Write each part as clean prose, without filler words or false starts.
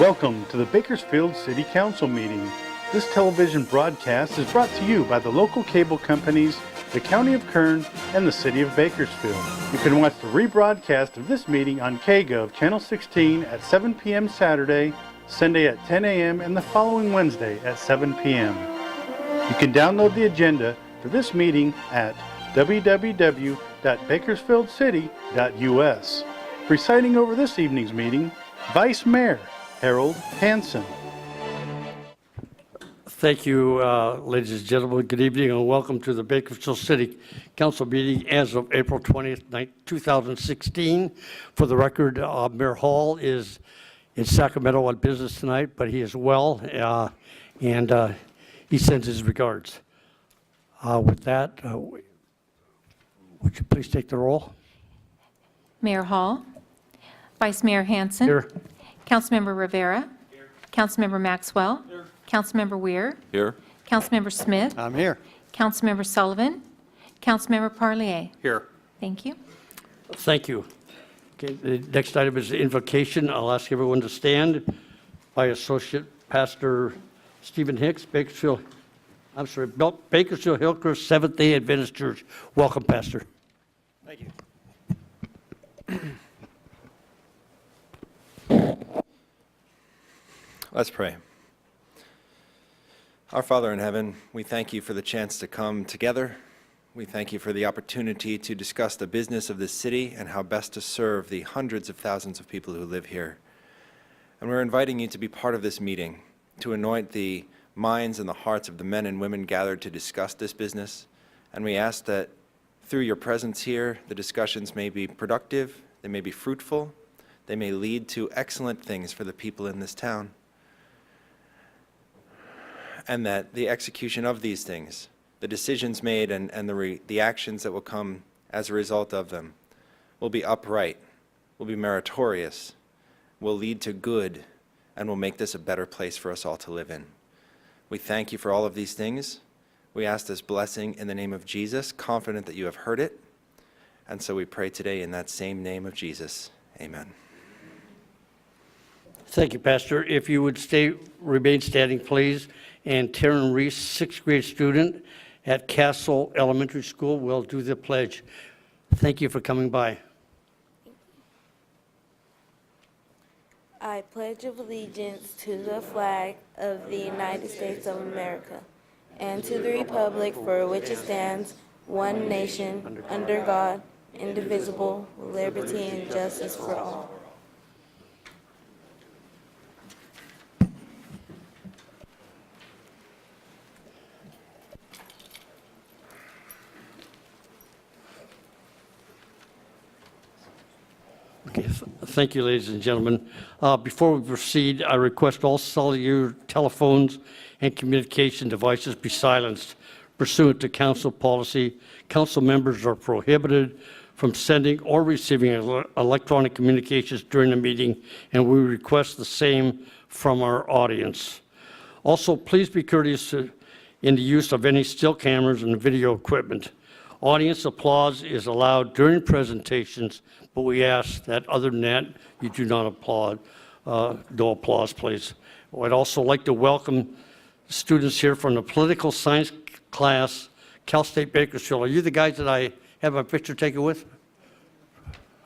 Welcome to the Bakersfield City Council meeting. This television broadcast is brought to you by the local cable companies, the County of Kern, and the City of Bakersfield. You can watch the rebroadcast of this meeting on KGov Channel 16 at 7 p.m. Saturday, Sunday at 10 a.m., and the following Wednesday at 7 p.m. You can download the agenda for this meeting at www.bakersfieldcity.us. Presiding over this evening's meeting, Vice Mayor Harold Hansen. Thank you, ladies and gentlemen. Good evening and welcome to the Bakersfield City Council meeting as of April 20th, 2016. For the record, Mayor Hall is in Sacramento on business tonight, but he is well, and he sends his regards. With that, would you please take the roll? Mayor Hall. Vice Mayor Hansen. Here. Councilmember Rivera. Here. Councilmember Maxwell. Here. Councilmember Weir. Here. Councilmember Smith. I'm here. Councilmember Sullivan. Councilmember Parlier. Here. Thank you. Thank you. Okay, the next item is the invocation. I'll ask everyone to stand by Associate Pastor Stephen Hicks, Bakersfield Hillcrest Seventh-day Adventist Church. Welcome, Pastor. Thank you. Let's pray. Our Father in heaven, we thank you for the chance to come together. We thank you for the opportunity to discuss the business of this city and how best to serve the hundreds of thousands of people who live here. And we're inviting you to be part of this meeting, to anoint the minds and the hearts of the men and women gathered to discuss this business. And we ask that through your presence here, the discussions may be productive, they may be fruitful, they may lead to excellent things for the people in this town. And that the execution of these things, the decisions made and the actions that will come as a result of them will be upright, will be meritorious, will lead to good, and will make this a better place for us all to live in. We thank you for all of these things. We ask this blessing in the name of Jesus, confident that you have heard it. And so we pray today in that same name of Jesus. Amen. Thank you, Pastor. If you would remain standing, please. And Taryn Reese, sixth grade student at Castle Elementary School, will do the pledge. Thank you for coming by. I pledge allegiance to the flag of the United States of America and to the republic for which it stands, one nation, under God, indivisible, with liberty and justice for all. Okay, thank you, ladies and gentlemen. Before we proceed, I request all cellular telephones and communication devices be silenced. Pursuant to council policy, council members are prohibited from sending or receiving electronic communications during the meeting, and we request the same from our audience. Also, please be courteous in the use of any still cameras and video equipment. Audience applause is allowed during presentations, but we ask that other than that, you do not applaud. No applause, please. I'd also like to welcome students here from the political science class, Cal State Bakersfield. Are you the guys that I have my picture taken with?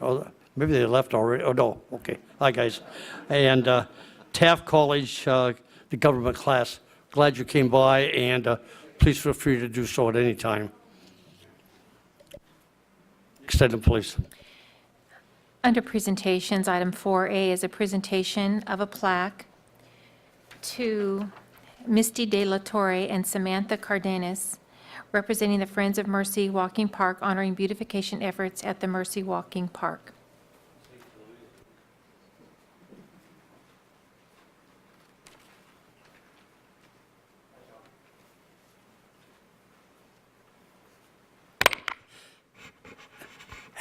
Oh, maybe they left already. Oh, no. Okay. Hi, guys. And Taft College, the government class. Glad you came by, and please feel free to do so at any time. Extend them, please. Under presentations, item 4A is a presentation of a plaque to Misty De La Torre and Samantha Cardenas, representing the Friends of Mercy Walking Park, honoring beautification efforts at the Mercy Walking Park.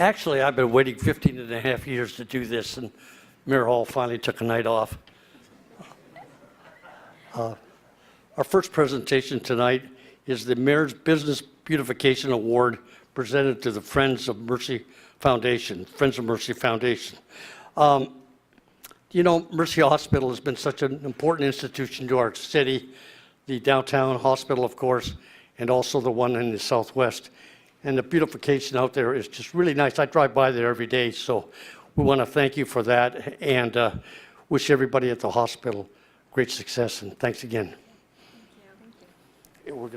Actually, I've been waiting 15 and a half years to do this, and Mayor Hall finally took a night off. Our first presentation tonight is the Mayor's Business Beautification Award presented to the Friends of Mercy Foundation. You know, Mercy Hospital has been such an important institution to our city, the downtown hospital, of course, and also the one in the southwest. And the beautification out there is just really nice. I drive by there every day, so we want to thank you for that and wish everybody at the hospital great success, and thanks again. We're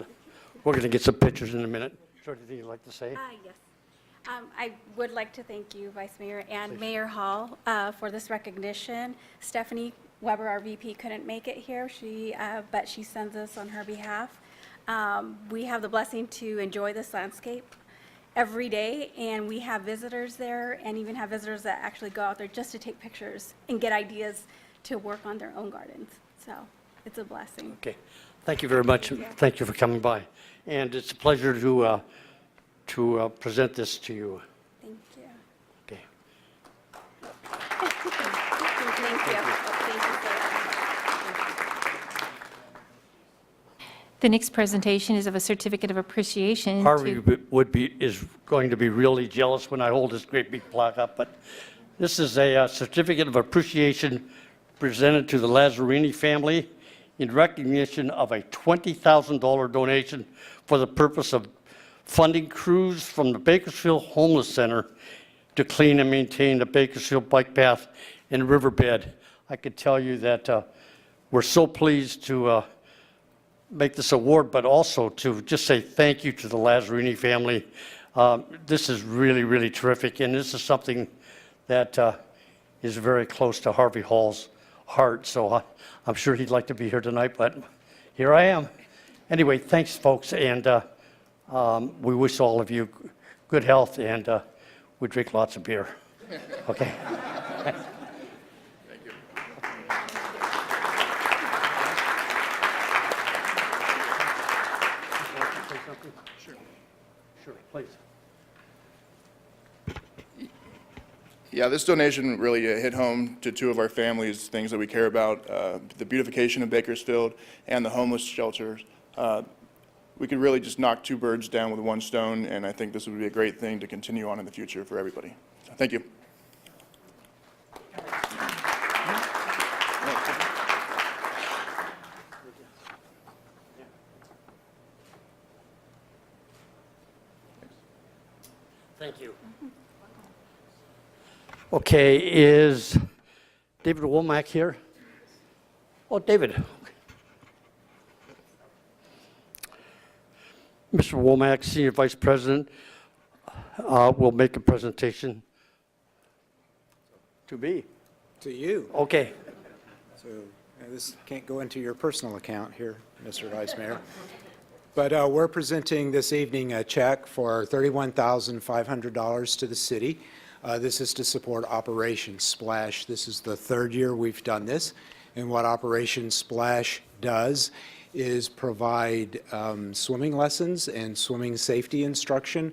gonna get some pictures in a minute. Is there anything you'd like to say? Yes. I would like to thank you, Vice Mayor and Mayor Hall, for this recognition. Stephanie Weber, our VP, couldn't make it here, but she sends us on her behalf. We have the blessing to enjoy this landscape every day, and we have visitors there, and even have visitors that actually go out there just to take pictures and get ideas to work on their own gardens. So it's a blessing. Okay, thank you very much. Thank you for coming by. And it's a pleasure to present this to you. Thank you. Okay. Thank you. Thank you so much. The next presentation is of a certificate of appreciation Harvey to... is going to be really jealous when I hold this great big plaque up, but this is a certificate of appreciation presented to the Lazzarini family in recognition of a $20,000 donation for the purpose of funding crews from the Bakersfield Homeless Center to clean and maintain the Bakersfield Bikepath and riverbed. I could tell you that we're so pleased to make this award, but also to just say thank you to the Lazzarini family. This is really, really terrific, and this is something that is very close to Harvey Hall's heart, so I'm sure he'd like to be here tonight, but here I am. Anyway, thanks, folks, and we wish all of you good health, and we drink lots of beer. Okay? Sure, please. Yeah, this donation really hit home to two of our families, things that we care about, the beautification of Bakersfield and the homeless shelters. We could really just knock two birds down with one stone, and I think this would be a great thing to continue on in the future for everybody. So, thank you. Thank you. Okay, is David Womack here? Oh, David. Mr. Womack, Senior Vice President, will make a presentation to me. To you. Okay. So this can't go into your personal account here, Mr. Vice Mayor. But we're presenting this evening a check for $31,500 to the city. This is to support Operation Splash. This is the third year we've done this. And what Operation Splash does is provide swimming lessons and swimming safety instruction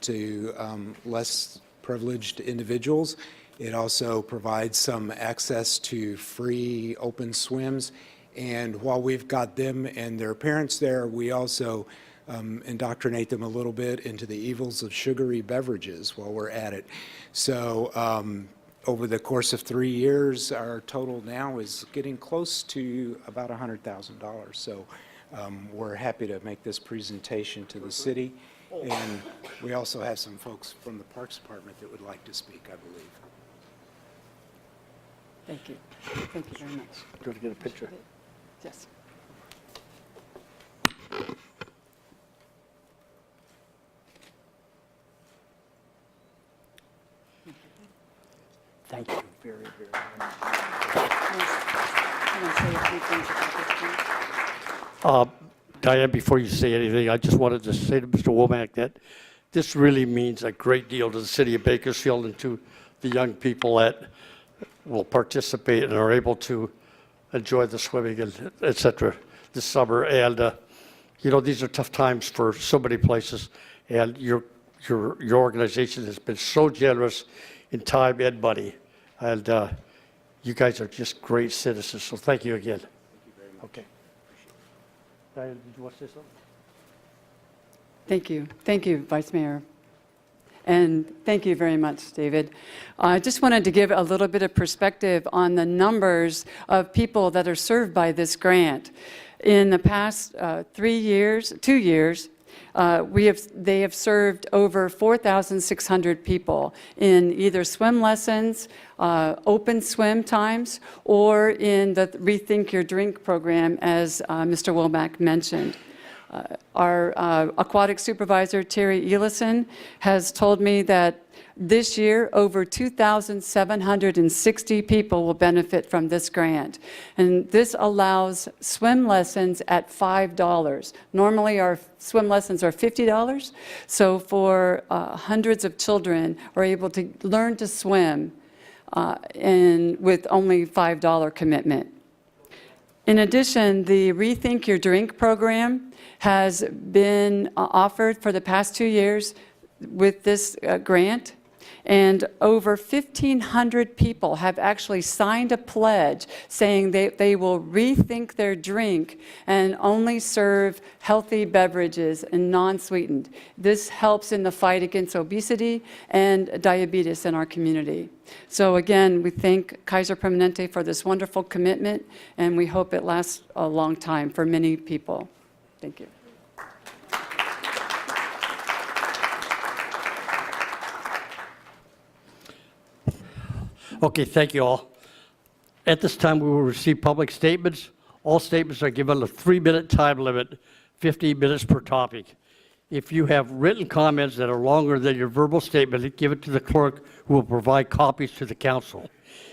to less privileged individuals. It also provides some access to free open swims. And while we've got them and their parents there, we also indoctrinate them a little bit into the evils of sugary beverages while we're at it. So over the course of 3 years, our total now is getting close to about $100,000. So we're happy to make this presentation to the city. And we also have some folks from the Parks Department that would like to speak, I believe. Thank you. Thank you very much. Do you want to get a picture? Yes. Thank you very, very much. I want to say a few things about this. Diane, before you say anything, I just wanted to say to Mr. Womack that this really means a great deal to the city of Bakersfield and to the young people that will participate and are able to enjoy the swimming, and et cetera, this summer. And, you know, these are tough times for so many places, and your organization has been so generous in time and money, and you guys are just great citizens, so thank you again. Thank you very much. Okay. Diane, did you want to say something? Thank you. Thank you, Vice Mayor. And thank you very much, David. I just wanted to give a little bit of perspective on the numbers of people that are served by this grant. In the past 2 years, they have served over 4,600 people in either swim lessons, open swim times, or in the Rethink Your Drink program, as Mr. Womack mentioned. Our aquatic supervisor, Terry Elison, has told me that this year, over 2,760 people will benefit from this grant. And this allows swim lessons at $5. Normally, our swim lessons are $50. So for hundreds of children are able to learn to swim with only $5 commitment. In addition, the Rethink Your Drink program has been offered for the past 2 years with this grant. And over 1,500 people have actually signed a pledge saying they will rethink their drink and only serve healthy beverages and non-sweetened. This helps in the fight against obesity and diabetes in our community. So again, we thank Kaiser Permanente for this wonderful commitment, and we hope it lasts a long time for many people. Thank you. Okay, thank you all. At this time, we will receive public statements. All statements are given a 3-minute time limit, 15 minutes per topic. If you have written comments that are longer than your verbal statement, give it to the clerk, who will provide copies to the council.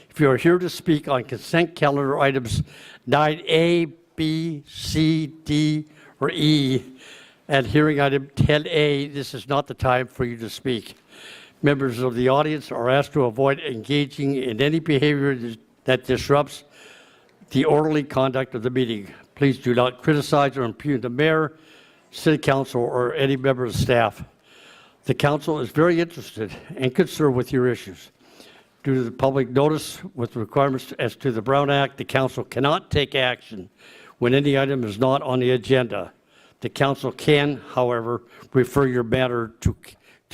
If you are here to speak on consent calendar items 9A, B, C, D, or E, and hearing item 10A, this is not the time for you to speak. Members of the audience are asked to avoid engaging in any behavior that disrupts the orderly conduct of the meeting. Please do not criticize or impugn the mayor, city council, or any member of the staff. The council is very interested and concerned with your issues. Due to the public notice with requirements as to the Brown Act, the council cannot take action when any item is not on the agenda. The council can, however, refer your matter to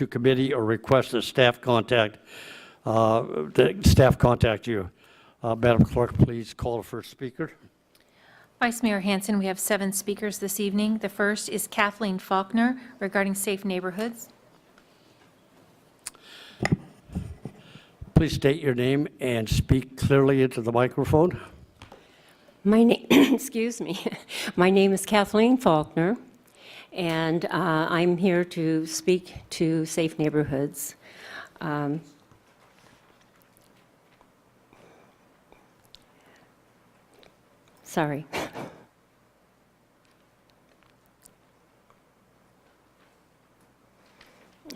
committee or request that staff contact you. Madam Clerk, please call the first speaker. Vice Mayor Hansen, we have 7 speakers this evening. The first is Kathleen Faulkner regarding safe neighborhoods. Please state your name and speak clearly into the microphone. Excuse me. My name is Kathleen Faulkner, and I'm here to speak to safe neighborhoods. Sorry.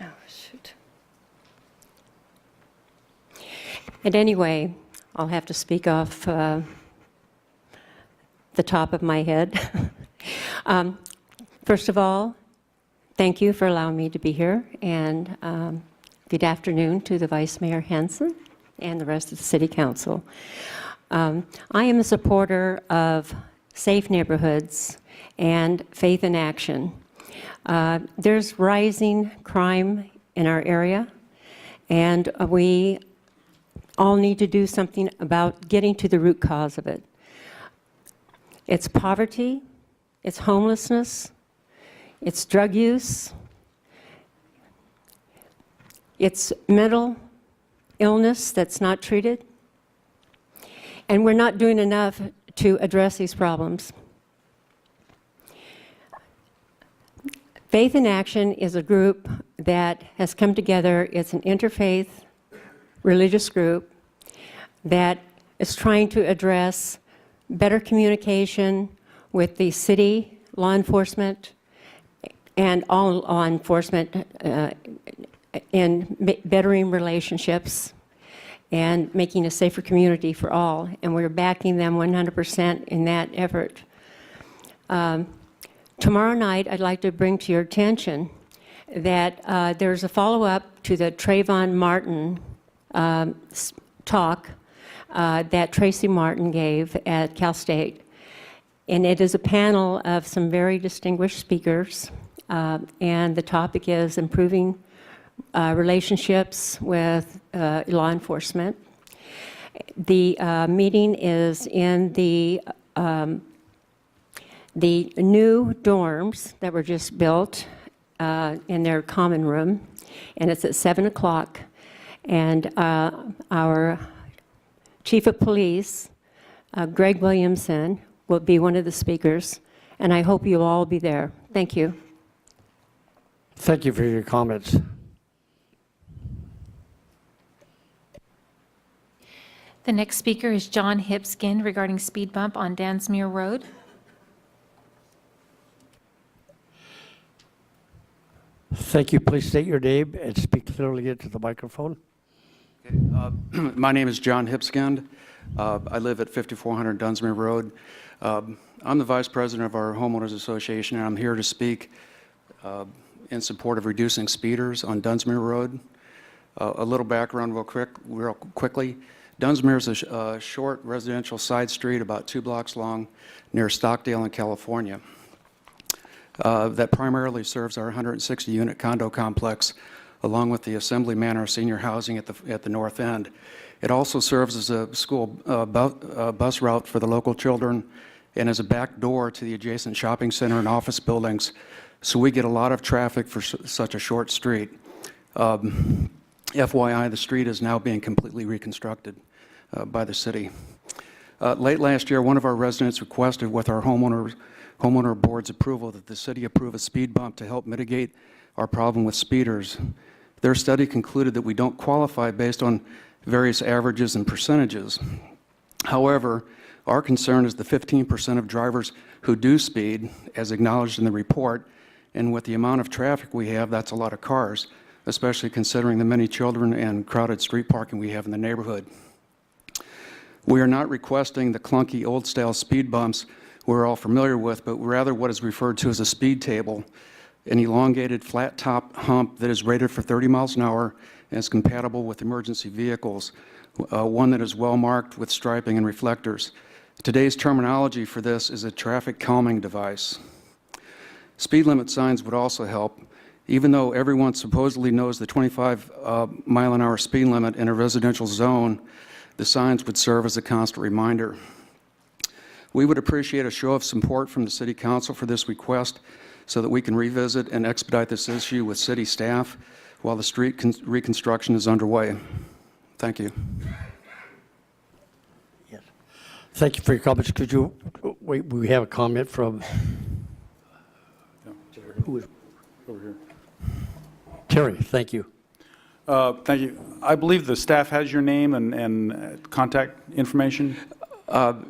Oh, shoot. And anyway, I'll have to speak off the top of my head. First of all, thank you for allowing me to be here, and good afternoon to the Vice Mayor Hansen and the rest of the City Council. I am a supporter of safe neighborhoods and faith in action. There's rising crime in our area, and we all need to do something about getting to the root cause of it. It's poverty, it's homelessness, it's drug use, it's mental illness that's not treated, and we're not doing enough to address these problems. Faith in Action is a group that has come together. It's an interfaith religious group that is trying to address better communication with the city, law enforcement, and all law enforcement in bettering relationships and making a safer community for all. And we're backing them 100% in that effort. Tomorrow night, I'd like to bring to your attention that there's a follow-up to the Trayvon Martin talk that Tracy Martin gave at Cal State. And it is a panel of some very distinguished speakers, and the topic is improving relationships with law enforcement. The meeting is in the new dorms that were just built in their common room, and it's at 7 o'clock. And our Chief of Police, Greg Williamson, will be one of the speakers, and I hope you'll all be there. Thank you. Thank you for your comments. The next speaker is John Hipskin regarding speed bump on Dansmere Road. Thank you. Please state your name and speak clearly into the microphone. My name is John Hipskind. I live at 5400 Dunsmuir Road. I'm the vice president of our homeowners association, and I'm here to speak in support of reducing speeders on Dunsmuir Road. A little background real quickly. Dunsmuir is a short residential side street about 2 blocks long near Stockdale in California that primarily serves our 160-unit condo complex along with the Assembly Manor senior housing at the north end. It also serves as a school bus route for the local children and as a back door to the adjacent shopping center and office buildings, so we get a lot of traffic for such a short street. FYI, the street is now being completely reconstructed by the city. Late last year, one of our residents requested with our homeowner board's approval that the city approve a speed bump to help mitigate our problem with speeders. Their study concluded that we don't qualify based on various averages and percentages. However, our concern is the 15% of drivers who do speed, as acknowledged in the report, and with the amount of traffic we have, that's a lot of cars, especially considering the many children and crowded street parking we have in the neighborhood. We are not requesting the clunky old-style speed bumps we're all familiar with, but rather what is referred to as a speed table, an elongated flat-top hump that is rated for 30 miles an hour and is compatible with emergency vehicles, one that is well marked with striping and reflectors. Today's terminology for this is a traffic calming device. Speed limit signs would also help. Even though everyone supposedly knows the 25 mile an hour speed limit in a residential zone, the signs would serve as a constant reminder. We would appreciate a show of support from the City Council for this request so that we can revisit and expedite this issue with city staff while the street reconstruction is underway. Thank you. Yes. Thank you for your comments. Could you wait? We have a comment from who is over here. Terry. Thank you. Thank you. I believe the staff has your name and contact information.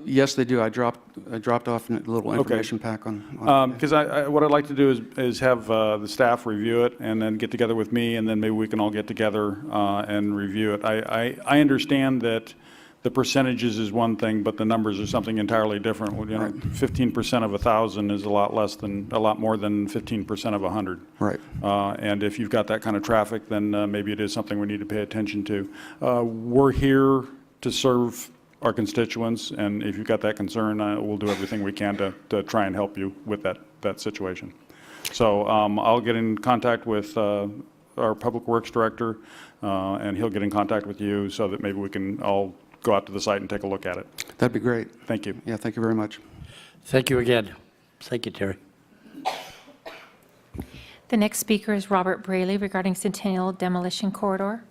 Yes, they do. I dropped off a little information pack on because what I'd like to do is have the staff review it and then get together with me, and then maybe we can all get together and review it. I understand that the percentages is one thing, but the numbers are something entirely different. You know, 15% of 1,000 is a lot more than 15% of 100. Right. And if you've got that kind of traffic, then maybe it is something we need to pay attention to. We're here to serve our constituents, and if you've got that concern, we'll do everything we can to try and help you with that situation. So I'll get in contact with our Public Works Director, and he'll get in contact with you so that maybe we can all go out to the site and take a look at it. That'd be great. Thank you. Yeah, thank you very much. Thank you again. Thank you, Terry. The next speaker is Robert Braley regarding Centennial Demolition Corridor.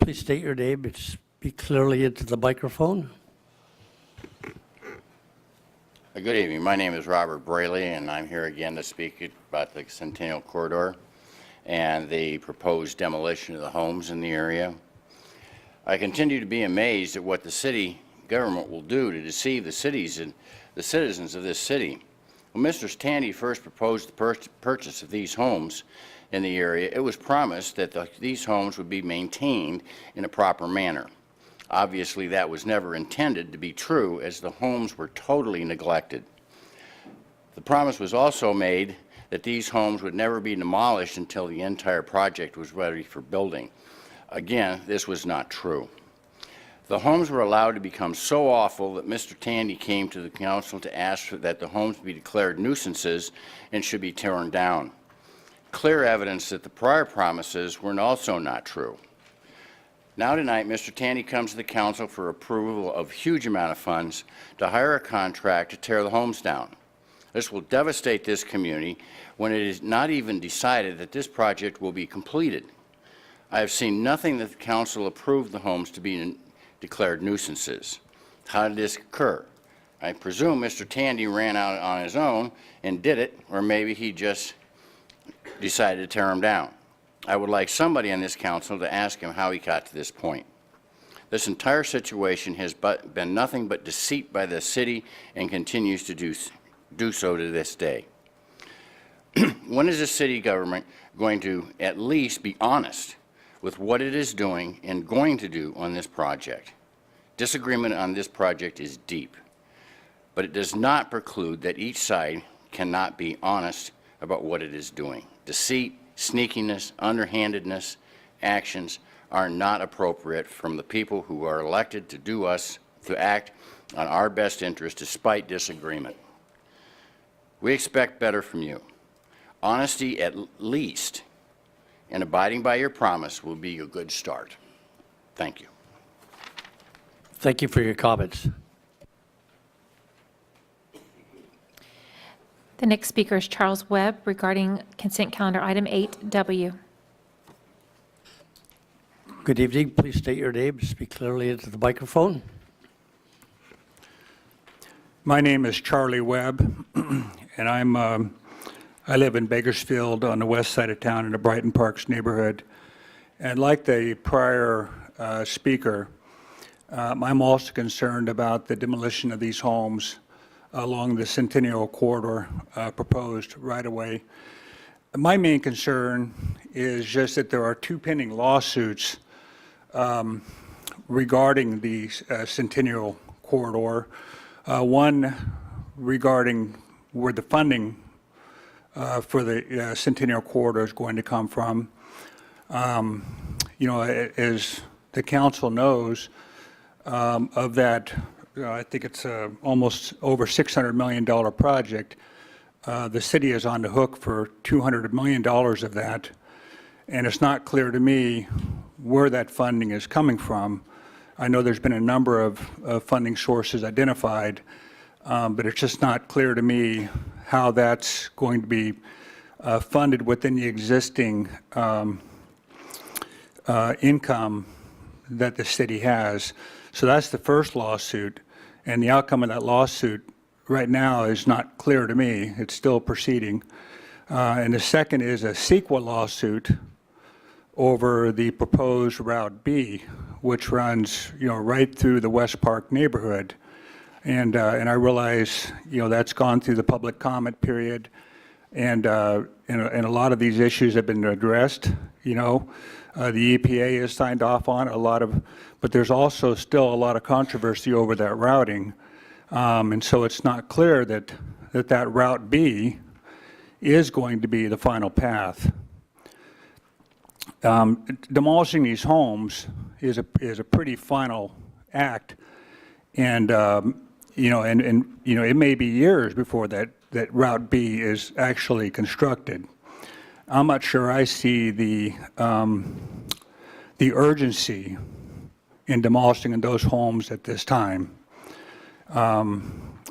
Please state your name and speak clearly into the microphone. Good evening. My name is Robert Braley, and I'm here again to speak about the Centennial Corridor and the proposed demolition of the homes in the area. I continue to be amazed at what the city government will do to deceive the cities and the citizens of this city. When Mr. Tandy first proposed the purchase of these homes in the area, it was promised that these homes would be maintained in a proper manner. Obviously, that was never intended to be true, as the homes were totally neglected. The promise was also made that these homes would never be demolished until the entire project was ready for building. Again, this was not true. The homes were allowed to become so awful that Mr. Tandy came to the council to ask that the homes be declared nuisances and should be torn down. Clear evidence that the prior promises were also not true. Now tonight, Mr. Tandy comes to the council for approval of a huge amount of funds to hire a contract to tear the homes down. This will devastate this community when it is not even decided that this project will be completed. I have seen nothing that the council approved the homes to be declared nuisances. How did this occur? I presume Mr. Tandy ran out on his own and did it, or maybe he just decided to tear them down. I would like somebody on this council to ask him how he got to this point. This entire situation has been nothing but deceit by the city and continues to do so to this day. When is the city government going to at least be honest with what it is doing and going to do on this project? Disagreement on this project is deep, but it does not preclude that each side cannot be honest about what it is doing. Deceit, sneakiness, underhandedness, actions are not appropriate from the people who are elected to act on our best interest despite disagreement. We expect better from you. Honesty at least, and abiding by your promise will be a good start. Thank you. Thank you for your comments. The next speaker is Charles Webb regarding consent calendar item 8W. Good evening. Please state your name. Speak clearly into the microphone. My name is Charlie Webb, and I live in Bakersfield on the west side of town in the Brighton Parks neighborhood. And like the prior speaker, I'm also concerned about the demolition of these homes along the Centennial Corridor proposed right away. My main concern is just that there are two pending lawsuits regarding the Centennial Corridor. One regarding where the funding for the Centennial Corridor is going to come from. You know, as the council knows, of that, I think it's almost over $600 million project. The city is on the hook for $200 million of that, and it's not clear to me where that funding is coming from. I know there's been a number of funding sources identified, but it's just not clear to me how that's going to be funded within the existing income that the city has. So that's the first lawsuit, and the outcome of that lawsuit right now is not clear to me. It's still proceeding. And the second is a sequel lawsuit over the proposed Route B, which runs, you know, right through the West Park neighborhood. And I realize, you know, that's gone through the public comment period, and a lot of these issues have been addressed. You know, the EPA has signed off on a lot of, but there's also still a lot of controversy over that routing, and so it's not clear that Route B is going to be the final path. Demolishing these homes is a pretty final act, and you know, and you know, it may be years before that Route B is actually constructed. I'm not sure I see the urgency in demolishing those homes at this time.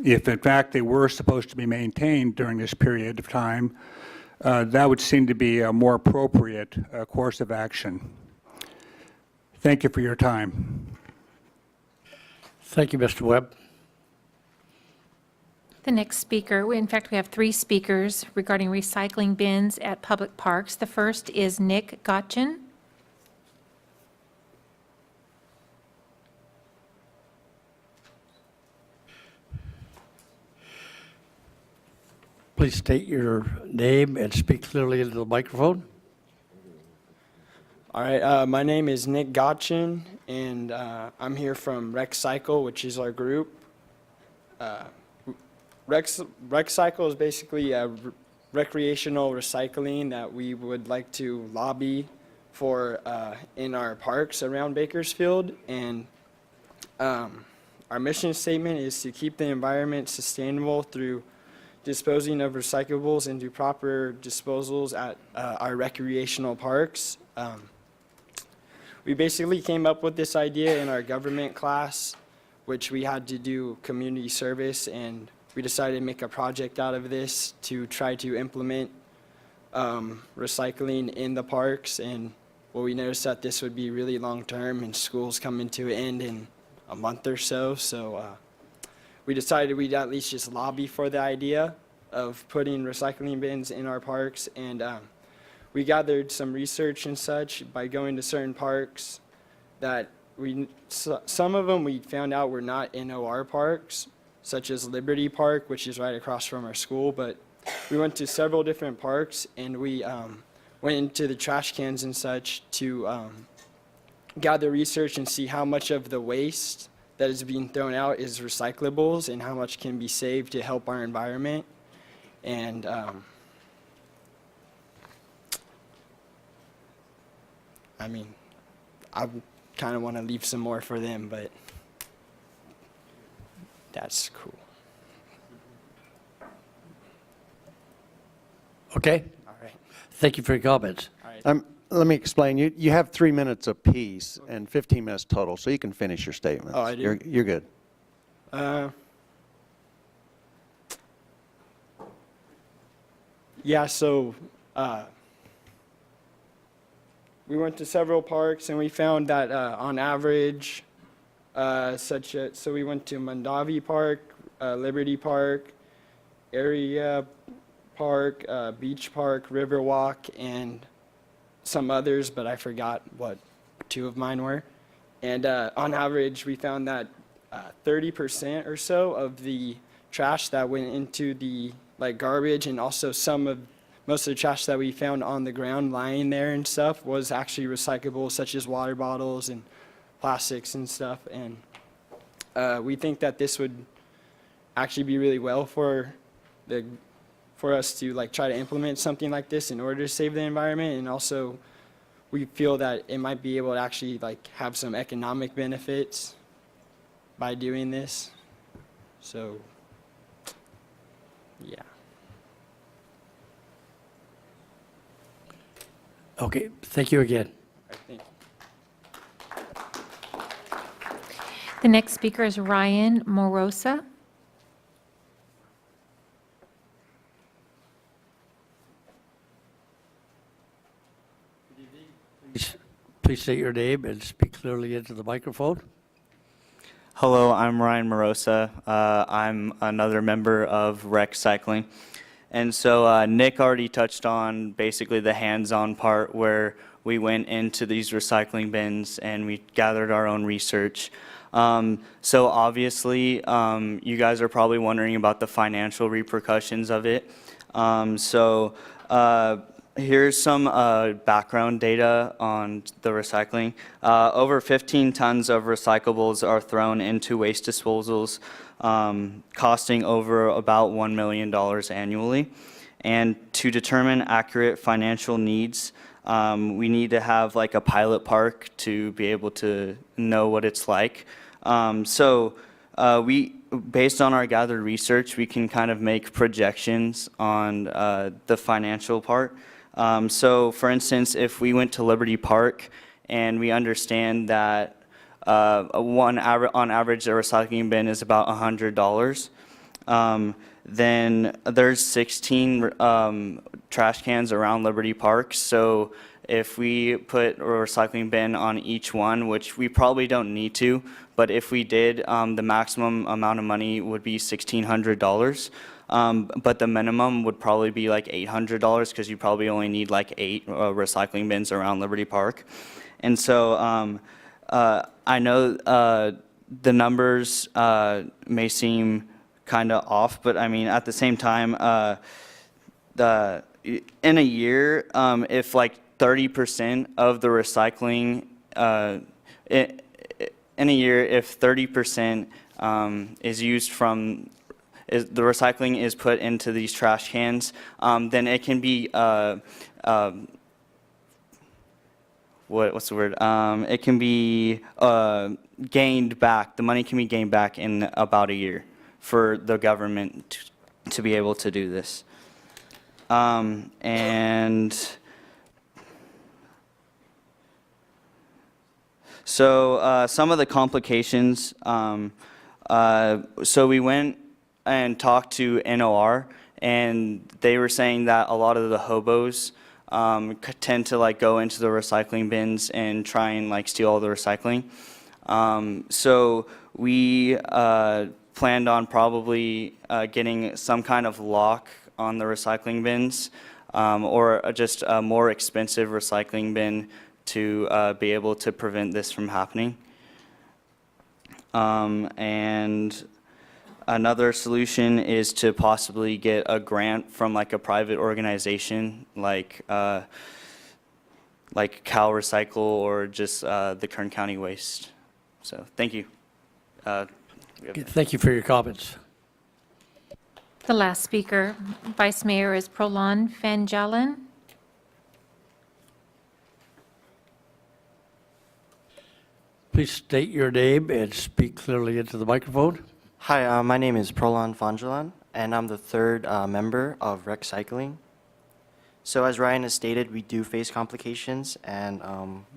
If in fact they were supposed to be maintained during this period of time, that would seem to be a more appropriate course of action. Thank you for your time. Thank you, Mr. Webb. The next speaker, in fact, we have three speakers regarding recycling bins at public parks. The first is Nick Gotchen. Please state your name and speak clearly into the microphone. All right, my name is Nick Gotchen, and I'm here from RecCycle, which is our group. RecCycle is basically recreational recycling that we would like to lobby for in our parks around Bakersfield. And Our mission statement is to keep the environment sustainable through disposing of recyclables into proper disposals at our recreational parks. We basically came up with this idea in our government class, which we had to do community service, and we decided to make a project out of this to try to implement recycling in the parks. And well, we noticed that this would be really long-term, and school's coming to an end in a month or so. So we decided we'd at least just lobby for the idea of putting recycling bins in our parks. And we gathered some research and such by going to certain parks that some of them we found out were not NOR parks, such as Liberty Park, which is right across from our school. But we went to several different parks, and we went into the trash cans and such to gather research and see how much of the waste that is being thrown out is recyclables and how much can be saved to help our environment. And I mean, I kind of want to leave some more for them, but that's cool. Okay? All right. Thank you for your comments. All right. Let me explain. You have 3 minutes apiece and 15 minutes total, so you can finish your statements. Oh, I do? You're good. Yeah, so we went to several parks, and we found that on average, so we went to Mondavi Park, Liberty Park, Area Park, Beach Park, Riverwalk, and some others, but I forgot what 2 of mine were. And on average, we found that 30% or so of the trash that went into the garbage, and also most of the trash that we found on the ground lying there and stuff was actually recyclable, such as water bottles and plastics and stuff. And we think that this would actually be really well for us to try to implement something like this in order to save the environment. And also we feel that it might be able to actually have some economic benefits by doing this. So yeah. Okay, thank you again. I think. The next speaker is Ryan Morosa. Please state your name and speak clearly into the microphone. Hello, I'm Ryan Morosa. I'm another member of Rec Cycling. And so Nick already touched on basically the hands-on part where we went into these recycling bins and we gathered our own research. So obviously, you guys are probably wondering about the financial repercussions of it. Here's some background data on the recycling. Over 15 tons of recyclables are thrown into waste disposals, costing over about $1 million annually. And to determine accurate financial needs, we need to have a pilot park to be able to know what it's like. Based on our gathered research, we can kind of make projections on the financial part. So for instance, if we went to Liberty Park and we understand that on average a recycling bin is about $100, then there's 16 trash cans around Liberty Park. So if we put a recycling bin on each one, which we probably don't need to, but if we did, the maximum amount of money would be $1,600. But the minimum would probably be $800 because you probably only need 8 recycling bins around Liberty Park. And so I know the numbers may seem kind of off, but I mean, at the same time, in a year, if 30% of the recycling, in a year, if 30% is used from the recycling is put into these trash cans, then it can be what's the word? It can be gained back, the money can be gained back in about a year for the government to be able to do this. And so some of the complications, so we went and talked to NOR, and they were saying that a lot of the hobos tend to like go into the recycling bins and try and like steal all the recycling. So we planned on probably getting some kind of lock on the recycling bins, or just a more expensive recycling bin to be able to prevent this from happening. And another solution is to possibly get a grant from like a private organization like Cal Recycle or just the Kern County Waste. So thank you. Thank you for your comments. The last speaker, Vice Mayor, is Prolon Fanjalan. Please state your name and speak clearly into the microphone. Hi, my name is Prolon Fanjalan, and I'm the third member of Rec Cycling. So as Ryan has stated, we do face complications and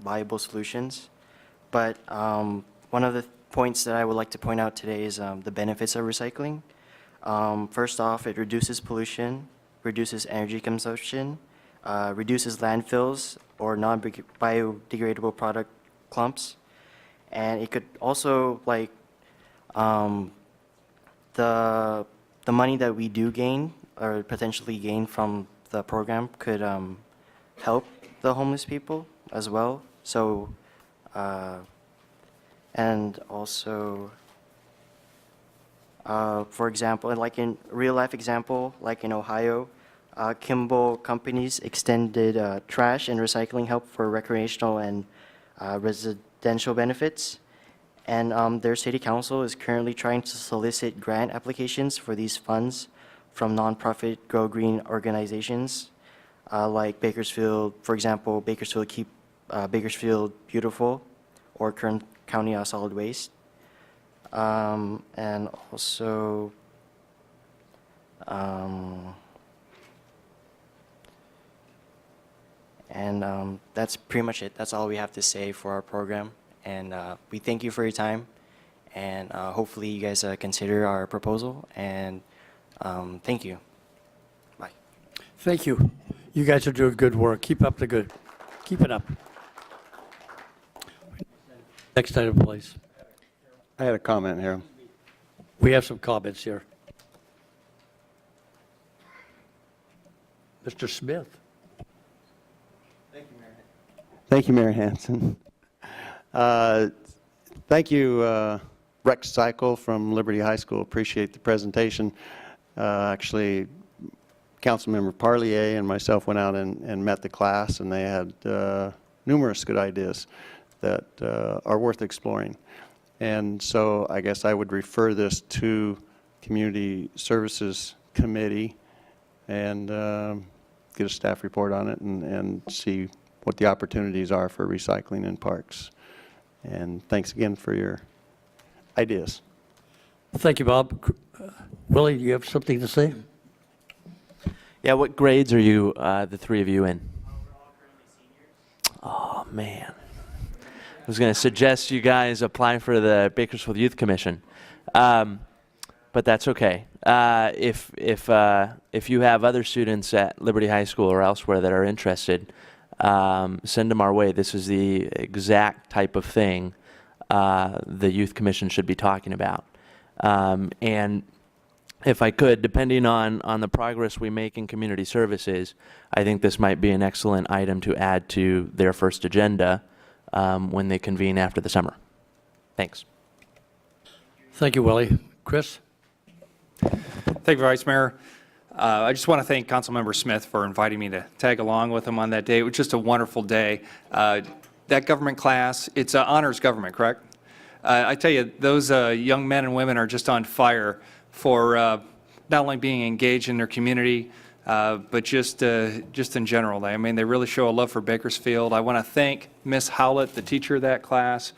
viable solutions. But one of the points that I would like to point out today is the benefits of recycling. First off, it reduces pollution, reduces energy consumption, reduces landfills or non-biodegradable product clumps. And it could also, like, the money that we do gain or potentially gain from the program could help the homeless people as well. So, and also, for example, like in real life example, like in Ohio, Kimball companies extended trash and recycling help for recreational and residential benefits. And their city council is currently trying to solicit grant applications for these funds from nonprofit Grow Green organizations, like Bakersfield, for example, Bakersfield Keep Bakersfield Beautiful, or Kern County Solid Waste. And also, that's pretty much it. That's all we have to say for our program. And we thank you for your time. And hopefully you guys consider our proposal. And thank you. Bye. Thank you. You guys are doing good work. Keep up the good. Keep it up. Next item, please. I had a comment here. We have some comments here. Mr. Smith. Thank you, Mayor Hanson. Thank you, Rec Cycle from Liberty High School. Appreciate the presentation. Actually, Councilmember Parlier and myself went out and met the class, and they had numerous good ideas that are worth exploring. And so I guess I would refer this to Community Services Committee and get a staff report on it and see what the opportunities are for recycling in parks. And thanks again for your ideas. Thank you, Bob. Willie, do you have something to say? Yeah, what grades are you, the three of you in? Oh, man. I was going to suggest you guys apply for the Bakersfield Youth Commission, but that's okay. If you have other students at Liberty High School or elsewhere that are interested, send them our way. This is the exact type of thing the Youth Commission should be talking about. And if I could, depending on the progress we make in community services, I think this might be an excellent item to add to their first agenda when they convene after the summer. Thanks. Thank you, Willie. Chris? Thank you, Vice Mayor. I just want to thank Councilmember Smith for inviting me to tag along with him on that day. It was just a wonderful day. That government class, it's honors government, correct? I tell you, those young men and women are just on fire for not only being engaged in their community, but just in general. I mean, they really show a love for Bakersfield. I want to thank Miss Howlett, the teacher of that class,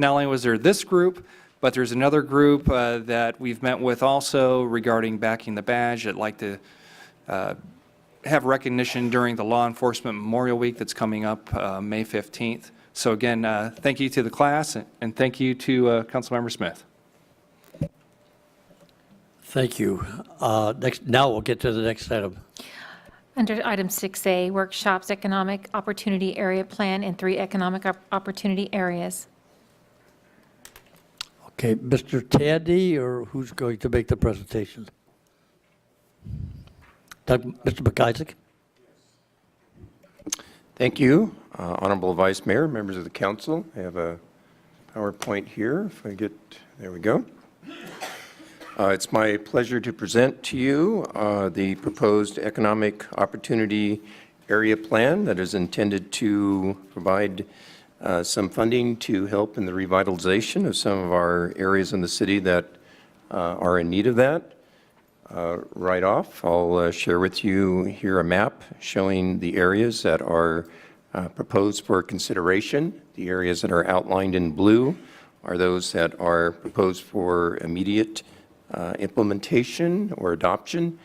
not only was there this group, but there's another group that we've met with also regarding backing the badge that like to have recognition during the Law Enforcement Memorial Week that's coming up May 15th. So again, thank you to the class, and thank you to Councilmember Smith. Thank you. Now we'll get to the next item. Under item 6A, workshops, economic opportunity area plan in 3 economic opportunity areas. Okay, Mr. Tandy, or who's going to make the presentation? Mr. McIsaac? Thank you, Honorable Vice Mayor, members of the council. I have a PowerPoint here. If I get, there we go. It's my pleasure to present to you the proposed economic opportunity area plan that is intended to provide some funding to help in the revitalization of some of our areas in the city that are in need of that. Right off, I'll share with you here a map showing the areas that are proposed for consideration. The areas that are outlined in blue are those that are proposed for immediate implementation or adoption.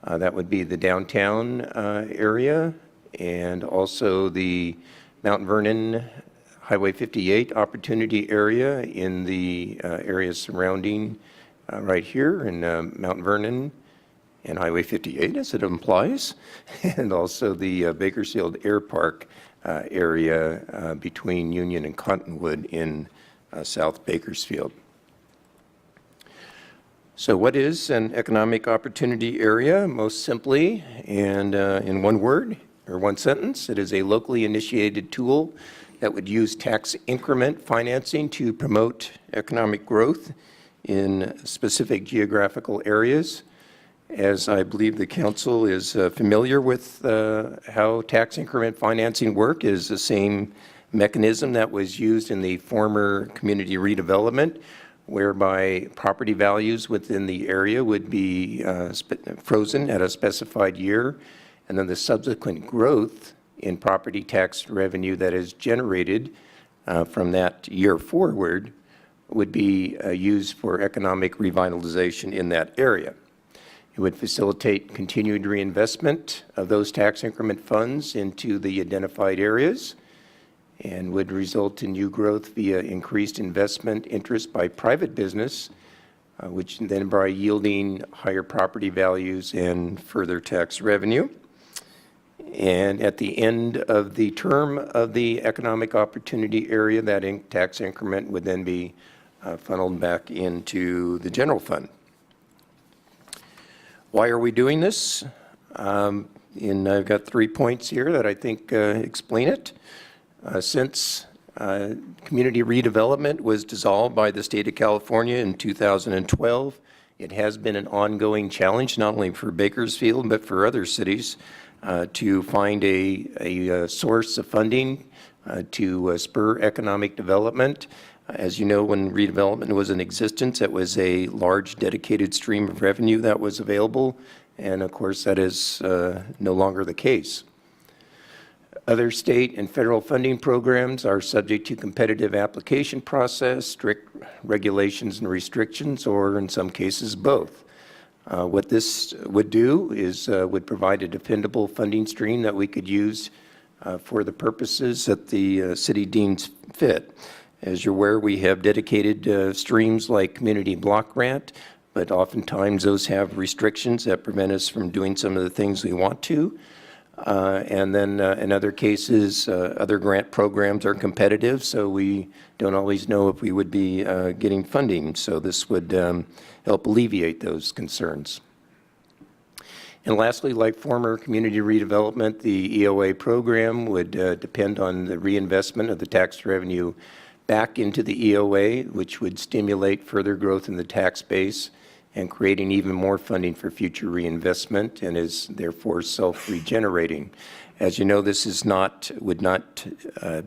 That would be the downtown area and also the Mount Vernon Highway 58 opportunity area in the areas surrounding right here in Mount Vernon and Highway 58, as it implies, and also the Bakersfield Air Park area between Union and Cottonwood in South Bakersfield. So what is an economic opportunity area? Most simply, and in one word or one sentence, it is a locally initiated tool that would use tax increment financing to promote economic growth in specific geographical areas. As I believe the council is familiar with how tax increment financing work, is the same mechanism that was used in the former community redevelopment, whereby property values within the area would be frozen at a specified year, and then the subsequent growth in property tax revenue that is generated from that year forward would be used for economic revitalization in that area. It would facilitate continued reinvestment of those tax increment funds into the identified areas and would result in new growth via increased investment interest by private business, which then by yielding higher property values and further tax revenue. And at the end of the term of the economic opportunity area, that tax increment would then be funneled back into the general fund. Why are we doing this? And I've got 3 points here that I think explain it. Since community redevelopment was dissolved by the state of California in 2012, it has been an ongoing challenge, not only for Bakersfield, but for other cities, to find a source of funding to spur economic development. As you know, when redevelopment was in existence, it was a large dedicated stream of revenue that was available, and of course that is no longer the case. Other state and federal funding programs are subject to competitive application process, strict regulations and restrictions, or in some cases both. What this would do is would provide a dependable funding stream that we could use for the purposes that the city deems fit. As you're aware, we have dedicated streams like Community Block Grant, but oftentimes those have restrictions that prevent us from doing some of the things we want to. And then in other cases, other grant programs are competitive, so we don't always know if we would be getting funding. So this would help alleviate those concerns. And lastly, like former community redevelopment, the EOA program would depend on the reinvestment of the tax revenue back into the EOA, which would stimulate further growth in the tax base and creating even more funding for future reinvestment, and is therefore self-regenerating. As you know, this would not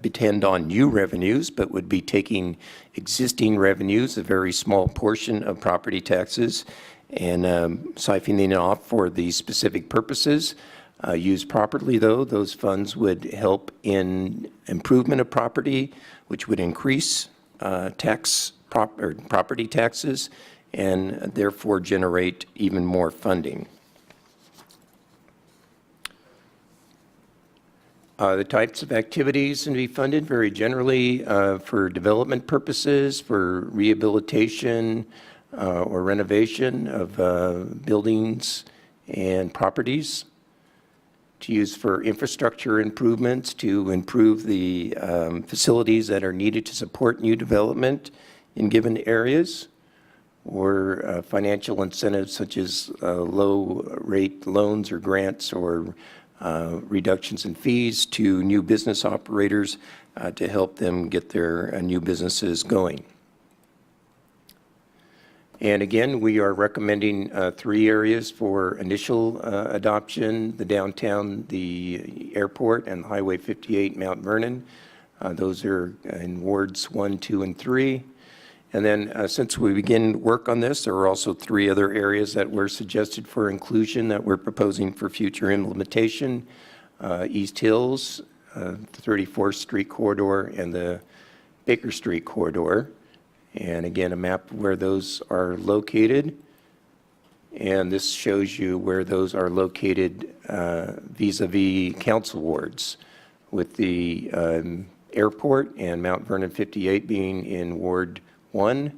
depend on new revenues, but would be taking existing revenues, a very small portion of property taxes, and siphoning it off for these specific purposes. Used properly, though, those funds would help in improvement of property, which would increase property taxes and therefore generate even more funding. The types of activities to be funded very generally for development purposes, for rehabilitation or renovation of buildings and properties, to use for infrastructure improvements, to improve the facilities that are needed to support new development in given areas, or financial incentives such as low-rate loans or grants or reductions in fees to new business operators to help them get their new businesses going. And again, we are recommending 3 areas for initial adoption: the downtown, the airport, and Highway 58 Mount Vernon. Those are in wards 1, 2, and 3. And then since we begin work on this, there are also 3 other areas that were suggested for inclusion that we're proposing for future implementation: East Hills, the 34th Street corridor, and the Baker Street corridor. And again, a map where those are located. And this shows you where those are located vis-a-vis council wards, with the airport and Mount Vernon 58 being in Ward 1,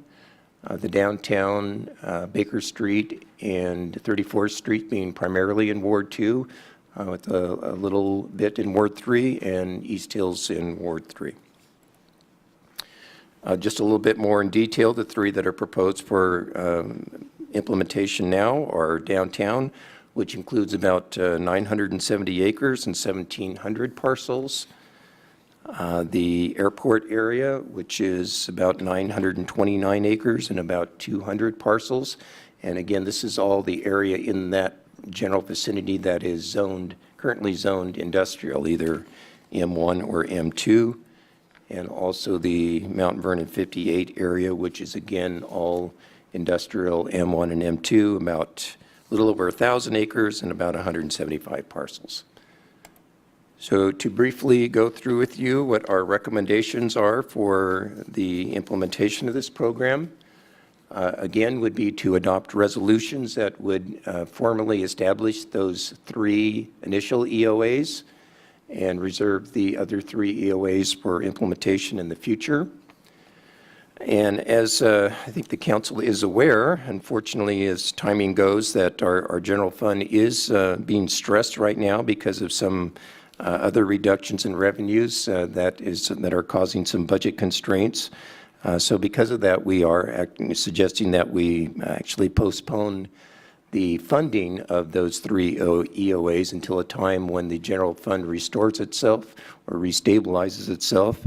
the downtown, Baker Street, and 34th Street being primarily in Ward 2, with a little bit in Ward 3, and East Hills in Ward 3. Just a little bit more in detail, the 3 that are proposed for implementation now are downtown, which includes about 970 acres and 1,700 parcels. The airport area, which is about 929 acres and about 200 parcels. And again, this is all the area in that general vicinity that is zoned, currently zoned industrial, either M1 or M2. And also the Mount Vernon 58 area, which is again all industrial M1 and M2, about a little over 1,000 acres and about 175 parcels. So to briefly go through with you what our recommendations are for the implementation of this program, again, would be to adopt resolutions that would formally establish those 3 initial EOAs and reserve the other 3 EOAs for implementation in the future. And as I think the council is aware, unfortunately, as timing goes, that our general fund is being stressed right now because of some other reductions in revenues that are causing some budget constraints. So because of that, we are suggesting that we actually postpone the funding of those 3 EOAs until a time when the general fund restores itself or restabilizes itself.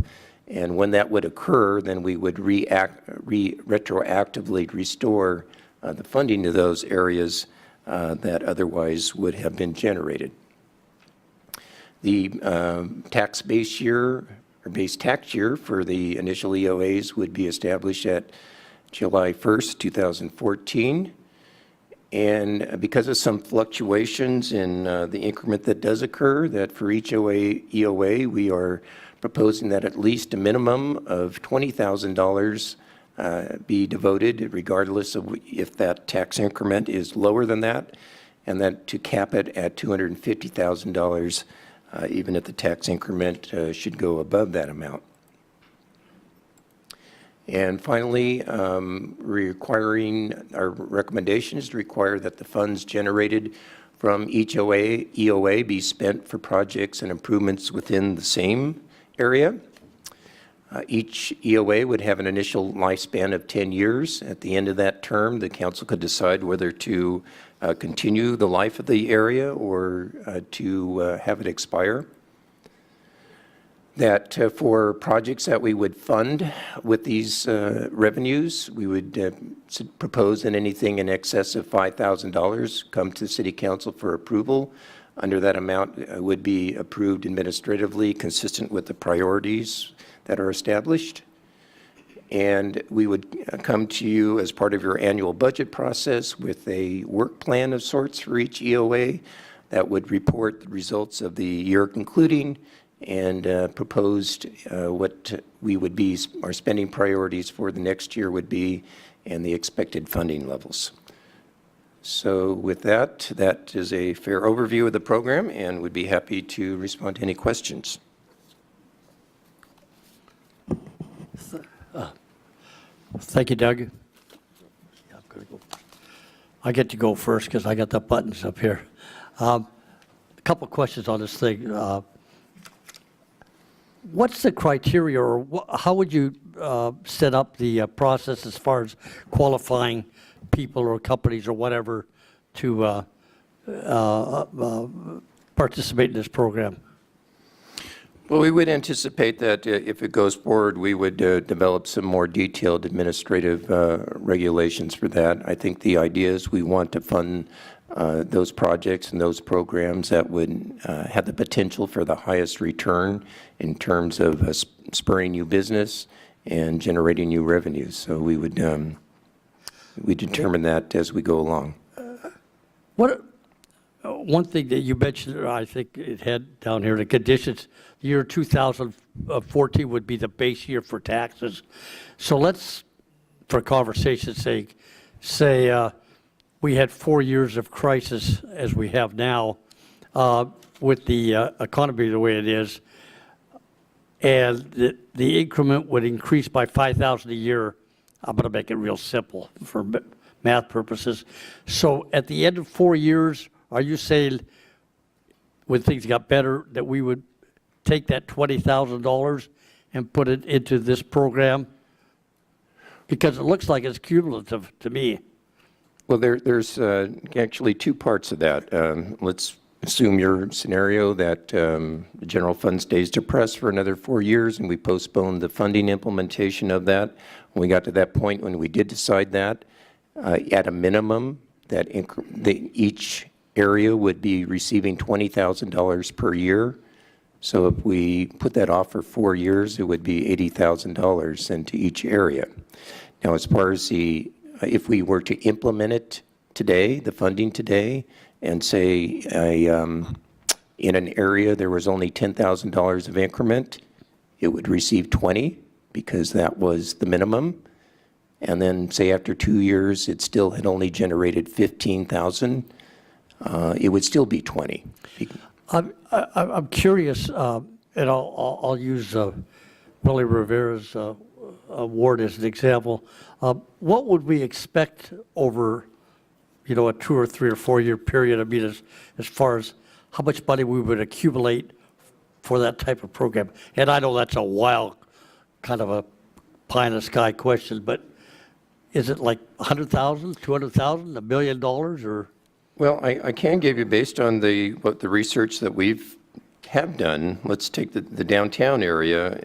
And when that would occur, then we would retroactively restore the funding to those areas that otherwise would have been generated. The tax base year or base tax year for the initial EOAs would be established at July 1st, 2014. And because of some fluctuations in the increment that does occur, that for each EOA, we are proposing that at least a minimum of $20,000 be devoted, regardless of if that tax increment is lower than that, and that to cap it at $250,000, even if the tax increment should go above that amount. And finally, our recommendation is to require that the funds generated from each EOA be spent for projects and improvements within the same area. Each EOA would have an initial lifespan of 10 years. At the end of that term, the council could decide whether to continue the life of the area or to have it expire. That for projects that we would fund with these revenues, we would propose that anything in excess of $5,000 come to City Council for approval. Under that amount would be approved administratively, consistent with the priorities that are established. And we would come to you as part of your annual budget process with a work plan of sorts for each EOA that would report the results of the year concluding and proposed what we would be, our spending priorities for the next year would be, and the expected funding levels. So with that, that is a fair overview of the program, and would be happy to respond to any questions. Thank you, Doug. I get to go first because I got the buttons up here. A couple of questions on this thing. What's the criteria, or how would you set up the process as far as qualifying people or companies or whatever to participate in this program? Well, we would anticipate that if it goes forward, we would develop some more detailed administrative regulations for that. I think the idea is we want to fund those projects and those programs that would have the potential for the highest return in terms of spurring new business and generating new revenues. So we would we determine that as we go along. One thing that you mentioned, I think it had down here, the conditions, the year 2014 would be the base year for taxes. So let's, for conversation's sake, say we had 4 years of crisis as we have now with the economy the way it is, and the increment would increase by $5,000 a year. I'm going to make it real simple for math purposes. So at the end of 4 years, are you saying when things got better that we would take that $20,000 and put it into this program? Because it looks like it's cumulative to me. Well, there's actually two parts of that. Let's assume your scenario that the general fund stays depressed for another 4 years, and we postpone the funding implementation of that. When we got to that point when we did decide that, at a minimum, that each area would be receiving $20,000 per year. So if we put that off for 4 years, it would be $80,000 into each area. Now, as far as if we were to implement it today, the funding today, and say in an area there was only $10,000 of increment, it would receive 20 because that was the minimum. And then say after 2 years it still had only generated 15,000, it would still be 20. I'm curious, and I'll use Willie Rivera's award as an example. What would we expect over, a 2 or 3 or 4 year period? I mean, as far as how much money we would accumulate for that type of program. And I know that's a wild kind of a pie in the sky question, but is it like 100,000, 200,000, $1 million, or? Well, I can give you, based on the research that have done, let's take the downtown area,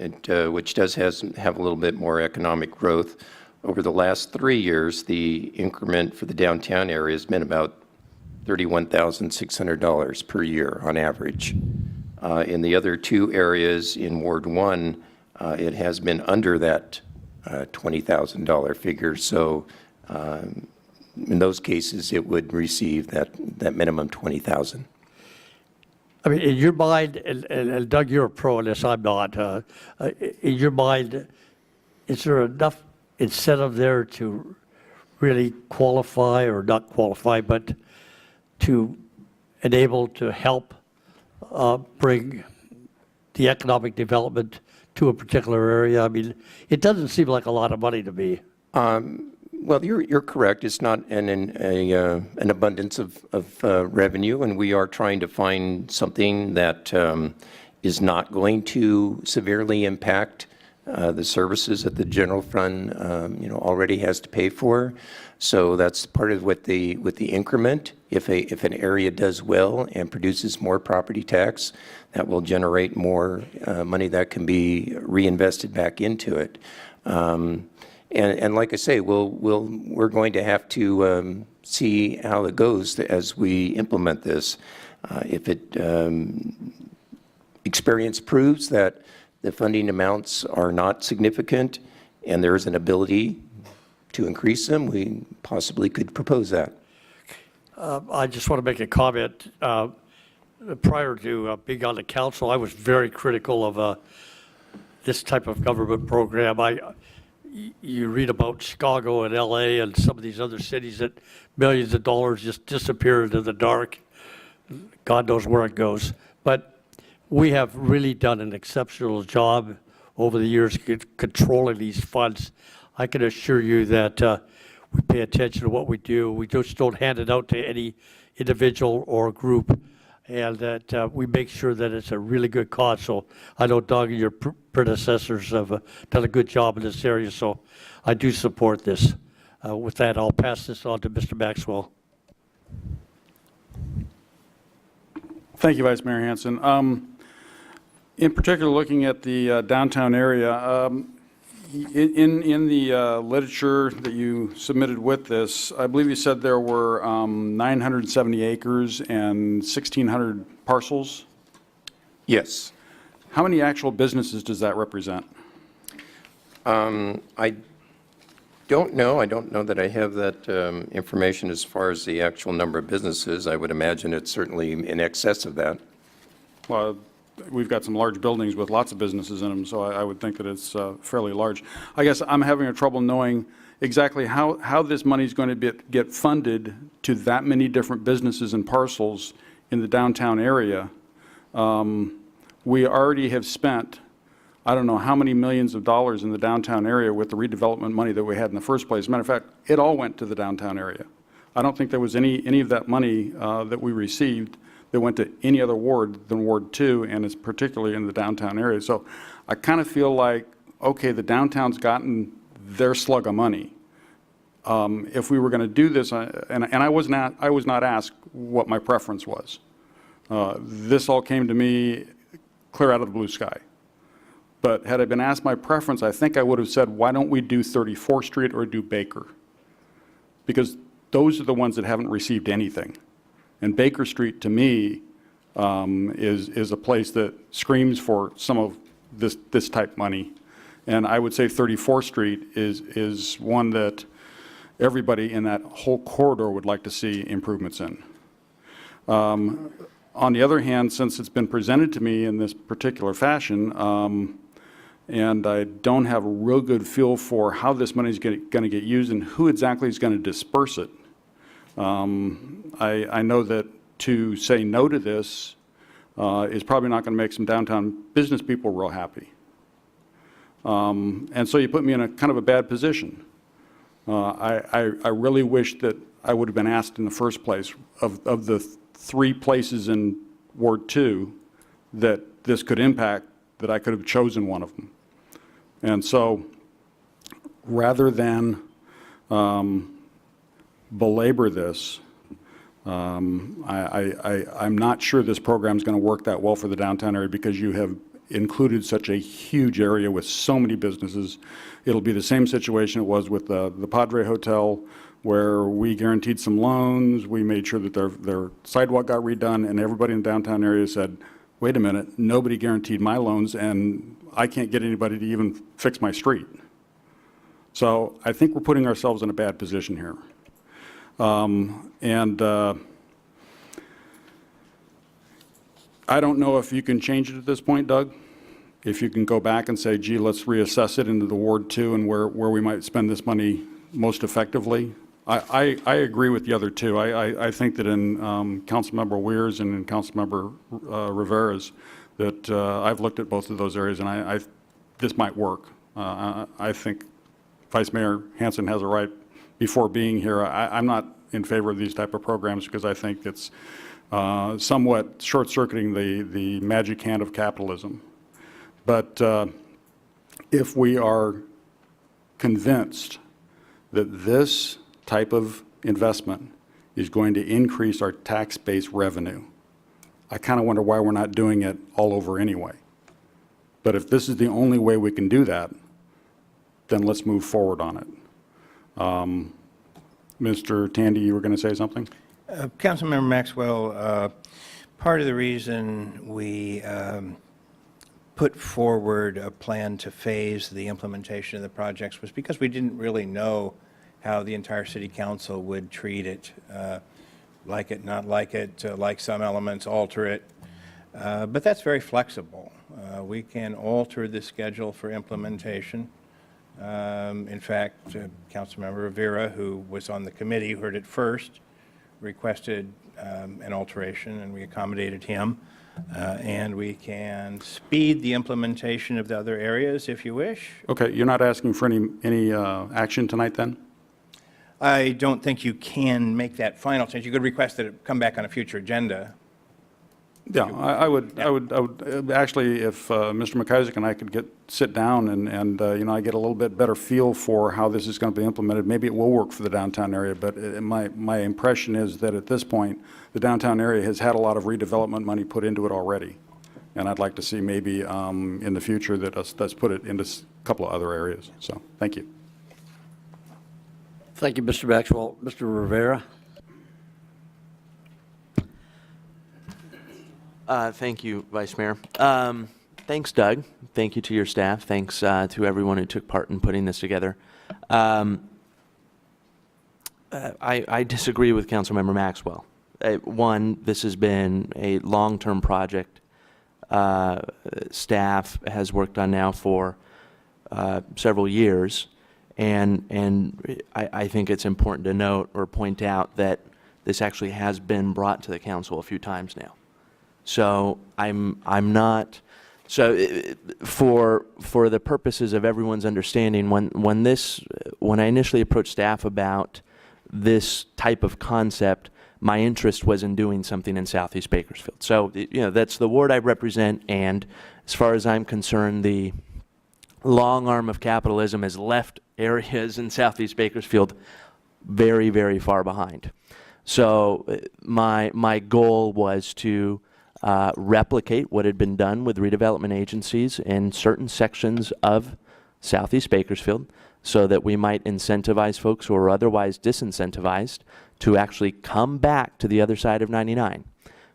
which does have a little bit more economic growth. Over the last 3 years, the increment for the downtown area has been about $31,600 per year on average. In the other two areas in Ward 1, it has been under that $20,000 figure. So in those cases, it would receive that minimum $20,000. I mean, in your mind, and Doug, you're a pro in this, I'm not. In your mind, is there enough incentive there to really qualify, or not qualify, but to enable to help bring the economic development to a particular area? I mean, it doesn't seem like a lot of money to me. Well, you're correct. It's not an abundance of revenue, and we are trying to find something that is not going to severely impact the services that the general fund already has to pay for. So that's part of what with the increment. If an area does well and produces more property tax, that will generate more money that can be reinvested back into it. And like I say, we're going to have to see how it goes as we implement this. If experience proves that the funding amounts are not significant and there is an ability to increase them, we possibly could propose that. I just want to make a comment. prior to being on the council, I was very critical of this type of government program. You read about Chicago and LA and some of these other cities that millions of dollars just disappear into the dark. God knows where it goes. But we have really done an exceptional job over the years controlling these funds. I can assure you that we pay attention to what we do. We just don't hand it out to any individual or group, and that we make sure that it's a really good cause. So I know Doug and your predecessors have done a good job in this area, so I do support this. With that, I'll pass this on to Mr. Maxwell. Thank you, Vice Mayor Hanson. In particular, looking at the downtown area, in the literature that you submitted with this, I believe you said there were 970 acres and 1,600 parcels? Yes. How many actual businesses does that represent? I don't know. I don't know that I have that information as far as the actual number of businesses. I would imagine it's certainly in excess of that. Well, we've got some large buildings with lots of businesses in them, so I would think that it's fairly large. I guess I'm having a trouble knowing exactly how this money is going to get funded to that many different businesses and parcels in the downtown area. We already have spent, I don't know how many millions of dollars in the downtown area with the redevelopment money that we had in the first place. As a matter of fact, it all went to the downtown area. I don't think there was any of that money that we received that went to any other ward than Ward 2, and it's particularly in the downtown area. So I kind of feel like, okay, the downtown's gotten their slug of money. If we were going to do this, and I was not asked what my preference was. This all came to me clear out of the blue sky. But had I been asked my preference, I think I would have said, why don't we do 34th Street or do Baker? Because those are the ones that haven't received anything. And Baker Street, to me, is a place that screams for some of this type money. And I would say 34th Street is one that everybody in that whole corridor would like to see improvements in. On the other hand, since it's been presented to me in this particular fashion, and I don't have a real good feel for how this money is going to get used and who exactly is going to disperse it, I know that to say no to this is probably not going to make some downtown business people real happy. And so you put me in a kind of a bad position. I really wish that I would have been asked in the first place of the 3 places in Ward 2 that this could impact, that I could have chosen one of them. And so rather than belabor this, I'm not sure this program is going to work that well for the downtown area because you have included such a huge area with so many businesses. It'll be the same situation it was with the Padre Hotel, where we guaranteed some loans, we made sure that their sidewalk got redone, and everybody in the downtown area said, wait a minute, nobody guaranteed my loans, and I can't get anybody to even fix my street. So I think we're putting ourselves in a bad position here. I don't know if you can change it at this point, Doug. If you can go back and say, gee, let's reassess it into the Ward 2 and where we might spend this money most effectively. I agree with the other two. I think that in Councilmember Weir's and in Councilmember Rivera's, that I've looked at both of those areas, and this might work. I think Vice Mayor Hanson has a right before being here. I'm not in favor of these type of programs because I think it's somewhat short-circuiting the magic hand of capitalism. But if we are convinced that this type of investment is going to increase our tax-based revenue, I kind of wonder why we're not doing it all over anyway. But if this is the only way we can do that, then let's move forward on it. Mr. Tandy, you were going to say something? Councilmember Maxwell, part of the reason we put forward a plan to phase the implementation of the projects was because we didn't really know how the entire city council would treat it. like it, not like it, like some elements, alter it. But that's very flexible. We can alter the schedule for implementation. In fact, Councilmember Rivera, who was on the committee, who heard it first, requested an alteration, and we accommodated him. And we can speed the implementation of the other areas if you wish. Okay, you're not asking for any action tonight then? I don't think you can make that final change. You could request that it come back on a future agenda. Yeah, I would actually, if Mr. McIsaac and I could sit down and you know, I get a little bit better feel for how this is going to be implemented, maybe it will work for the downtown area, but my impression is that at this point, the downtown area has had a lot of redevelopment money put into it already. And I'd like to see maybe in the future that let's put it into a couple of other areas. So, thank you. Thank you, Mr. Maxwell. Mr. Rivera? Thank you, Vice Mayor. Thanks, Doug. Thank you to your staff. Thanks to everyone who took part in putting this together. I disagree with Councilmember Maxwell. One, this has been a long-term project. Staff has worked on now for several years, and I think it's important to note or point out that this actually has been brought to the council a few times now. So I'm not, so for the purposes of everyone's understanding, when I initially approached staff about this type of concept, my interest was in doing something in Southeast Bakersfield. So, you know, that's the ward I represent, and as far as I'm concerned, the long arm of capitalism has left areas in Southeast Bakersfield very, very far behind. So my goal was to replicate what had been done with redevelopment agencies in certain sections of Southeast Bakersfield so that we might incentivize folks who are otherwise disincentivized to actually come back to the other side of 99.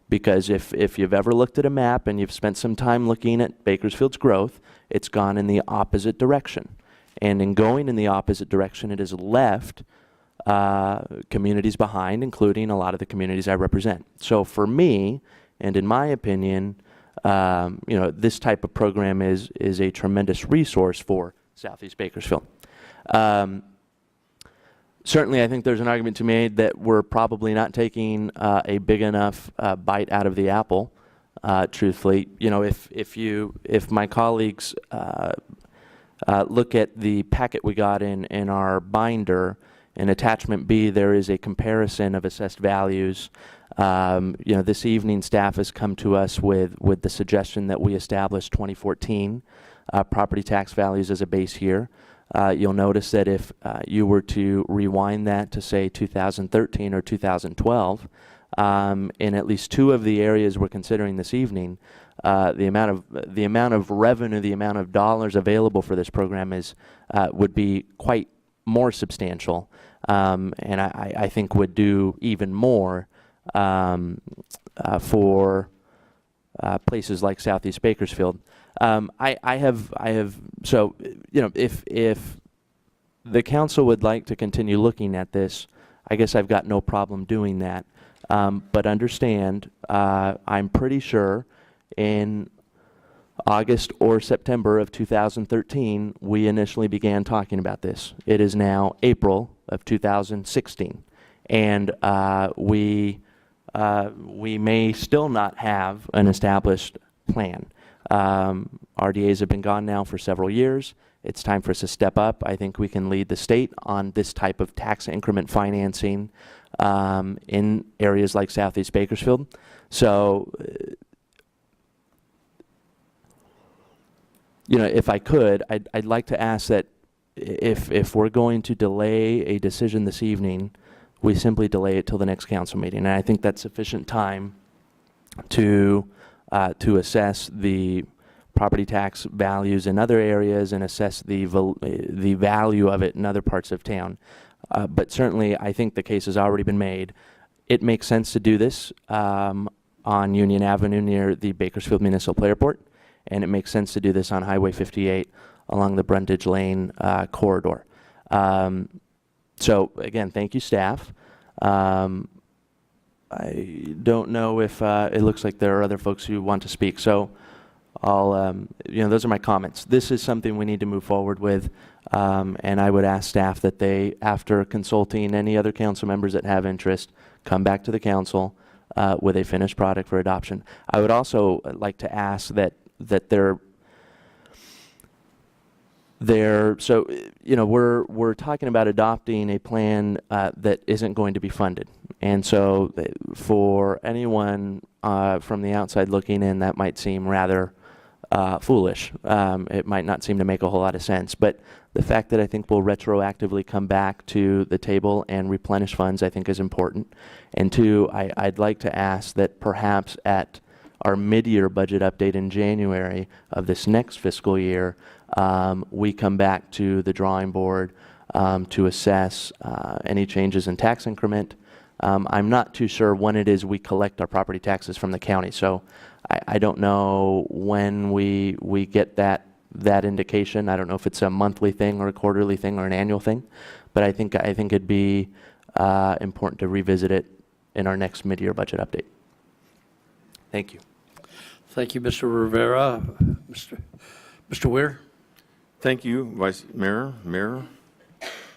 Because if you've ever looked at a map and you've spent some time looking at Bakersfield's growth, it's gone in the opposite direction. And in going in the opposite direction, it has left communities behind, including a lot of the communities I represent. So for me, and in my opinion, you know, this type of program is a tremendous resource for Southeast Bakersfield. Certainly, I think there's an argument to be made that we're probably not taking a big enough bite out of the apple. Truthfully, you know, if my colleagues look at the packet we got in our binder, in attachment B, there is a comparison of assessed values. You know, this evening staff has come to us with the suggestion that we establish 2014 property tax values as a base year. You'll notice that if you were to rewind that to say 2013 or 2012, in at least two of the areas we're considering this evening, the amount of revenue, the amount of dollars available for this program would be quite more substantial, and I think would do even more for places like Southeast Bakersfield. I have so, you know, if the council would like to continue looking at this, I guess I've got no problem doing that. But understand, I'm pretty sure in August or September of 2013, we initially began talking about this. It is now April of 2016, and we may still not have an established plan. RDAs have been gone now for several years. It's time for us to step up. I think we can lead the state on this type of tax increment financing in areas like Southeast Bakersfield. So, you know, if I could, I'd like to ask that if we're going to delay a decision this evening, we simply delay it till the next council meeting. And I think that's sufficient time to assess the property tax values in other areas and assess the value of it in other parts of town. But certainly, I think the case has already been made. It makes sense to do this on Union Avenue near the Bakersfield Municipal Airport, and it makes sense to do this on Highway 58 along the Brundage Lane corridor. So again, thank you, staff. I don't know if it looks like there are other folks who want to speak. So I'll, those are my comments. This is something we need to move forward with, and I would ask staff that they, after consulting any other council members that have interest, come back to the council with a finished product for adoption. I would also like to ask that we're talking about adopting a plan that isn't going to be funded. And so for anyone from the outside looking in, that might seem rather foolish. It might not seem to make a whole lot of sense. But the fact that I think we'll retroactively come back to the table and replenish funds, I think, is important. And two, I'd like to ask that perhaps at our mid-year budget update in January of this next fiscal year, we come back to the drawing board to assess any changes in tax increment. I'm not too sure when it is we collect our property taxes from the county, so I don't know when we get that indication. I don't know if it's a monthly thing or a quarterly thing or an annual thing, but I think it'd be important to revisit it in our next mid-year budget update. Thank you. Thank you, Mr. Rivera. Mr. Weir? Thank you, Vice Mayor. Mayor,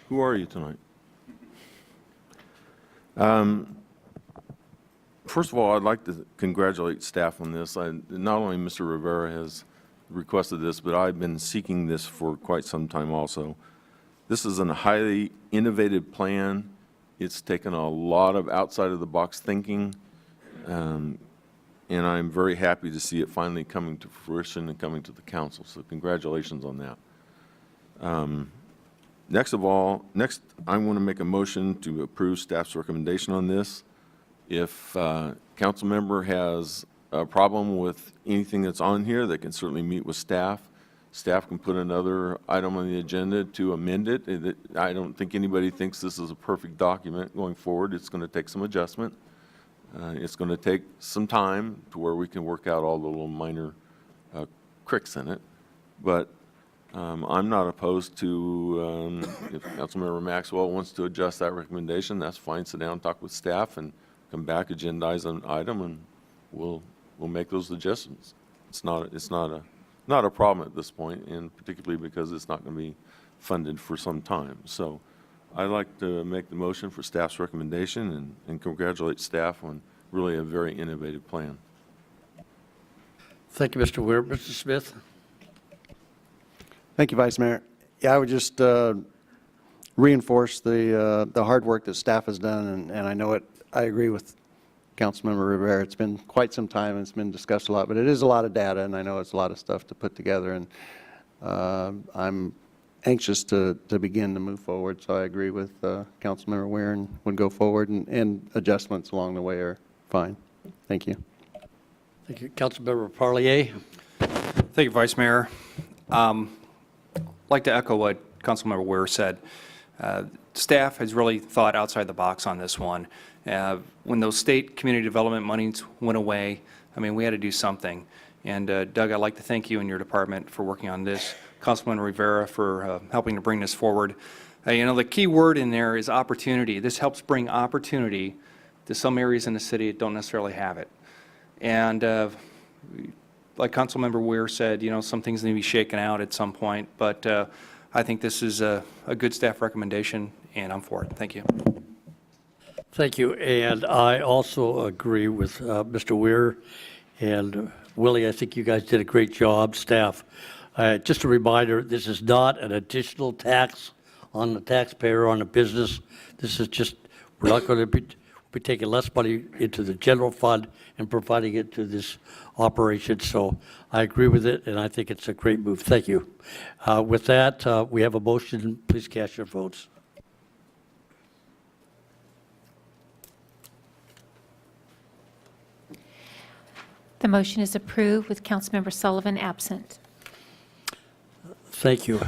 who are you tonight? First of all, I'd like to congratulate staff on this. Not only Mr. Rivera has requested this, but I've been seeking this for quite some time also. This is a highly innovative plan. It's taken a lot of outside-of-the-box thinking, and I'm very happy to see it finally coming to fruition and coming to the council. So congratulations on that. Next, I want to make a motion to approve staff's recommendation on this. If council member has a problem with anything that's on here, they can certainly meet with staff. Staff can put another item on the agenda to amend it. I don't think anybody thinks this is a perfect document going forward. It's going to take some adjustment. It's going to take some time to where we can work out all the little minor cricks in it. But I'm not opposed to, if Councilmember Maxwell wants to adjust that recommendation, that's fine. Sit down, talk with staff, and come back, agendize an item, and we'll make those adjustments. It's not a problem at this point, and particularly because it's not going to be funded for some time. So I'd like to make the motion for staff's recommendation and congratulate staff on really a very innovative plan. Thank you, Mr. Weir. Mr. Smith? Thank you, Vice Mayor. Yeah, I would just reinforce the hard work that staff has done, and I know I agree with Councilmember Rivera. It's been quite some time, and it's been discussed a lot, but it is a lot of data, and I know it's a lot of stuff to put together, and I'm anxious to begin to move forward, so I agree with Councilmember Weir and would go forward, and adjustments along the way are fine. Thank you. Thank you. Councilmember Parlier? Thank you, Vice Mayor. I'd like to echo what Councilmember Weir said. Staff has really thought outside the box on this one. When those state community development monies went away, I mean, we had to do something. And Doug, I'd like to thank you and your department for working on this. Councilman Rivera for helping to bring this forward. The key word in there is opportunity. This helps bring opportunity to some areas in the city that don't necessarily have it. And like Councilmember Weir said, some things need to be shaken out at some point, but I think this is a good staff recommendation, and I'm for it. Thank you. Thank you, and I also agree with Mr. Weir and Willie. I think you guys did a great job, staff. Just a reminder, this is not an additional tax on the taxpayer, on the business. This is just, we're not going to be taking less money into the general fund and providing it to this operation. So I agree with it, and I think it's a great move. Thank you. With that, we have a motion. Please cast your votes. The motion is approved with Councilmember Sullivan absent. Thank you.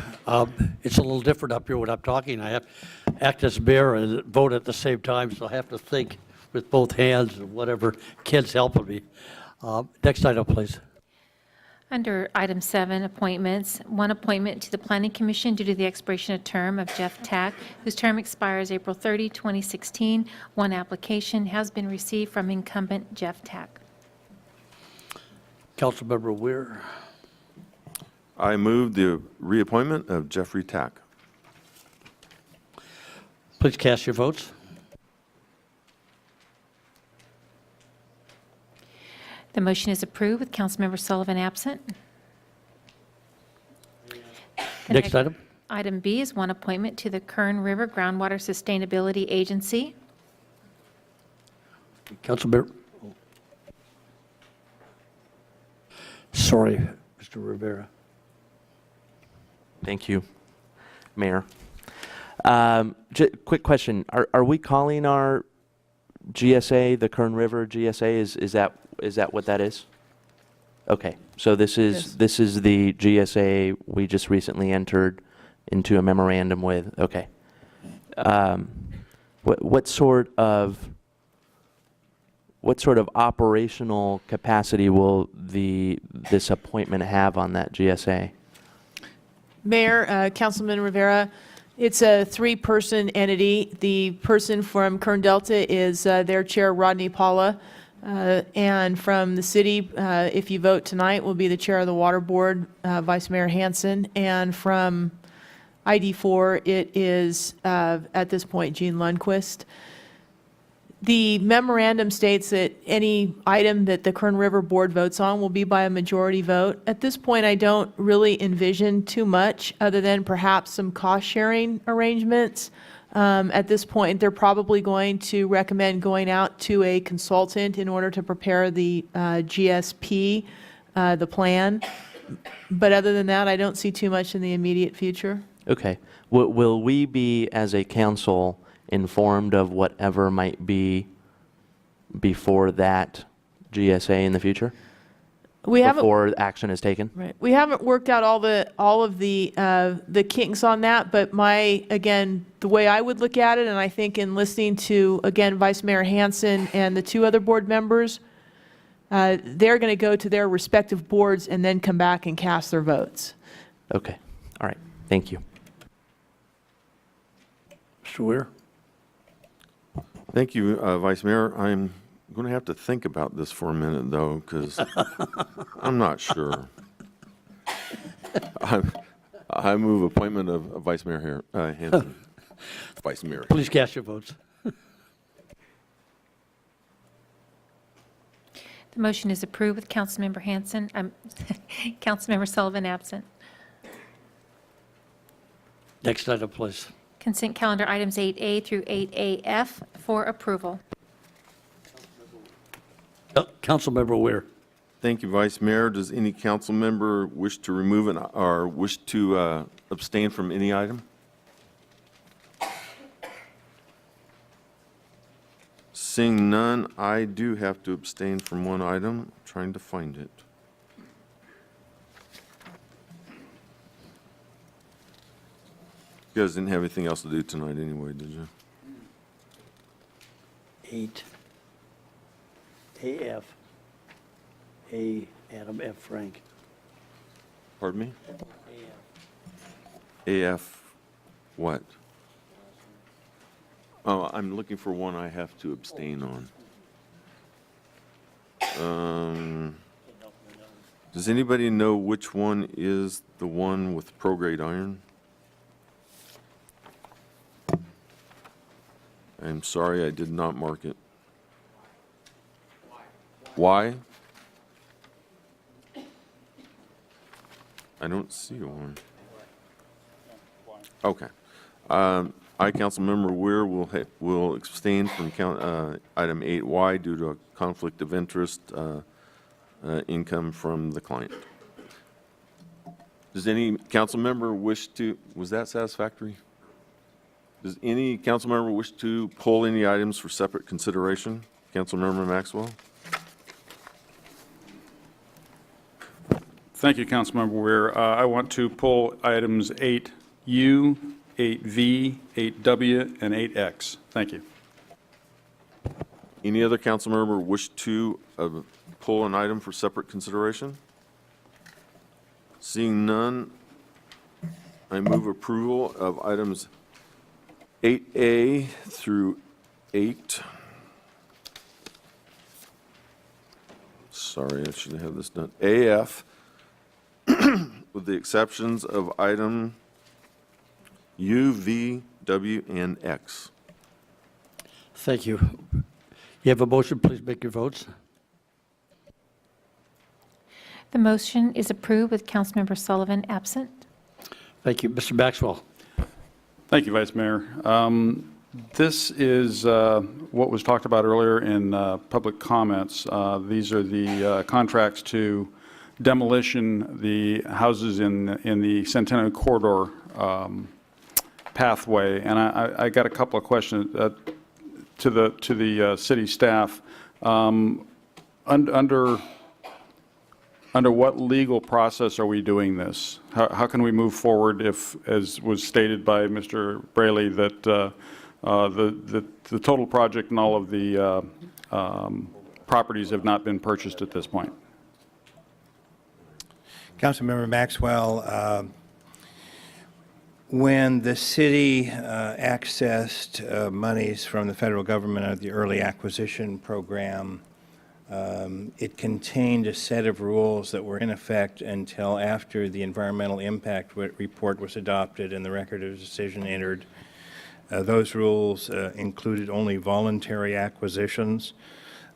It's a little different up here when I'm talking. I have to act as mayor and vote at the same time, so I have to think with both hands and whatever. Ken's helping me. Next item, please. Under item 7, appointments, one appointment to the Planning Commission due to the expiration of term of Jeff Tack, whose term expires April 30, 2016. One application has been received from incumbent Jeff Tack. Councilmember Weir. I move the reappointment of Jeffrey Tack. Please cast your votes. The motion is approved with Councilmember Sullivan absent. The Next item. Item B is one appointment to the Kern River Groundwater Sustainability Agency. Councilmember. Sorry, Mr. Rivera. Thank you, Mayor. Quick question. Are we calling our GSA the Kern River GSA? Is that what that is? Okay. So this is the GSA we just recently entered into a memorandum with. Okay. What sort of operational capacity will this appointment have on that GSA? Mayor, Councilman Rivera, it's a 3-person entity. The person from Kern Delta is their chair, Rodney Paula. And from the city, if you vote tonight, will be the chair of the Water Board, Vice Mayor Hansen. And from ID4, it is, at this point, Jean Lundquist. The memorandum states that any item that the Kern River Board votes on will be by a majority vote. At this point, I don't really envision too much other than perhaps some cost-sharing arrangements. At this point, they're probably going to recommend going out to a consultant in order to prepare the GSP, the plan. But other than that, I don't see too much in the immediate future. Okay. Will we be, as a council, informed of whatever might be before that GSA in the future? We haven't. Before action is taken? Right. We haven't worked out all of the kinks on that, but again, the way I would look at it, and I think in listening to, again, Vice Mayor Hansen and the 2 other board members, they're going to go to their respective boards and then come back and cast their votes. Okay. All right. Thank you. Mr. Weir. Thank you, Vice Mayor. I'm going to have to think about this for a minute, though, because I'm not sure. I move appointment of Vice Mayor Hansen. Vice Mayor. Please cast your votes. The motion is approved with Councilmember Hansen, Councilmember Sullivan absent. Next item, please. Consent calendar items 8A through 8AF for approval. Councilmember Weir. Thank you, Vice Mayor. Does any council member wish to remove or wish to abstain from any item? Seeing none, I do have to abstain from one item. I'm trying to find it. You guys didn't have anything else to do tonight anyway, did you? 8AF. A. Adam F. Frank. Pardon me? AF what? Oh, I'm looking for one I have to abstain on. Does anybody know which one is the one with pro-grade iron? I'm sorry, I did not mark it. Why? I don't see one. Okay. I, Councilmember Weir, will abstain from item 8Y due to a conflict of interest income from the client. Does any council member wish to, was that satisfactory? Does any council member wish to pull any items for separate consideration? Councilmember Maxwell? Thank you, Councilmember Weir. I want to pull items 8U, 8V, 8W, and 8X. Thank you. Any other council member wish to pull an item for separate consideration? Seeing none, I move approval of items 8A through 8. Sorry, I should have this done. AF, with the exceptions of item U, V, W, and X. Thank you. You have a motion, please make your votes. The motion is approved with Councilmember Sullivan absent. Thank you. Mr. Maxwell. Thank you, Vice Mayor. This is what was talked about earlier in public comments. These are the contracts to demolition the houses in the Centennial Corridor pathway. And I got a couple of questions to the city staff. Under what legal process are we doing this? How can we move forward if, as was stated by Mr. Braley, that the total project and all of the properties have not been purchased at this point? Councilmember Maxwell, when the city accessed monies from the federal government under the early acquisition program, it contained a set of rules that were in effect until after the environmental impact report was adopted and the record of decision entered. Those rules included only voluntary acquisitions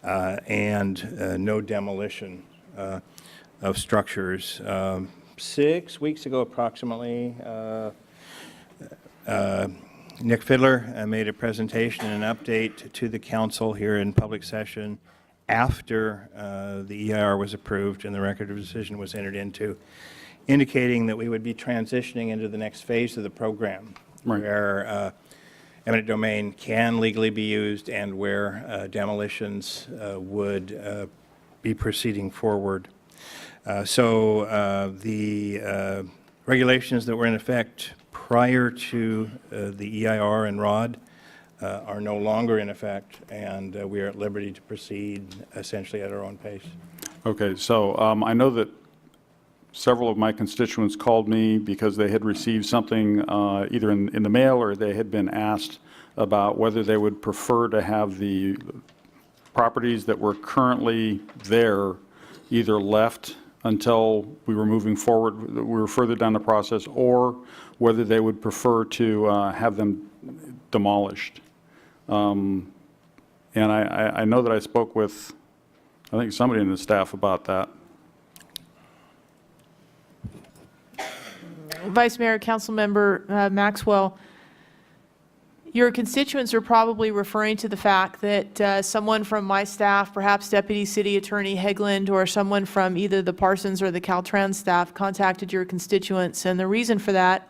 and no demolition of structures. 6 weeks ago, approximately, Nick Fiddler made a presentation and an update to the council here in public session after the EIR was approved and the record of decision was entered into, indicating that we would be transitioning into the next phase of the program, where eminent domain can legally be used and where demolitions would be proceeding forward. So the regulations that were in effect prior to the EIR and ROD are no longer in effect, and we are at liberty to proceed essentially at our own pace. Okay, so I know that several of my constituents called me because they had received something either in the mail or they had been asked about whether they would prefer to have the properties that were currently there either left until we were moving forward, we were further down the process, or whether they would prefer to have them demolished. And I know that I spoke with, I think, somebody in the staff about that. Vice Mayor, Councilmember Maxwell, your constituents are probably referring to the fact that someone from my staff, perhaps Deputy City Attorney Hegland, or someone from either the Parsons or the Caltrans staff contacted your constituents. And the reason for that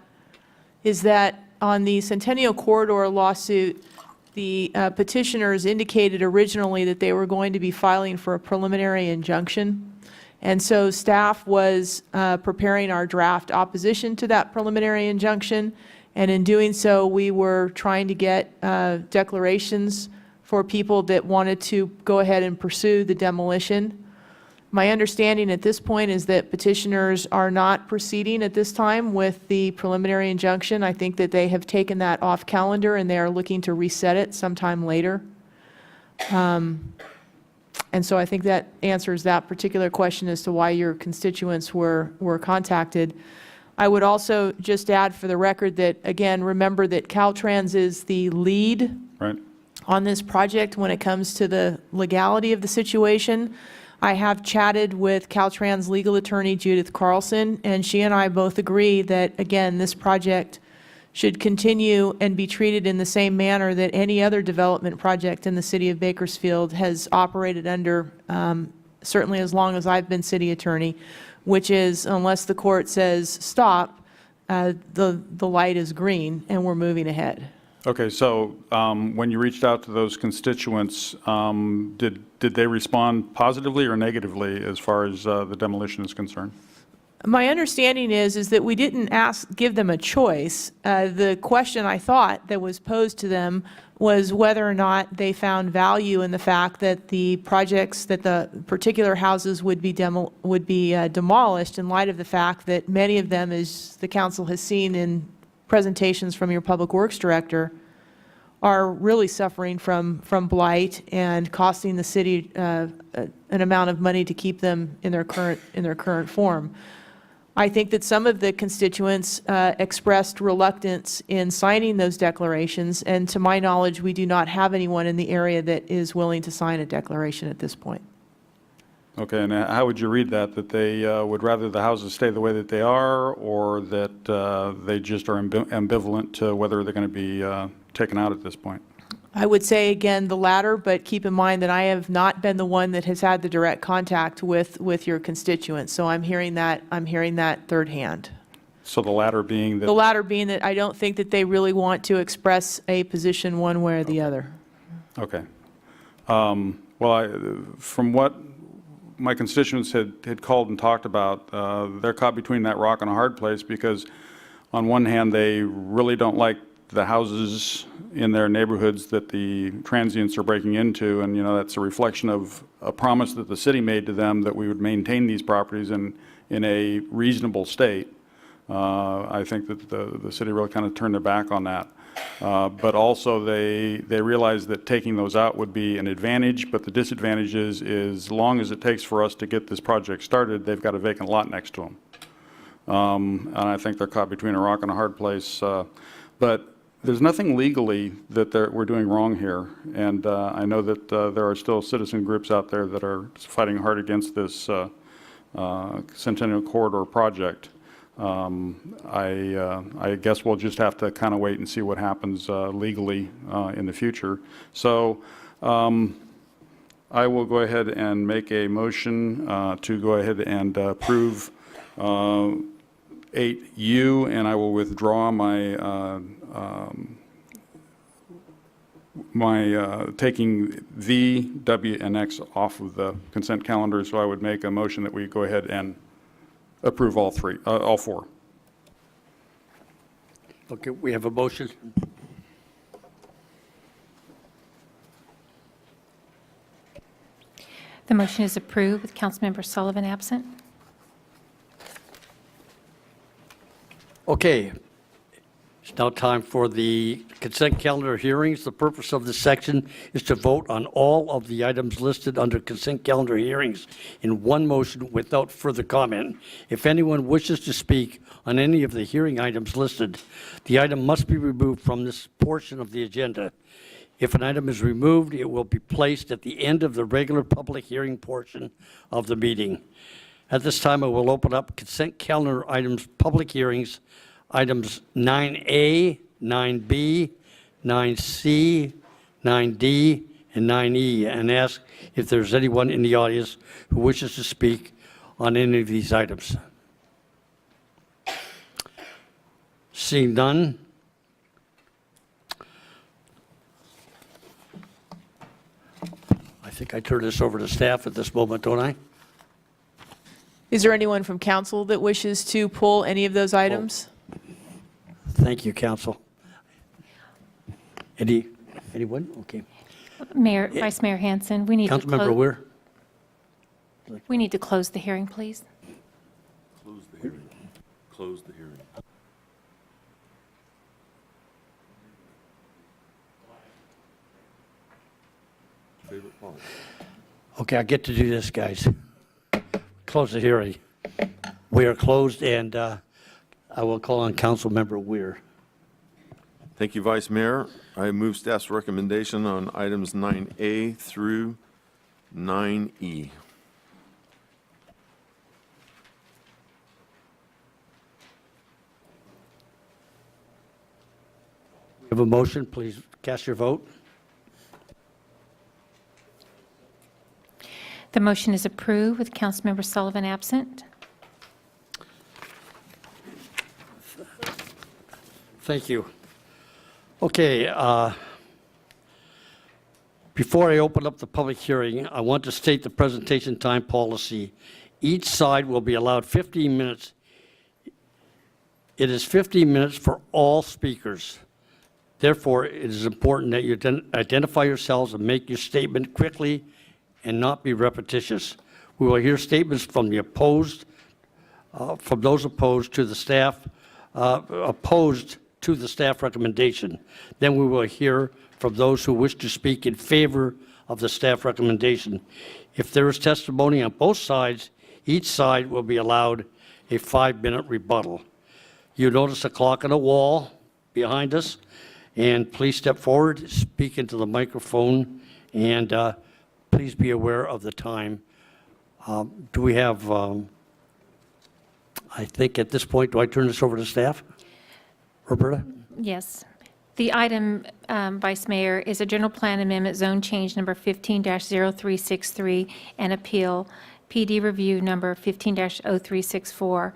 is that on the Centennial Corridor lawsuit, the petitioners indicated originally that they were going to be filing for a preliminary injunction. And so staff was preparing our draft opposition to that preliminary injunction. And in doing so, we were trying to get declarations for people that wanted to go ahead and pursue the demolition. My understanding at this point is that petitioners are not proceeding at this time with the preliminary injunction. I think that they have taken that off calendar and they are looking to reset it sometime later. And so I think that answers that particular question as to why your constituents were contacted. I would also just add for the record that, again, remember that Caltrans is the lead on this project when it comes to the legality of the situation. I have chatted with Caltrans legal attorney Judith Carlson, and she and I both agree that, again, this project should continue and be treated in the same manner that any other development project in the city of Bakersfield has operated under, certainly as long as I've been city attorney, which is, unless the court says stop, the light is green and we're moving ahead. Okay, so when you reached out to those constituents, did they respond positively or negatively as far as the demolition is concerned? My understanding is that we didn't give them a choice. The question I thought that was posed to them was whether or not they found value in the fact that the projects, that the particular houses would be demolished in light of the fact that many of them, as the council has seen in presentations from your Public Works Director, are really suffering from blight and costing the city an amount of money to keep them in their current form. I think that some of the constituents expressed reluctance in signing those declarations, and to my knowledge, we do not have anyone in the area that is willing to sign a declaration at this point. Okay, and how would you read that? That they would rather the houses stay the way that they are, or that they just are ambivalent to whether they're going to be taken out at this point? I would say, again, the latter, but keep in mind that I have not been the one that has had the direct contact with your constituents, so I'm hearing that third hand. So the latter being that... The latter being that I don't think that they really want to express a position one way or the other. Okay. Well, from what my constituents had called and talked about, they're caught between that rock and a hard place, because on one hand, they really don't like the houses in their neighborhoods that the transients are breaking into, and that's a reflection of a promise that the city made to them that we would maintain these properties in a reasonable state. I think that the city really kind of turned their back on that. But also they realized that taking those out would be an advantage, but the disadvantage is as long as it takes for us to get this project started, they've got a vacant lot next to them. And I think they're caught between a rock and a hard place. But there's nothing legally that we're doing wrong here, and I know that there are still citizen groups out there that are fighting hard against this Centennial Corridor project. I guess we'll just have to kind of wait and see what happens legally in the future. So I will go ahead and make a motion to go ahead and approve 8U, and I will withdraw my taking V, W, and X off of the consent calendar. So I would make a motion that we go ahead and approve all four. Okay, we have a motion. The motion is approved with Councilmember Sullivan absent. Okay. It's now time for the consent calendar hearings. The purpose of this section is to vote on all of the items listed under consent calendar hearings in one motion without further comment. If anyone wishes to speak on any of the hearing items listed, the item must be removed from this portion of the agenda. If an item is removed, it will be placed at the end of the regular public hearing portion of the meeting. At this time, I will open up consent calendar items, public hearings, items 9A, 9B, 9C, 9D, and 9E, and ask if there's anyone in the audience who wishes to speak on any of these items. Seeing none, I think I turn this over to staff at this moment, don't I? Is there anyone from council that wishes to pull any of those items? Thank you, council. Anyone? Okay. Mayor, Vice Mayor Hansen, we need to Councilmember Weir? We need to close the hearing, please. Close the hearing. Close the hearing. Favorite part. Okay, I get to do this, guys. Close the hearing. We are closed, and I will call on Councilmember Weir. Thank you, Vice Mayor. I move staff's recommendation on items 9A through 9E. We have a motion. Please cast your vote. The motion is approved with Councilmember Sullivan absent. Thank you. Okay, before I open up the public hearing, I want to state the presentation time policy Each side will be allowed 15 minutes. It is 15 minutes for all speakers. Therefore, it is important that you identify yourselves and make your statement quickly and not be repetitious. We will hear statements from the opposed, from those opposed to the staff recommendation. Then we will hear from those who wish to speak in favor of the staff recommendation. If there is testimony on both sides, each side will be allowed a 5-minute rebuttal. You notice a clock on the wall behind us, and please step forward, speak into the microphone, and please be aware of the time. Do we have, I think at this point, do I turn this over to staff? Roberta? Yes. The item, Vice Mayor, is a general plan amendment, zone change number 15-0363, and appeal, PD review number 15-0364.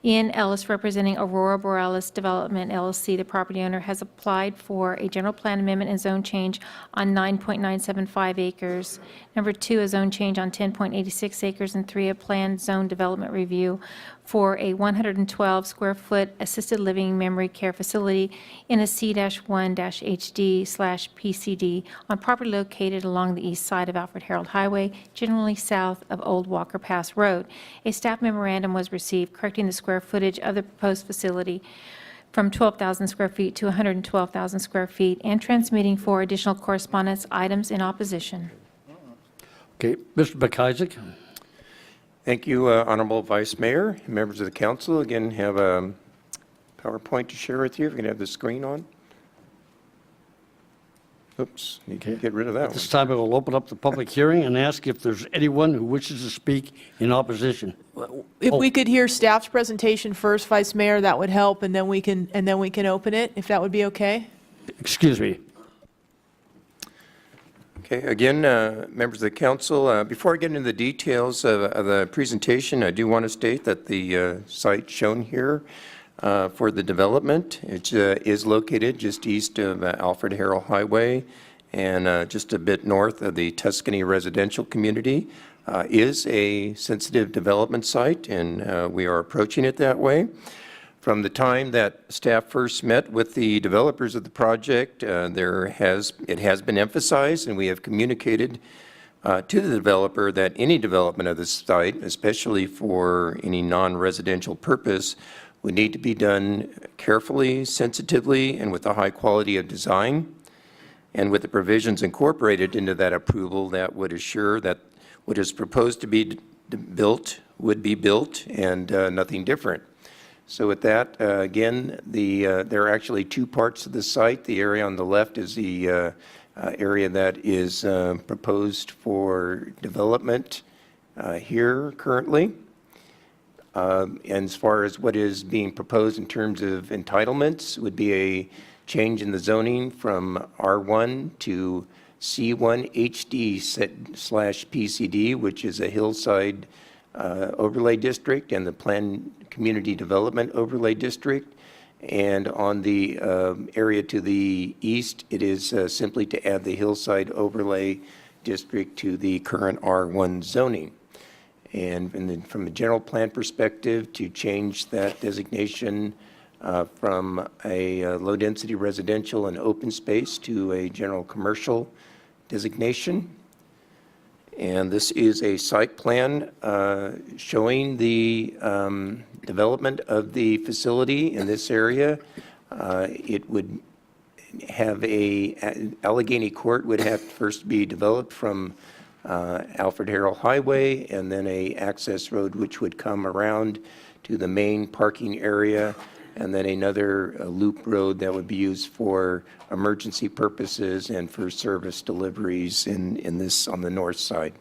Ian Ellis, representing Aurora Borealis Development LLC, the property owner, has applied for a general plan amendment and zone change on 9.975 acres. Number 2, a zone change on 10.86 acres, and 3, a planned zone development review for a 112-square-foot assisted living memory care facility in a C-1-HD/PCD on property located along the east side of Alfred Harold Highway, generally south of Old Walker Pass Road. A staff memorandum was received correcting the square footage of the proposed facility from 12,000 square feet to 112,000 square feet and transmitting for additional correspondence items in opposition. Okay, Mr. McIsaac. Thank you, Honorable Vice Mayor, members of the council. Again, have a PowerPoint to share with you. If we can have the screen on. Oops, you can get rid of that At this time, I will open up the public hearing and ask if there's anyone who wishes to speak in opposition. If we could hear staff's presentation first, Vice Mayor, that would help, and then we can open it, if that would be okay. Excuse me. Okay, again, members of the council, before I get into the details of the presentation, I do want to state that the site shown here for the development, it is located just east of Alfred Harold Highway and just a bit north of the Tuscany residential community. Is a sensitive development site, and we are approaching it that way. From the time that staff first met with the developers of the project, it has been emphasized, and we have communicated to the developer that any development of this site, especially for any non-residential purpose, would need to be done carefully, sensitively, and with a high quality of design, and with the provisions incorporated into that approval that would assure that what is proposed to be built would be built and nothing different. So with that, again, there are actually two parts of the site. The area on the left is the area that is proposed for development here currently. And as far as what is being proposed in terms of entitlements, would be a change in the zoning from R1 to C1 HD/PCD, which is a hillside overlay district, and the planned community development overlay district. And on the area to the east, it is simply to add the hillside overlay district to the current R1 zoning. And then from a general plan perspective, to change that designation from a low-density residential and open space to a general commercial designation. And this is a site plan showing the development of the facility in this area. It would have Allegheny Court would have to first be developed from Alfred Harold Highway, and then a access road which would come around to the main parking area, and then another loop road that would be used for emergency purposes and for service deliveries in this on the north side.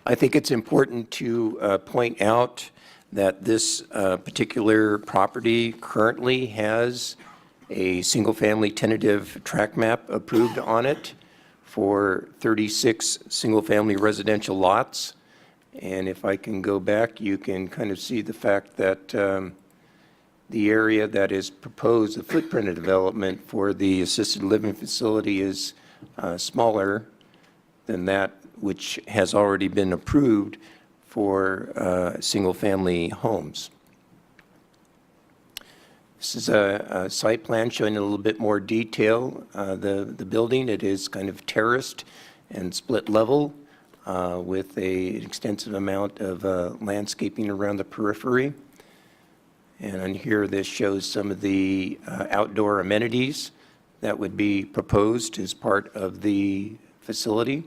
I think it's important to point out that this particular property currently has a single-family tentative tract map approved on it for 36 single-family residential lots. And if I can go back, you can kind of see the fact that the area that is proposed, the footprint of development for the assisted living facility is smaller than that which has already been approved for single-family homes. This is a site plan showing a little bit more detail. The building, it is kind of terraced and split level with an extensive amount of landscaping around the periphery. And on here, this shows some of the outdoor amenities that would be proposed as part of the facility.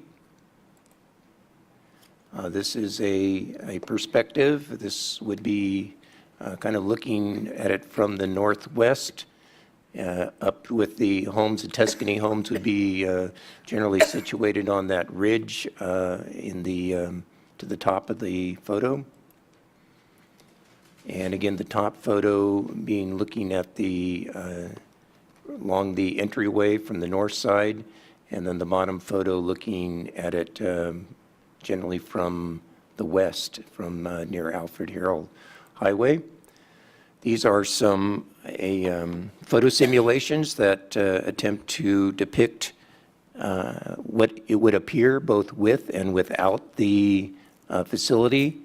This is a perspective. This would be kind of looking at it from the northwest up with the homes. The Tuscany homes would be generally situated on that ridge in the to the top of the photo. And again, the top photo being looking at the along the entryway from the north side, and then the bottom photo looking at it generally from the west, from near Alfred Harold Highway. These are some photo simulations that attempt to depict what it would appear both with and without the facility.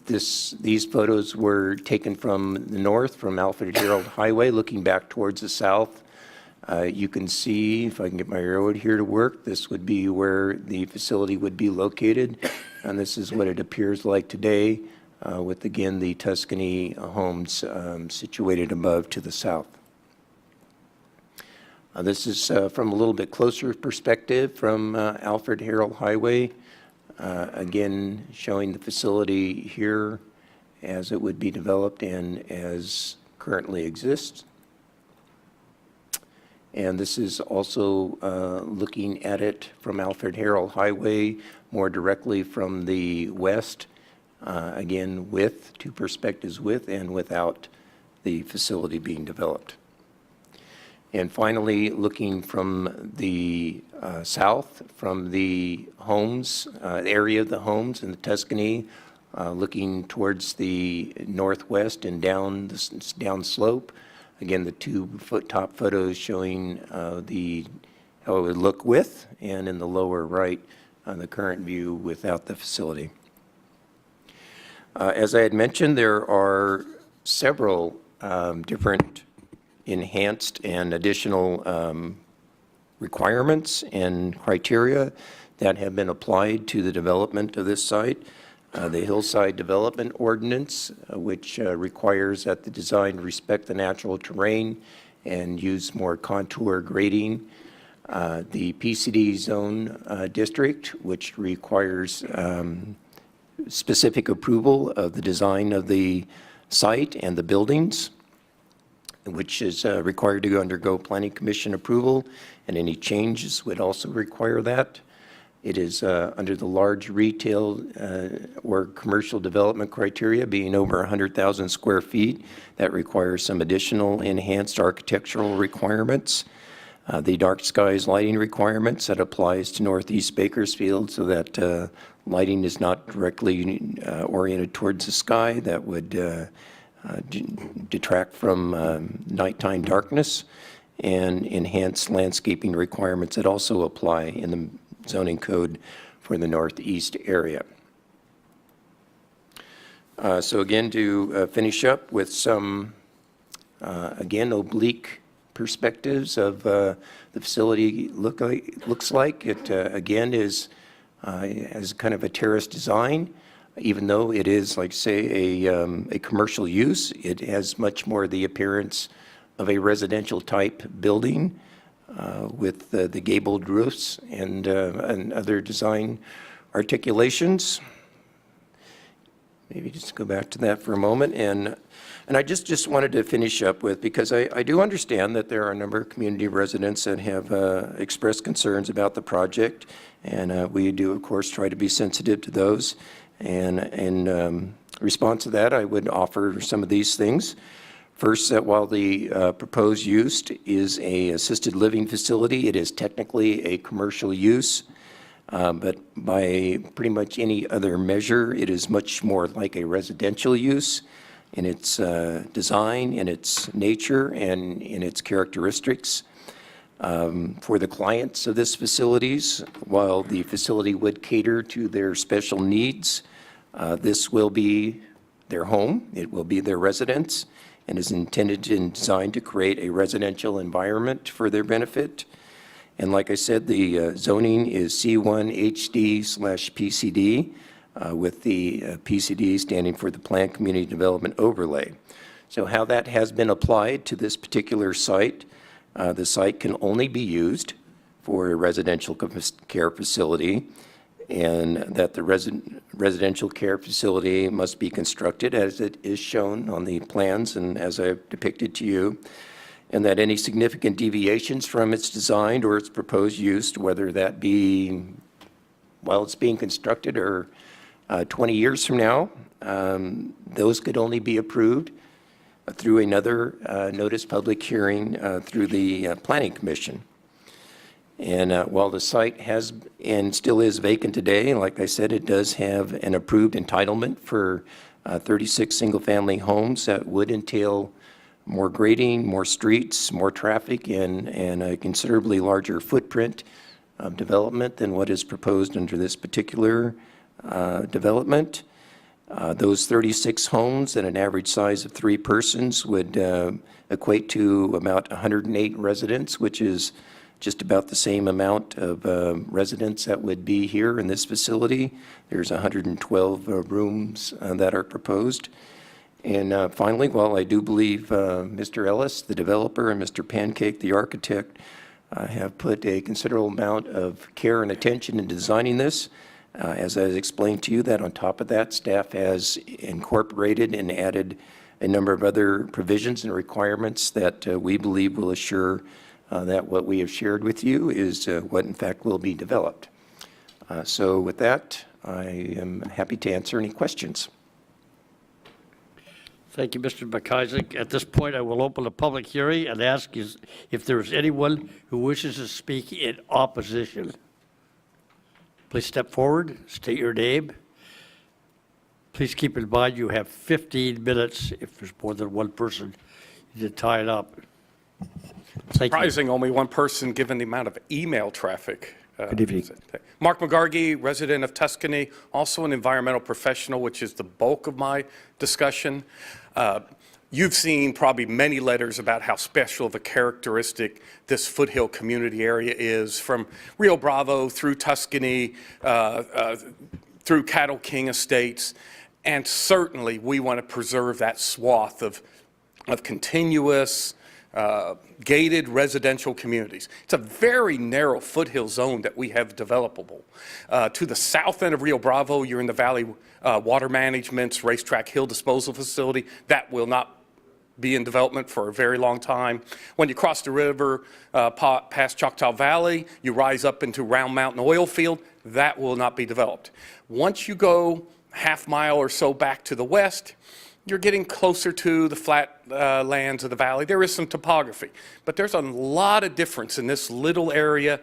These photos were taken from the north, from Alfred Harold Highway, looking back towards the south. You can see, if I can get my railroad here to work, this would be where the facility would be located, and this is what it appears like today, with, again, the Tuscany homes situated above to the south. This is from a little bit closer perspective from Alfred Harold Highway. Again, showing the facility here as it would be developed and as currently exists. And this is also looking at it from Alfred Harold Highway more directly from the west, again with two perspectives, with and without the facility being developed. And finally, looking from the south, from the homes, area of the homes in the Tuscany, looking towards the northwest and down the down slope. Again, the top photos showing how it would look with, and in the lower right, the current view without the facility. As I had mentioned, there are several different enhanced and additional requirements and criteria that have been applied to the development of this site. The Hillside Development Ordinance, which requires that the design respect the natural terrain and use more contour grading. The PCD zone district, which requires specific approval of the design of the site and the buildings, which is required to undergo Planning Commission approval, and any changes would also require that. It is under the large retail or commercial development criteria, being over 100,000 square feet. That requires some additional enhanced architectural requirements. The dark skies lighting requirements that applies to Northeast Bakersfield, so that lighting is not directly oriented towards the sky. That would detract from nighttime darkness, and enhanced landscaping requirements that also apply in the zoning code for the northeast area. So again, to finish up with some, again, oblique perspectives of the facility looks like. It, again, is has kind of a terrace design. Even though it is, like, say, a commercial use, it has much more the appearance of a residential type building with the gabled roofs and other design articulations. Maybe just go back to that for a moment. And I just wanted to finish up with, because I do understand that there are a number of community residents that have expressed concerns about the project, and we do, of course, try to be sensitive to those. And in response to that, I would offer some of these things. First, that while the proposed use is a assisted living facility, it is technically a commercial use, but by pretty much any other measure, it is much more like a residential use in its design, in its nature, and in its characteristics. For the clients of this facilities, while the facility would cater to their special needs, This will be their home, it will be their residence, and is intended and designed to create a residential environment for their benefit. And like I said, the zoning is C1 HD/PCD, with the PCD standing for the Planned Community Development Overlay. So how that has been applied to this particular site, the site can only be used for a residential care facility, and that the residential care facility must be constructed as it is shown on the plans and as I've depicted to you, and that any significant deviations from its design or its proposed use, whether that be while it's being constructed or 20 years from now, those could only be approved through another notice public hearing through the Planning Commission. And while the site has and still is vacant today, like I said, it does have an approved entitlement for 36 single-family homes that would entail more grading, more streets, more traffic, and a considerably larger footprint of development than what is proposed under this particular development. Those 36 homes at an average size of 3 persons would equate to about 108 residents, which is just about the same amount of residents that would be here in this facility. There's 112 rooms that are proposed. And finally, while I do believe Mr. Ellis, the developer, and Mr. Pancake, the architect, have put a considerable amount of care and attention in designing this, as I explained to you, that on top of that, staff has incorporated and added a number of other provisions and requirements that we believe will assure that what we have shared with you is what in fact will be developed. So with that, I am happy to answer any questions. Thank you, Mr. McIsaac. At this point, I will open the public hearing and ask if there is anyone who wishes to speak in opposition. Please step forward, state your name. Please keep in mind you have 15 minutes. If there's more than one person, you need to tie it up. Thank you. Surprising, only one person given the amount of email traffic. Good evening. Mark McGargy, resident of Tuscany, also an environmental professional, which is the bulk of my discussion. You've seen probably many letters about how special of a characteristic this foothill community area is, from Rio Bravo through Tuscany, through Cattle King Estates, and certainly we want to preserve that swath of continuous, gated residential communities. It's a very narrow foothill zone that we have developable. To the south end of Rio Bravo, you're in the Valley Water Management's Racetrack Hill Disposal Facility. That will not be in development for a very long time. When you cross the river past Choctaw Valley, you rise up into Round Mountain Oil Field. That will not be developed. Once you go half mile or so back to the west, you're getting closer to the flat lands of the valley. There is some topography, but there's a lot of difference in this little area.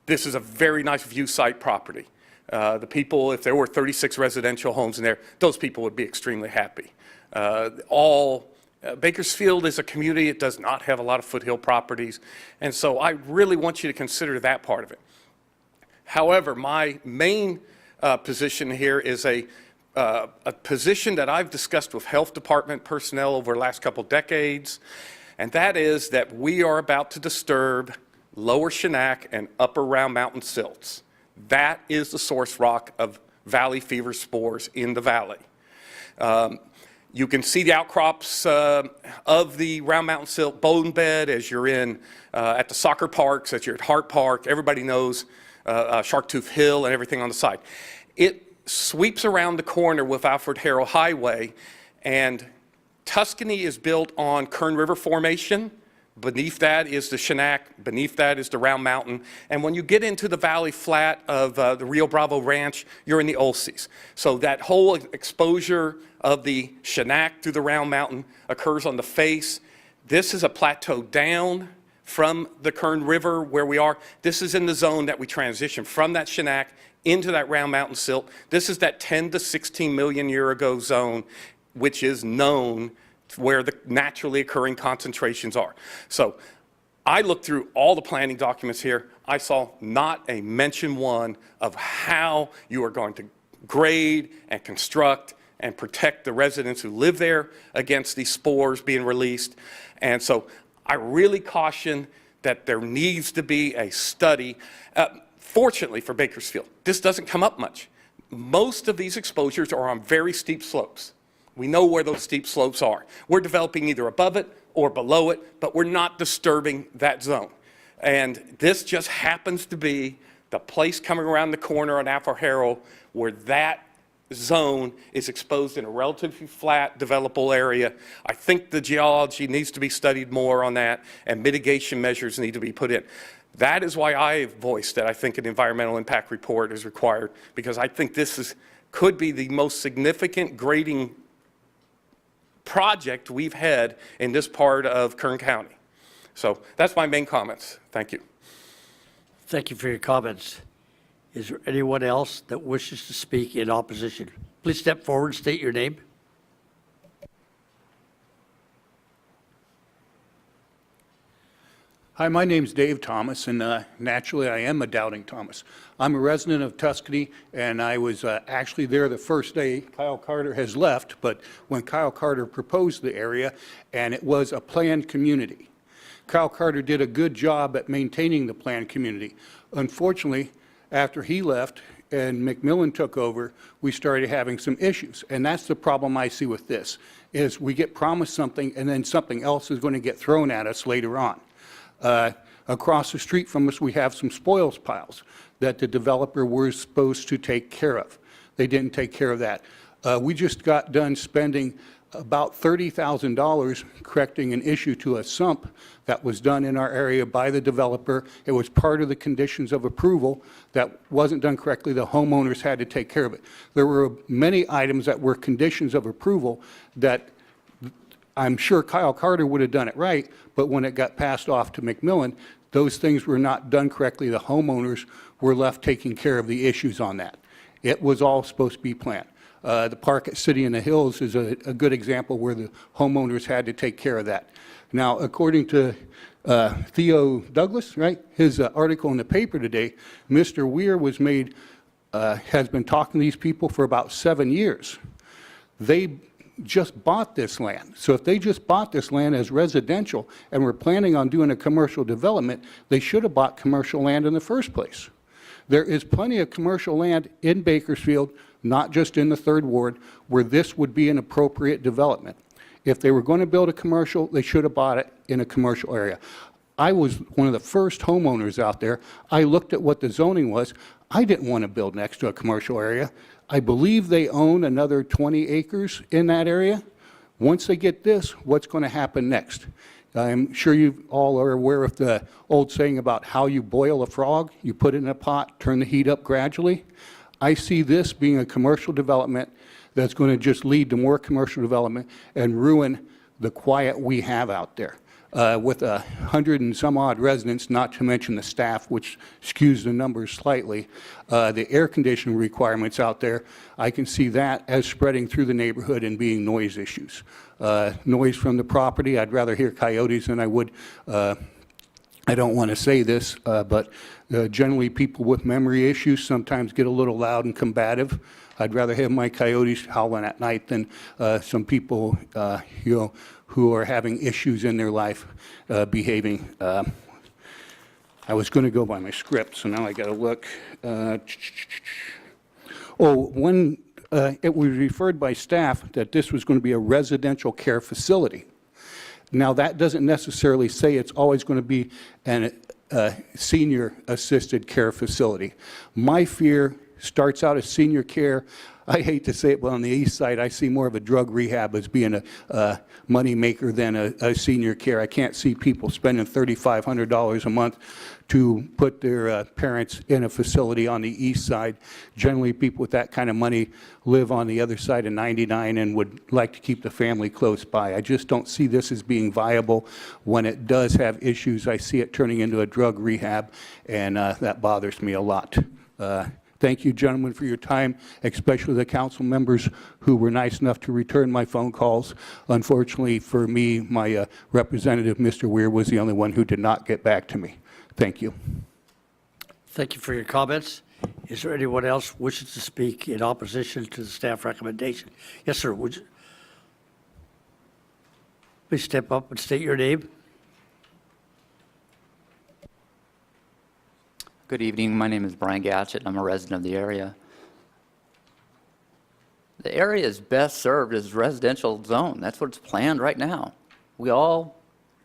This is a very nice view site property. The people, if there were 36 residential homes in there, those people would be extremely happy. Bakersfield is a community. It does not have a lot of foothill properties, and so I really want you to consider that part of it. However, my main position here is a position that I've discussed with health department personnel over the last couple decades, and that is that we are about to disturb Lower Shenack and Upper Round Mountain silts. That is the source rock of valley fever spores in the valley. You can see the outcrops of the Round Mountain silt bone bed as you're in at the soccer parks, as you're at Hart Park. Everybody knows Sharktooth Hill and everything on the side. It sweeps around the corner with Alfred Harrell Highway, and Tuscany is built on Kern River Formation. Beneath that is the Shenack, beneath that is the Round Mountain, and when you get into the valley flat of the Rio Bravo Ranch, you're in the Olseys. So that whole exposure of the Shenack through the Round Mountain occurs on the face. This is a plateau down from the Kern River where we are. This is in the zone that we transition from that Shenack into that Round Mountain silt. This is that 10 to 16 million year ago zone, which is known where the naturally occurring concentrations are. So I looked through all the planning documents here. I saw not a mention one of how you are going to grade and construct and protect the residents who live there against these spores being released. And so I really caution that there needs to be a study. Fortunately for Bakersfield, this doesn't come up much. Most of these exposures are on very steep slopes. We know where those steep slopes are. We're developing either above it or below it, but we're not disturbing that zone. And this just happens to be the place coming around the corner on Alpha where that zone is exposed in a relatively flat, developable area. I think the geology needs to be studied more on that, and mitigation measures need to be put in. That is why I voiced that I think an environmental impact report is required, because I think this could be the most significant grading project we've had in this part of Kern County. So that's my main comments. Thank you. Thank you for your comments. Is there anyone else that wishes to speak in opposition? Please step forward and state your name. Hi, my name's Dave Thomas, and naturally I am a doubting Thomas. I'm a resident of Tuscany, and I was actually there the first day Kyle Carter has left, but when Kyle Carter proposed the area, and it was a planned community. Kyle Carter did a good job at maintaining the planned community. Unfortunately, after he left and McMillan took over, we started having some issues, and that's the problem I see with this, is we get promised something, and then something else is going to get thrown at us later on. Across the street from us, we have some spoils piles that the developer was supposed to take care of. They didn't take care of that. We just got done spending about $30,000 correcting an issue to a sump that was done in our area by the developer. It was part of the conditions of approval that wasn't done correctly. The homeowners had to take care of it. There were many items that were conditions of approval that I'm sure Kyle Carter would have done it right, but when it got passed off to McMillan, those things were not done correctly. The homeowners were left taking care of the issues on that. It was all supposed to be planned. The park at City in the Hills is a good example where the homeowners had to take care of that. Now, according to Theo Douglas, right, his article in the paper today, Mr. Weir was made, has been talking to these people for about 7 years. They just bought this land. So if they just bought this land as residential and were planning on doing a commercial development, they should have bought commercial land in the first place. There is plenty of commercial land in Bakersfield, not just in the 3rd Ward, where this would be an appropriate development. If they were going to build a commercial, they should have bought it in a commercial area. I was one of the first homeowners out there. I looked at what the zoning was. I didn't want to build next to a commercial area. I believe they own another 20 acres in that area. Once they get this, what's going to happen next? I'm sure you all are aware of the old saying about how you boil a frog. You put it in a pot, turn the heat up gradually. I see this being a commercial development that's going to just lead to more commercial development and ruin the quiet we have out there. With 100 and some odd residents, not to mention the staff, which skews the numbers slightly, the air conditioning requirements out there, I can see that as spreading through the neighborhood and being noise issues. Noise from the property, I'd rather hear coyotes than I would, I don't want to say this, but generally people with memory issues sometimes get a little loud and combative. I'd rather have my coyotes howling at night than some people, you know, who are having issues in their life behaving. I was going to go by my script, so now I got to look. When it was referred by staff that this was going to be a residential care facility. Now, that doesn't necessarily say it's always going to be a senior assisted care facility. My fear starts out as senior care. I hate to say it, but on the east side, I see more of a drug rehab as being a money maker than a senior care. I can't see people spending $3,500 a month to put their parents in a facility on the east side. Generally, people with that kind of money live on the other side of 99 and would like to keep the family close by. I just don't see this as being viable. When it does have issues, I see it turning into a drug rehab, and that bothers me a lot. Thank you, gentlemen, for your time, especially the council members who were nice enough to return my phone calls. Unfortunately for me, my representative, Mr. Weir, was the only one who did not get back to me. Thank you. Thank you for your comments. Is there anyone else wishes to speak in opposition to the staff recommendation? Yes, sir. Would you please step up and state your name? Good evening. My name is Brian Gatchett. I'm a resident of the area. The area is best served as residential zone. That's what's planned right now. We all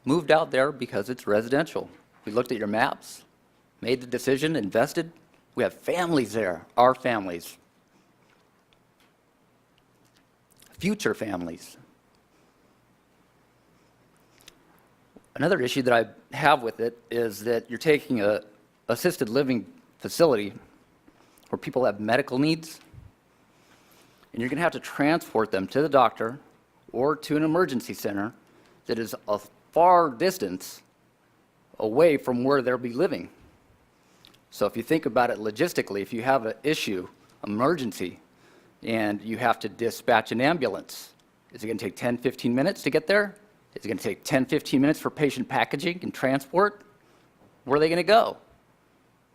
moved out there because it's residential. We looked at your maps, made the decision, invested. We have families there, our families, future families. Another issue that I have with it is that you're taking a assisted living facility where people have medical needs, and you're going to have to transport them to the doctor or to an emergency center that is a far distance away from where they'll be living. So if you think about it logistically, if you have an issue, emergency, and you have to dispatch an ambulance, is it going to take 10, 15 minutes to get there? Is it going to take 10, 15 minutes for patient packaging and transport? Where are they going to go?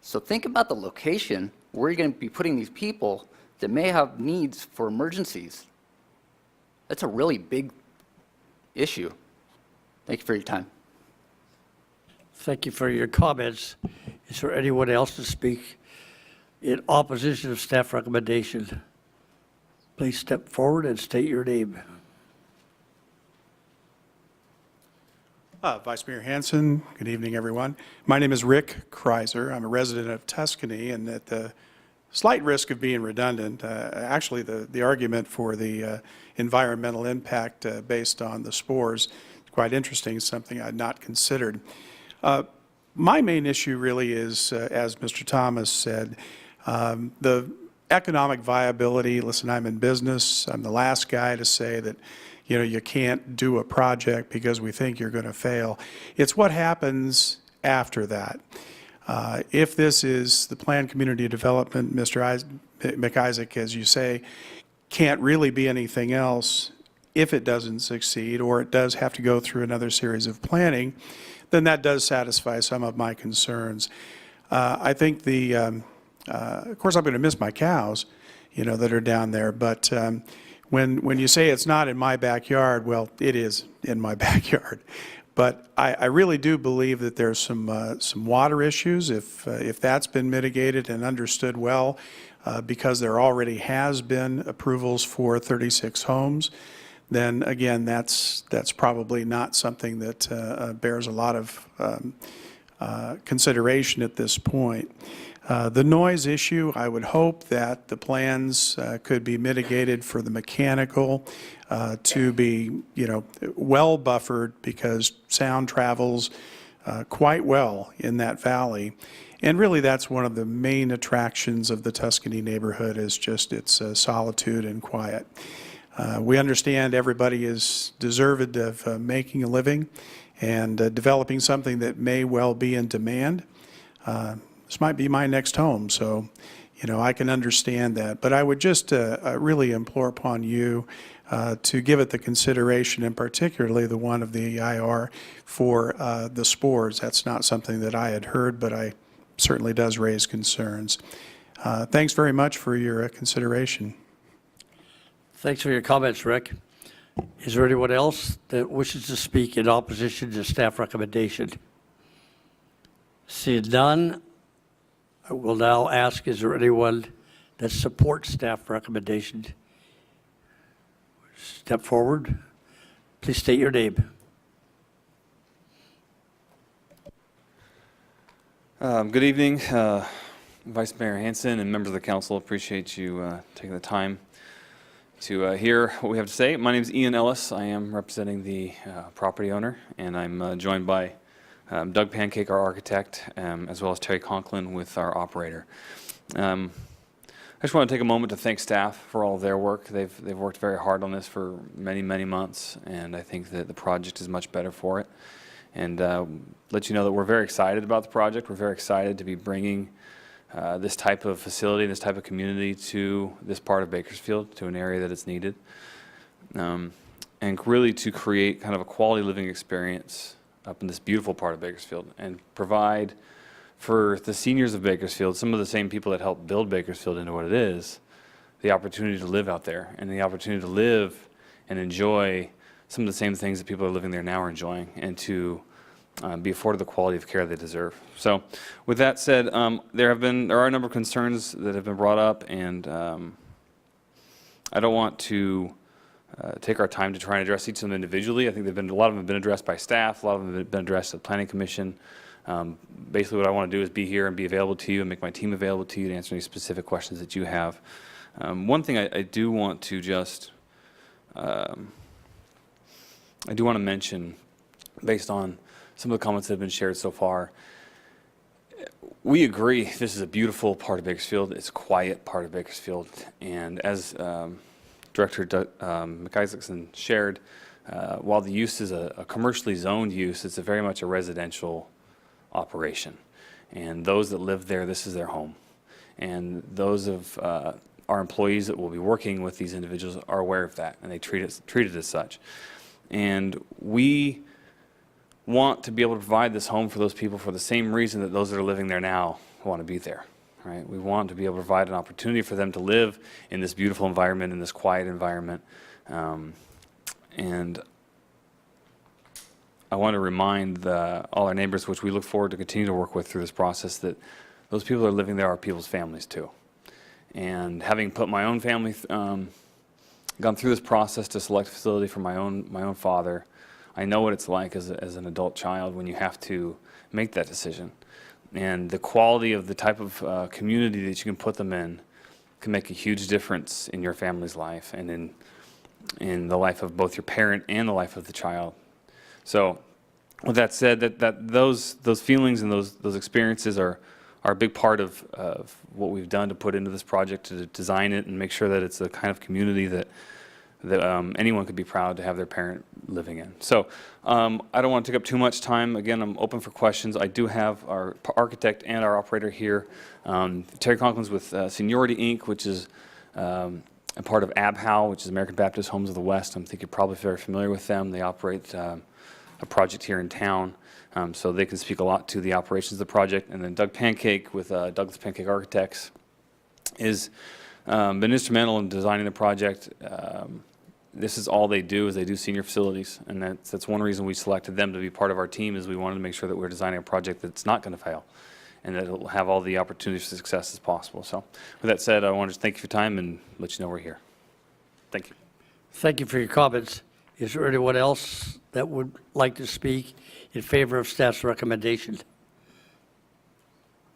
So think about the location where you're going to be putting these people that may have needs for emergencies. That's a really big issue. Thank you for your time. Thank you for your comments. Is there anyone else to speak in opposition of staff recommendation? Please step forward and state your name. Vice Mayor Hansen, good evening, everyone. My name is Rick Kreiser. I'm a resident of Tuscany, and at the slight risk of being redundant, actually the argument for the environmental impact based on the spores is quite interesting, something I'd not considered. My main issue really is, as Mr. Thomas said, the economic viability. Listen, I'm in business. I'm the last guy to say that you can't do a project because we think you're going to fail. It's what happens after that. If this is the planned community development, Mr. McIsaac, as you say, can't really be anything else if it doesn't succeed, or it does have to go through another series of planning, then that does satisfy some of my concerns. I think of course I'm going to miss my cows, that are down there, but when you say it's not in my backyard, well, it is in my backyard. But I really do believe that there's some water issues. If that's been mitigated and understood well, because there already has been approvals for 36 homes, then again, that's probably not something that bears a lot of consideration at this point. The noise issue, I would hope that the plans could be mitigated for the mechanical to be, well buffered, because sound travels quite well in that valley. And really, that's one of the main attractions of the Tuscany neighborhood, is just its solitude and quiet. We understand everybody is deserved of making a living and developing something that may well be in demand. This might be my next home, so, I can understand that. But I would just really implore upon you to give it the consideration, and particularly the one of the EIR for the spores. That's not something that I had heard, but I certainly does raise concerns. Thanks very much for your consideration. Thanks for your comments, Rick. Is there anyone else that wishes to speak in opposition to staff recommendation? Seeing none, I will now ask, is there anyone that supports staff recommendation? Step forward. Please state your name. Good evening, Vice Mayor Hansen and members of the council. Appreciate you taking the time to hear what we have to say. My name is Ian Ellis. I am representing the property owner, and I'm joined by Doug Pancake, our architect, as well as Terry Conklin with our operator. I just want to take a moment to thank staff for all of their work. They've worked very hard on this for many, many months, and I think that the project is much better for it. And let you know that we're very excited about the project. We're very excited to be bringing this type of facility, this type of community to this part of Bakersfield, to an area that it's needed, and really to create kind of a quality living experience up in this beautiful part of Bakersfield, and provide for the seniors of Bakersfield, some of the same people that helped build Bakersfield into what it is, the opportunity to live out there and the opportunity to live and enjoy some of the same things that people are living there now are enjoying, and to be afforded the quality of care they deserve. So with that said, there are a number of concerns that have been brought up, and I don't want to take our time to try and address each of them individually. I think a lot of them have been addressed by staff, a lot of them have been addressed at the Planning Commission. Basically what I want to do is be here and be available to you and make my team available to you to answer any specific questions that you have. One thing I do want to just, I do want to mention, based on some of the comments that have been shared so far, we agree this is a beautiful part of Bakersfield. It's a quiet part of Bakersfield. And as Director McIsaacson shared, while the use is a commercially zoned use, it's very much a residential operation. And those that live there, this is their home. And those of our employees that will be working with these individuals are aware of that, and they treat it as such. And we want to be able to provide this home for those people for the same reason that those that are living there now want to be there, right? We want to be able to provide an opportunity for them to live in this beautiful environment, in this quiet environment. And I want to remind all our neighbors, which we look forward to continue to work with through this process, that those people that are living there are people's families too. And having put my own family, gone through this process to select a facility for my own father, I know what it's like as an adult child when you have to make that decision. And the quality of the type of community that you can put them in can make a huge difference in your family's life and in the life of both your parent and the life of the child. So with that said, those feelings and those experiences are a big part of what we've done to put into this project, to design it and make sure that it's the kind of community that anyone could be proud to have their parent living in. So I don't want to take up too much time. Again, I'm open for questions. I do have our architect and our operator here. Terry Conklin's with Seniority Inc., which is a part of ABHOW, which is American Baptist Homes of the West. I think you're probably very familiar with them. They operate a project here in town, so they can speak a lot to the operations of the project. And then Doug Pancake with Douglas Pancake Architects has been instrumental in designing the project. This is all they do, is they do senior facilities, and that's one reason we selected them to be part of our team, is we wanted to make sure that we're designing a project that's not going to fail and that it'll have all the opportunities for success as possible. So with that said, I want to thank you for your time and let you know we're here. Thank you. Thank you for your comments. Is there anyone else that would like to speak in favor of staff's recommendation?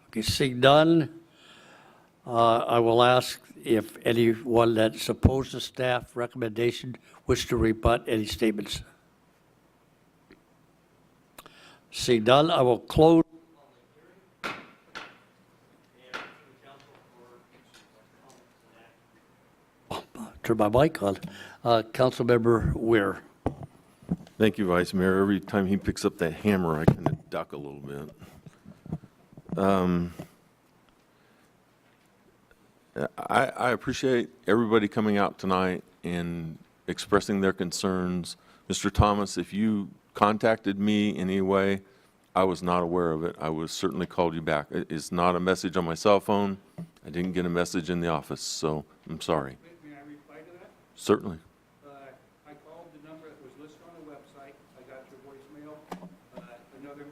Okay, seeing none, I will ask if anyone that's opposed to staff recommendation wish to rebut any statements. Seeing none, I will close. Turn my mic on. Councilmember Weir. Thank you, Vice Mayor. Every time he picks up that hammer, I kind of duck a little bit. I appreciate everybody coming out tonight and expressing their concerns. Mr. Thomas, if you contacted me in any way, I was not aware of it. I would certainly called you back. It's not a message on my cell phone. I didn't get a message in the office, so I'm sorry. May I reply to that? Certainly. I called the number that was listed on the website. I got your voicemail. Another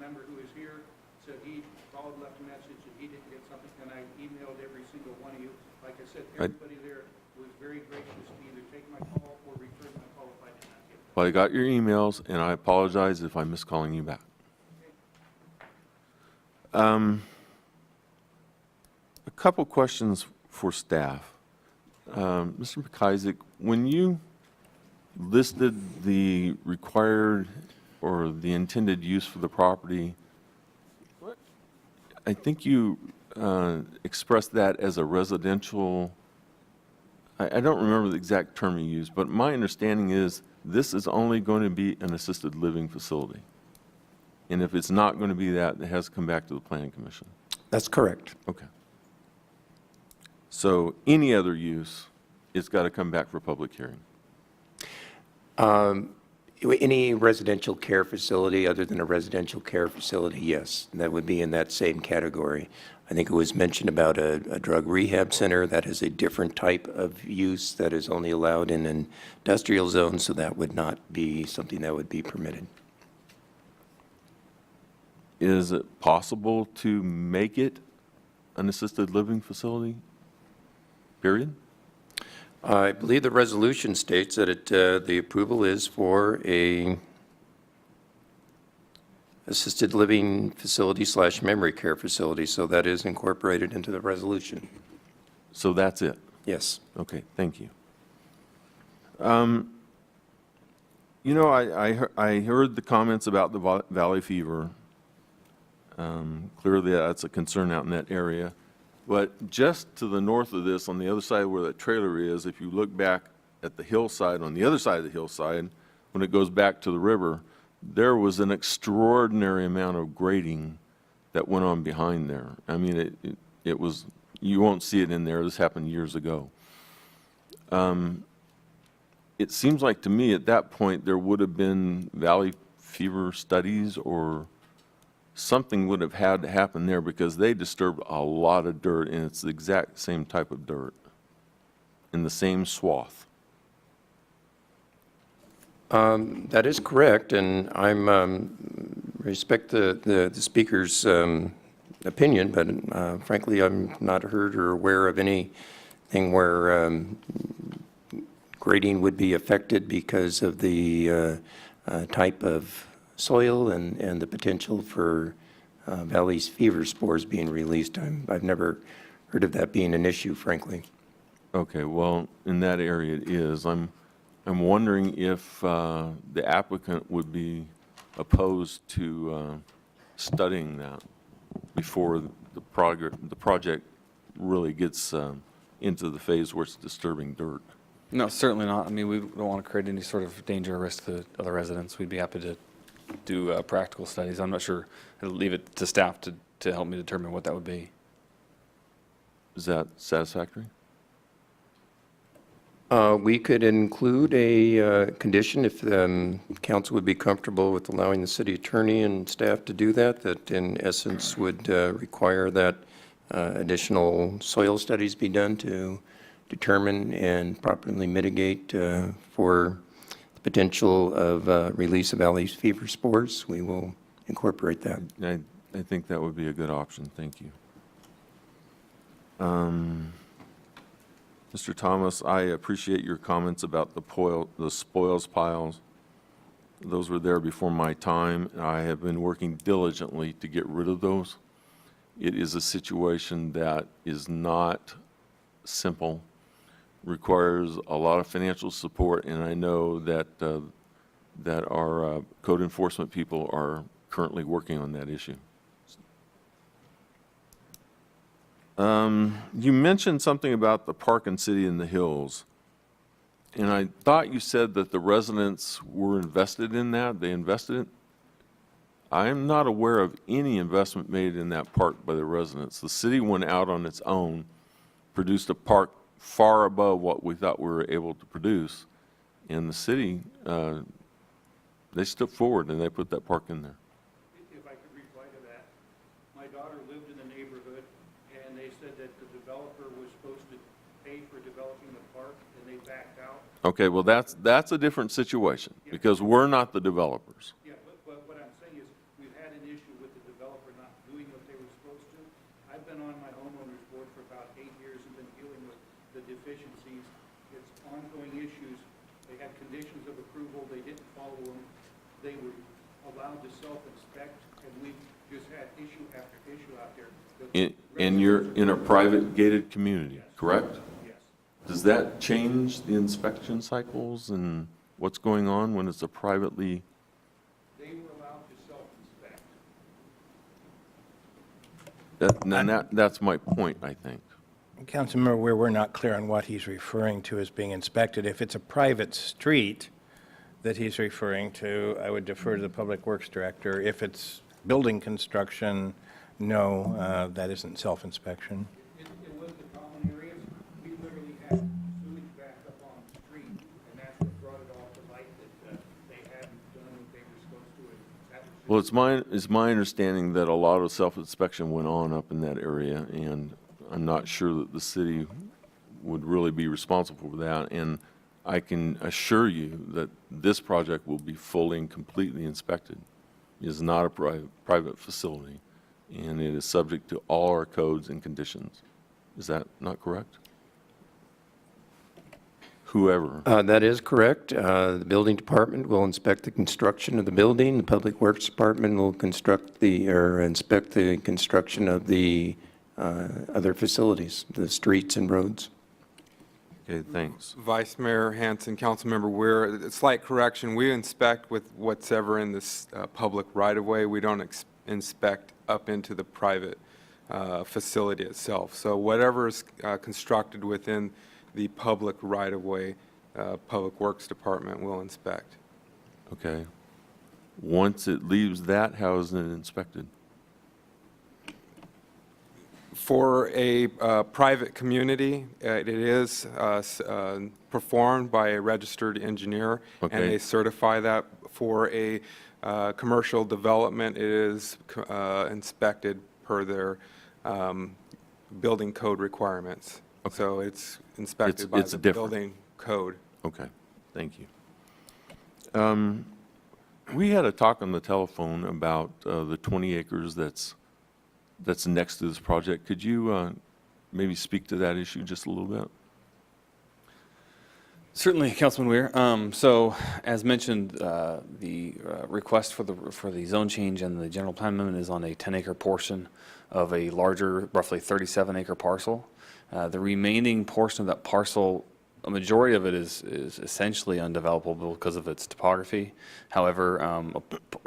member who is here said he called, left a message, and he didn't get something, and I emailed every single one of you. Like I said, everybody there was very gracious to either take my call or return my call if I did not get it. Well, I got your emails, and I apologize if I missed calling you back. A couple questions for staff. Mr. McIsaac, when you listed the required or the intended use for the property, I think you expressed that as a residential. I don't remember the exact term you used, but my understanding is this is only going to be an assisted living facility. And if it's not going to be that, it has to come back to the Planning Commission. That's correct. Okay. So any other use, it's got to come back for public hearing. Any residential care facility other than a residential care facility, yes, that would be in that same category. I think it was mentioned about a drug rehab center that is a different type of use that is only allowed in an industrial zone, so that would not be something that would be permitted. Is it possible to make it an assisted living facility? Period? I believe the resolution states that the approval is for a assisted living facility / memory care facility, so that is incorporated into the resolution. So that's it? Yes. Okay, thank you. You know, I heard the comments about the valley fever. Clearly, that's a concern out in that area. But just to the north of this, on the other side where that trailer is, if you look back at the hillside, on the other side of the hillside, when it goes back to the river, there was an extraordinary amount of grading that went on behind there. I mean, it was, you won't see it in there. This happened years ago. It seems like to me at that point there would have been valley fever studies or something would have had to happen there because they disturbed a lot of dirt, and it's the exact same type of dirt in the same swath. That is correct, and I'm respect the speaker's opinion, but frankly, I'm not heard or aware of anything where grading would be affected because of the type of soil and the potential for valley fever spores being released. I've never heard of that being an issue, frankly. Okay, well, in that area it is. I'm wondering if the applicant would be opposed to studying that before the project really gets into the phase where it's disturbing dirt. No, certainly not. I mean, we don't want to create any sort of danger or risk to other residents. We'd be happy to do practical studies. I'm not sure. I'll leave it to staff to help me determine what that would be. Is that satisfactory? We could include a condition if council would be comfortable with allowing the city attorney and staff to do that, that in essence would require that additional soil studies be done to determine and properly mitigate for the potential of release of valley fever spores. We will incorporate that. I think that would be a good option. Thank you. Mr. Thomas, I appreciate your comments about the spoils piles. Those were there before my time, and I have been working diligently to get rid of those. It is a situation that is not simple, requires a lot of financial support, and I know that our code enforcement people are currently working on that issue. You mentioned something about the park and city in the hills, and I thought you said that the residents were invested in that. They invested in. I am not aware of any investment made in that park by the residents. The city went out on its own, produced a park far above what we thought we were able to produce, and the city, they stepped forward and they put that park in there. If I could reply to that, my daughter lived in the neighborhood, and they said that the developer was supposed to pay for developing the park, and they backed out. Okay, well, that's a different situation, because we're not the developers. Yeah, but what I'm saying is, we've had an issue with the developer not doing what they were supposed to. I've been on my homeowners board for about 8 years and been dealing with the deficiencies. It's ongoing issues. They had conditions of approval, they didn't follow them. They were allowed to self-inspect, and we've just had issue after issue out there. And you're in a private gated community, correct? Yes. Does that change the inspection cycles and what's going on when it's a privately? They were allowed to self-inspect. That's my point, I think. Councilmember, where we're not clear on what he's referring to as being inspected, if it's a private street that he's referring to, I would defer to the Public Works Director. If it's building construction, no, that isn't self-inspection. It was the common areas. We literally had sewage back up on the street, and that's what brought it all to light, that they had Well, it's my understanding that a lot of self-inspection went on up in that area, and I'm not sure that the city would really be responsible for that. And I can assure you that this project will be fully and completely inspected. It is not a private facility, and it is subject to all our codes and conditions. Is that not correct? Whoever. That is correct. The building department will inspect the construction of the building. The Public Works Department will inspect the construction of the other facilities, the streets and roads. Okay, thanks. Vice Mayor Hanson, Councilmember Weir, slight correction, we inspect with what's ever in this public right-of-way. We don't inspect up into the private facility itself. So whatever is constructed within the public right-of-way, Public Works Department will inspect. Okay. Once it leaves that, how is it inspected? For a private community, it is performed by a registered engineer, and Okay. they certify that. For a commercial development, it is inspected per their building code requirements. So it's inspected by It's the different. building code. Okay, thank you. We had a talk on the telephone about the 20 acres that's next to this project. Could you maybe speak to that issue just a little bit? Certainly, Councilman Weir. So, as mentioned, the request for the zone change and the general plan amendment is on a 10-acre portion of a larger, roughly 37-acre parcel. The remaining portion of that parcel, a majority of it is essentially undevelopable because of its topography. However, a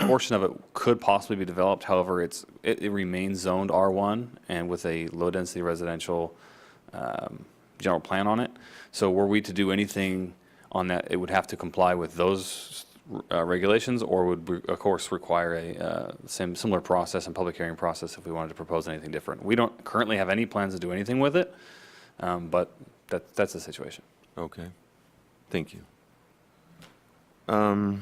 portion of it could possibly be developed. However, it remains zoned R1 and with a low-density residential general plan on it. So were we to do anything on that, it would have to comply with those regulations, or would, of course, require a similar process and public hearing process if we wanted to propose anything different. We don't currently have any plans to do anything with it, but that's the situation. Okay, thank you. I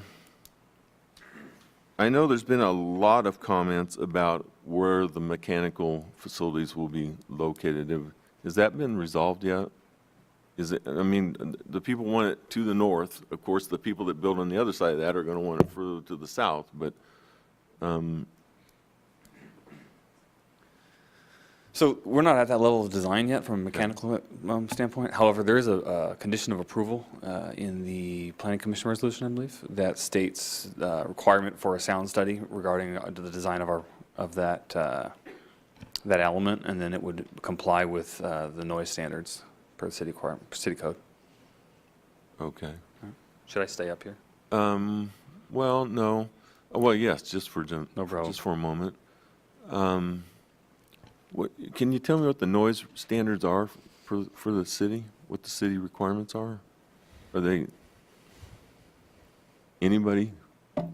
know there's been a lot of comments about where the mechanical facilities will be located. Has that been resolved yet? Is it, I mean, the people want it to the north. Of course, the people that build on the other side of that are going to want it further to the south, but So we're not at that level of design yet from a mechanical standpoint. However, there is a condition of approval in the Planning Commission resolution, I believe, that states requirement for a sound study regarding the design of that element, and then it would comply with the noise standards per the city code. okay. Should I stay up here? Well, no. Well, yes, just for No problem. just for a moment. Can you tell me what the noise standards are for the city? What the city requirements are? Are they, anybody?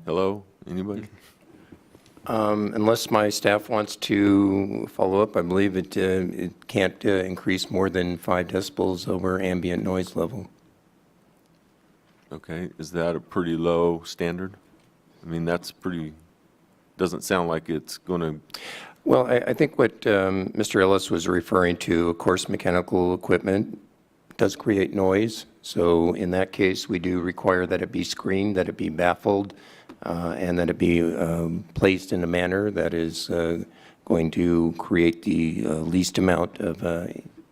Hello? Anybody? Unless my staff wants to follow up, I believe it can't increase more than 5 decibels over ambient noise level. Okay, is that a pretty low standard? I mean, that's pretty, doesn't sound like it's going to. Well, I think what Mr. Ellis was referring to, of course, mechanical equipment does create noise. So in that case, we do require that it be screened, that it be baffled, and that it be placed in a manner that is going to create the least amount of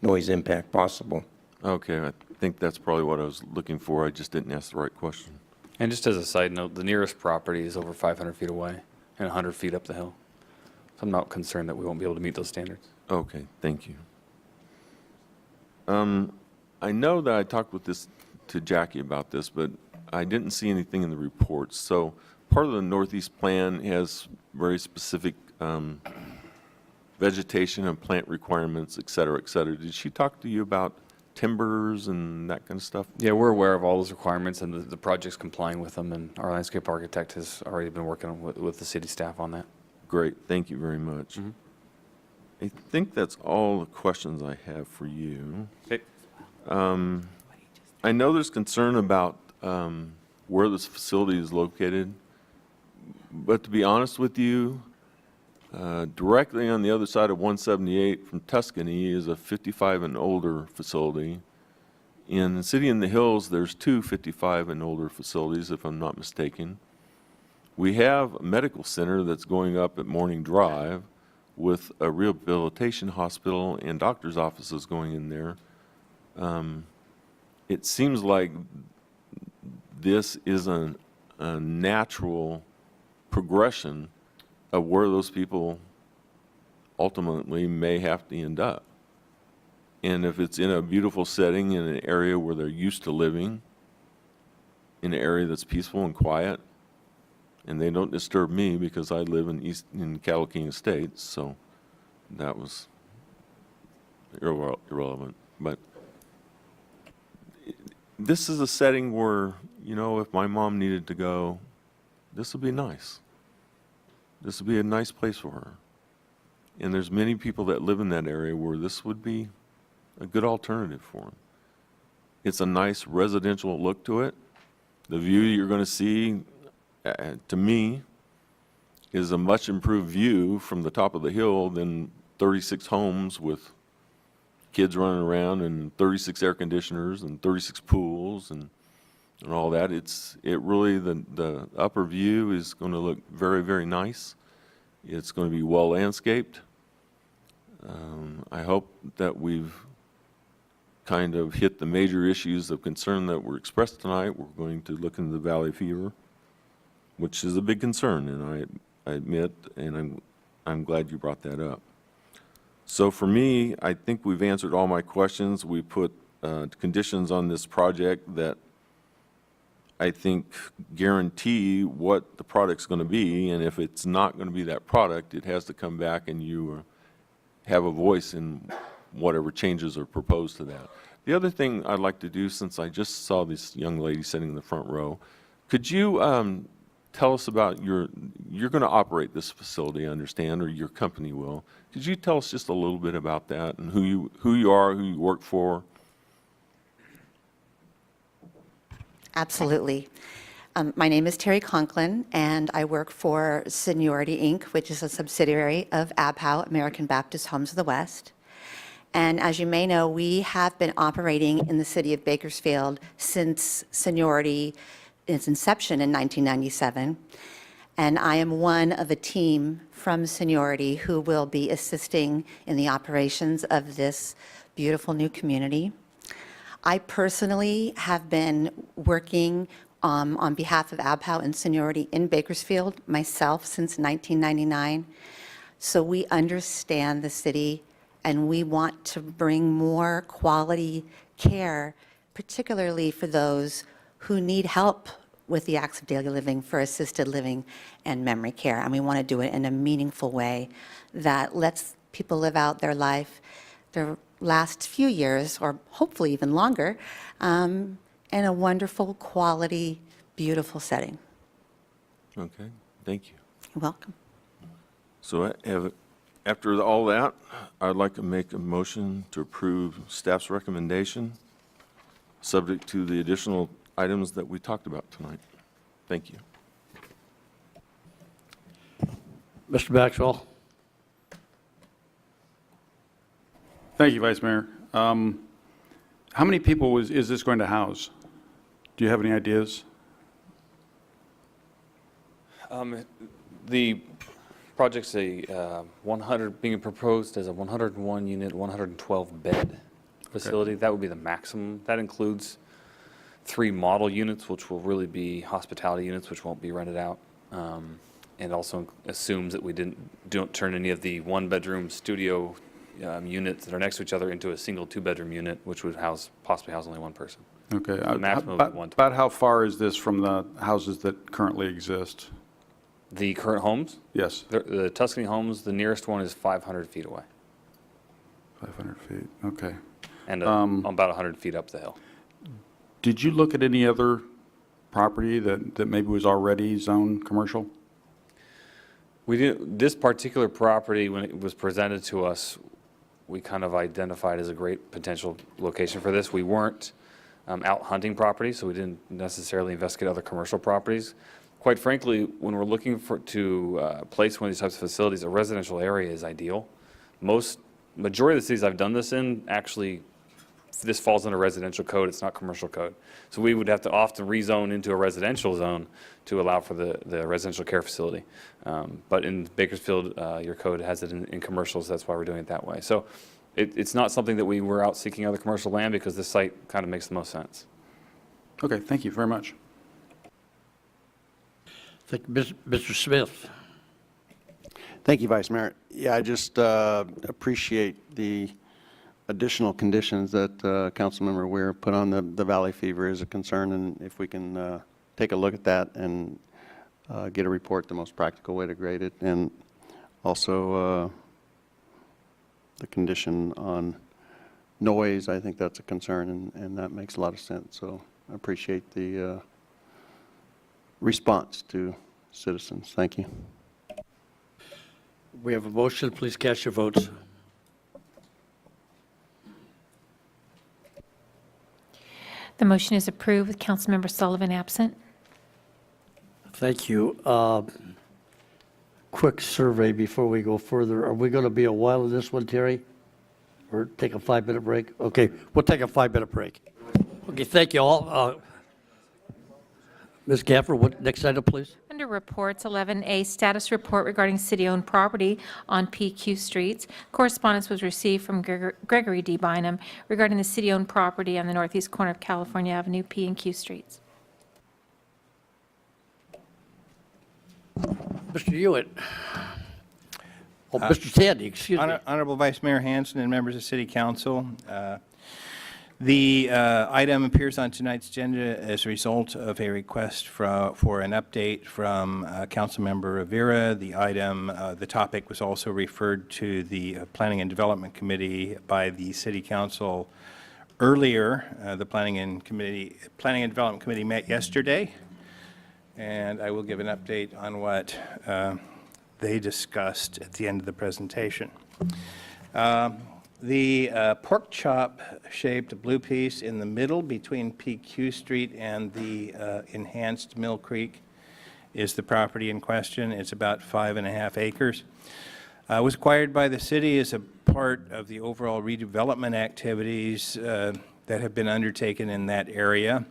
noise impact possible. Okay, I think that's probably what I was looking for. I just didn't ask the right question. And just as a side note, the nearest property is over 500 feet away and 100 feet up the hill. So I'm not concerned that we won't be able to meet those standards. Okay, thank you. I know that I talked to Jackie about this, but I didn't see anything in the reports. So part of the Northeast Plan has very specific vegetation and plant requirements, et cetera, et cetera. Did she talk to you about timbers and that kind of stuff? Yeah, we're aware of all those requirements, and the project's complying with them, and our landscape architect has already been working with the city staff on that. Great, thank you very much. I think that's all the questions I have for you. Okay. I know there's concern about where this facility is located. But to be honest with you, directly on the other side of 178 from Tuscany is a 55 and older facility. In the city in the hills, there's two 55 and older facilities, if I'm not mistaken. We have a medical center that's going up at Morning Drive with a rehabilitation hospital and doctor's offices going in there. It seems like this is a natural progression of where those people ultimately may have to end up. And if it's in a beautiful setting, in an area where they're used to living, in an area that's peaceful and quiet, and they don't disturb me because I live in Cattle King Estates, so that was irrelevant. But this is a setting where, you know, if my mom needed to go, this would be nice. This would be a nice place for her. And there's many people that live in that area where this would be a good alternative for them. It's a nice residential look to it. The view you're going to see, to me, is a much improved view from the top of the hill than 36 homes with kids running around and 36 air conditioners and 36 pools and all that. It really, the upper view is going to look very, very nice. It's going to be well landscaped. I hope that we've kind of hit the major issues of concern that were expressed tonight. We're going to look into the valley fever, which is a big concern, and I admit, and I'm glad you brought that up. So for me, I think we've answered all my questions. We put conditions on this project that I think guarantee what the product's going to be, and if it's not going to be that product, it has to come back and you have a voice in whatever changes are proposed to that. The other thing I'd like to do, since I just saw this young lady sitting in the front row, could you tell us about you're going to operate this facility, I understand, or your company will. Could you tell us just a little bit about that and who you are, who you work for? Absolutely. My name is Terry Conklin, and I work for Seniority, Inc., which is a subsidiary of ABHOW, American Baptist Homes of the West. And as you may know, we have been operating in the city of Bakersfield since Seniority, its inception in 1997. And I am one of a team from Seniority who will be assisting in the operations of this beautiful new community. I personally have been working on behalf of ABHOW and Seniority in Bakersfield myself since 1999. So we understand the city, and we want to bring more quality care, particularly for those who need help with the acts of daily living, for assisted living and memory care. And we want to do it in a meaningful way that lets people live out their life, their last few years, or hopefully even longer, in a wonderful, quality, beautiful setting. Okay, thank you. You're welcome. So after all that, I'd like to make a motion to approve staff's recommendation, subject to the additional items that we talked about tonight. Thank you. Mr. Maxwell? Thank you, Vice Mayor. How many people is this going to house? Do you have any ideas? The project's a 100, being proposed as a 101 unit, 112 bed facility. That would be the maximum. That includes 3 model units, which will really be hospitality units, which won't be rented out. And also assumes that we don't turn any of the 1-bedroom studio units that are next to each other into a single 2-bedroom unit, which would possibly house only one person. Okay. The maximum would be 112. About how far is this from the houses that currently exist? The current homes? Yes. The Tuscany homes, the nearest one is 500 feet away. 500 feet, okay. And about 100 feet up the hill. Did you look at any other property that maybe was already zoned commercial? We did. This particular property, when it was presented to us, we kind of identified as a great potential location for this. We weren't out hunting properties, so we didn't necessarily investigate other commercial properties. quite frankly, when we're looking to place one of these types of facilities, a residential area is ideal. Majority of the cities I've done this in, actually, this falls under residential code, it's not commercial code. So we would have to often rezone into a residential zone to allow for the residential care facility. But in Bakersfield, your code has it in commercials, that's why we're doing it that way. So it's not something that we were out seeking other commercial land, because this site kind of makes the most sense. Okay, thank you very much. Thank you, Mr. Smith. Thank you, Vice Mayor. Yeah, I just appreciate the additional conditions that Councilmember Weir put on. The valley fever is a concern, and if we can take a look at that and get a report, the most practical way to grade it, and also the condition on noise, I think that's a concern, and that makes a lot of sense. So I appreciate the response to citizens. Thank you. We have a motion. Please cast your votes. The motion is approved with Councilmember Sullivan absent. Thank you. Quick survey before we go further. Are we going to be a while in this one, Terry? Or take a 5-minute break? Okay, we'll take a 5-minute break. Okay, thank you all. Ms. Gaffer, what next item, please? Under reports, 11A, status report regarding city-owned property on PQ streets. Correspondence was received from Gregory D. Bynum regarding the city-owned property on the northeast corner of California Avenue, P and Q streets. Mr. Hewitt. Oh, Mr. Tandy, excuse me. Honorable Vice Mayor Hansen and members of City Council, the item appears on tonight's agenda as a result of a request for an update from Councilmember Rivera. The item, the topic was also referred to the Planning and Development Committee by the City Council earlier. The Planning and Development Committee met yesterday, and I will give an update on what they discussed at the end of the presentation. The pork chop-shaped blue piece in the middle between PQ Street and the enhanced Mill Creek is the property in question. It's about 5.5 acres. It was acquired by the city as a part of the overall redevelopment activities that have been undertaken in that area.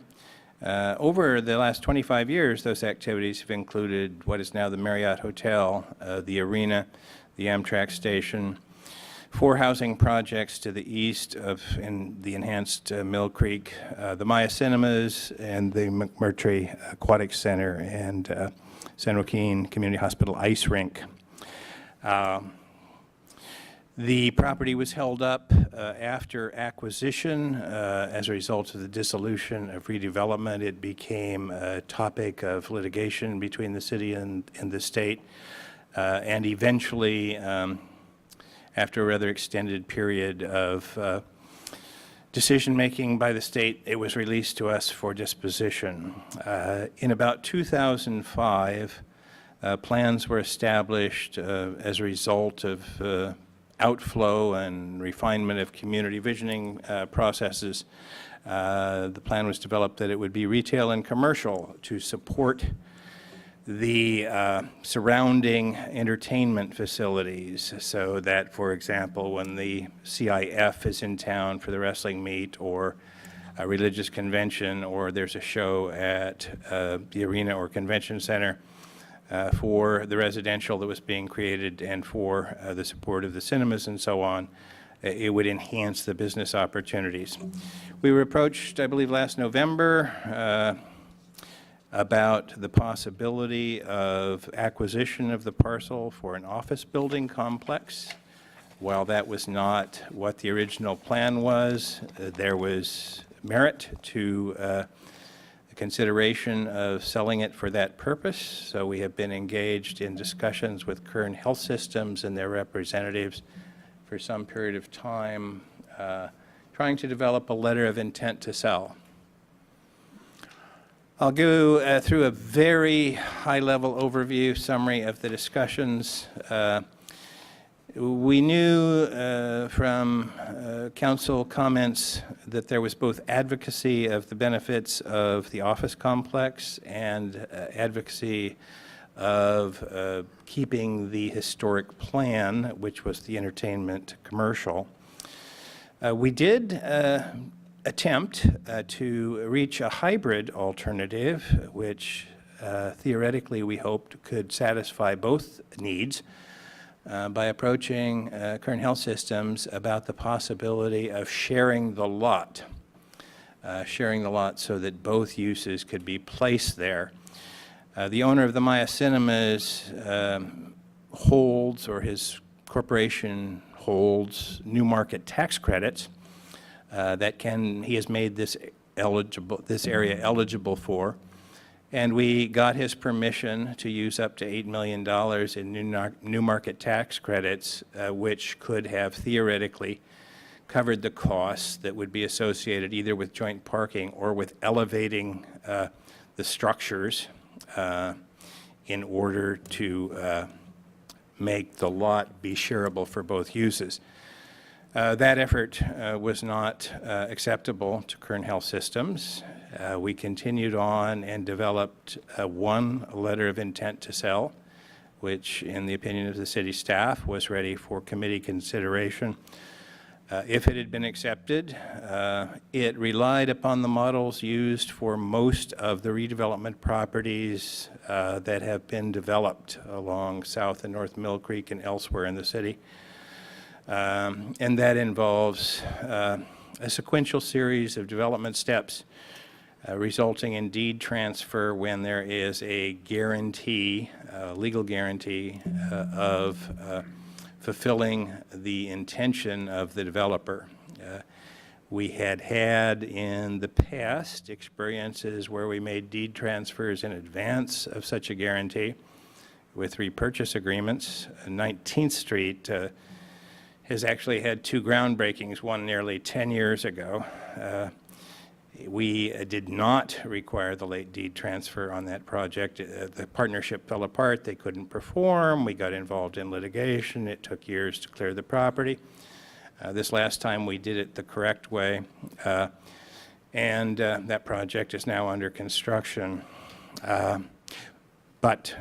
Over the last 25 years, those activities have included what is now the Marriott Hotel, the arena, the Amtrak station, 4 housing projects to the east of in the enhanced Mill Creek, the Maya Cinemas, and the McMurtry Aquatic Center, and San Joaquin Community Hospital ice rink. The property was held up after acquisition. As a result of the dissolution of redevelopment, it became a topic of litigation between the city and the state, and eventually, after a rather extended period of decision-making by the state, it was released to us for disposition. In about 2005, plans were established as a result of outflow and refinement of community visioning processes. The plan was developed that it would be retail and commercial to support the surrounding entertainment facilities, so that, for example, when the CIF is in town for the wrestling meet or a religious convention, or there's a show at the arena or convention center, for the residential that was being created and for the support of the cinemas and so on, it would enhance the business opportunities. We were approached, I believe, last November about the possibility of acquisition of the parcel for an office building complex. While that was not what the original plan was, there was merit to consideration of selling it for that purpose. So we have been engaged in discussions with Kern Health Systems and their representatives for some period of time, trying to develop a letter of intent to sell. I'll go through a very high-level overview summary of the discussions. We knew from council comments that there was both advocacy of the benefits of the office complex and advocacy of keeping the historic plan, which was the entertainment commercial. We did attempt to reach a hybrid alternative, which theoretically we hoped could satisfy both needs by approaching Kern Health Systems about the possibility of sharing the lot so that both uses could be placed there. The owner of the Maya Cinemas holds, or his corporation holds, new market tax credits he has made this area eligible for. And we got his permission to use up to $8 million in new market tax credits, which could have theoretically covered the costs that would be associated either with joint parking or with elevating the structures in order to make the lot be shareable for both uses. That effort was not acceptable to Kern Health Systems. We continued on and developed one letter of intent to sell, which, in the opinion of the city staff, was ready for committee consideration. If it had been accepted, it relied upon the models used for most of the redevelopment properties that have been developed along South and North Mill Creek and elsewhere in the city. And that involves a sequential series of development steps resulting in deed transfer when there is a guarantee, legal guarantee of fulfilling the intention of the developer. We had in the past experiences where we made deed transfers in advance of such a guarantee with repurchase agreements. 19th Street has actually had two groundbreakings, one nearly 10 years ago. We did not require the late deed transfer on that project. The partnership fell apart. They couldn't perform. We got involved in litigation. It took years to clear the property. This last time we did it the correct way, and that project is now under construction. But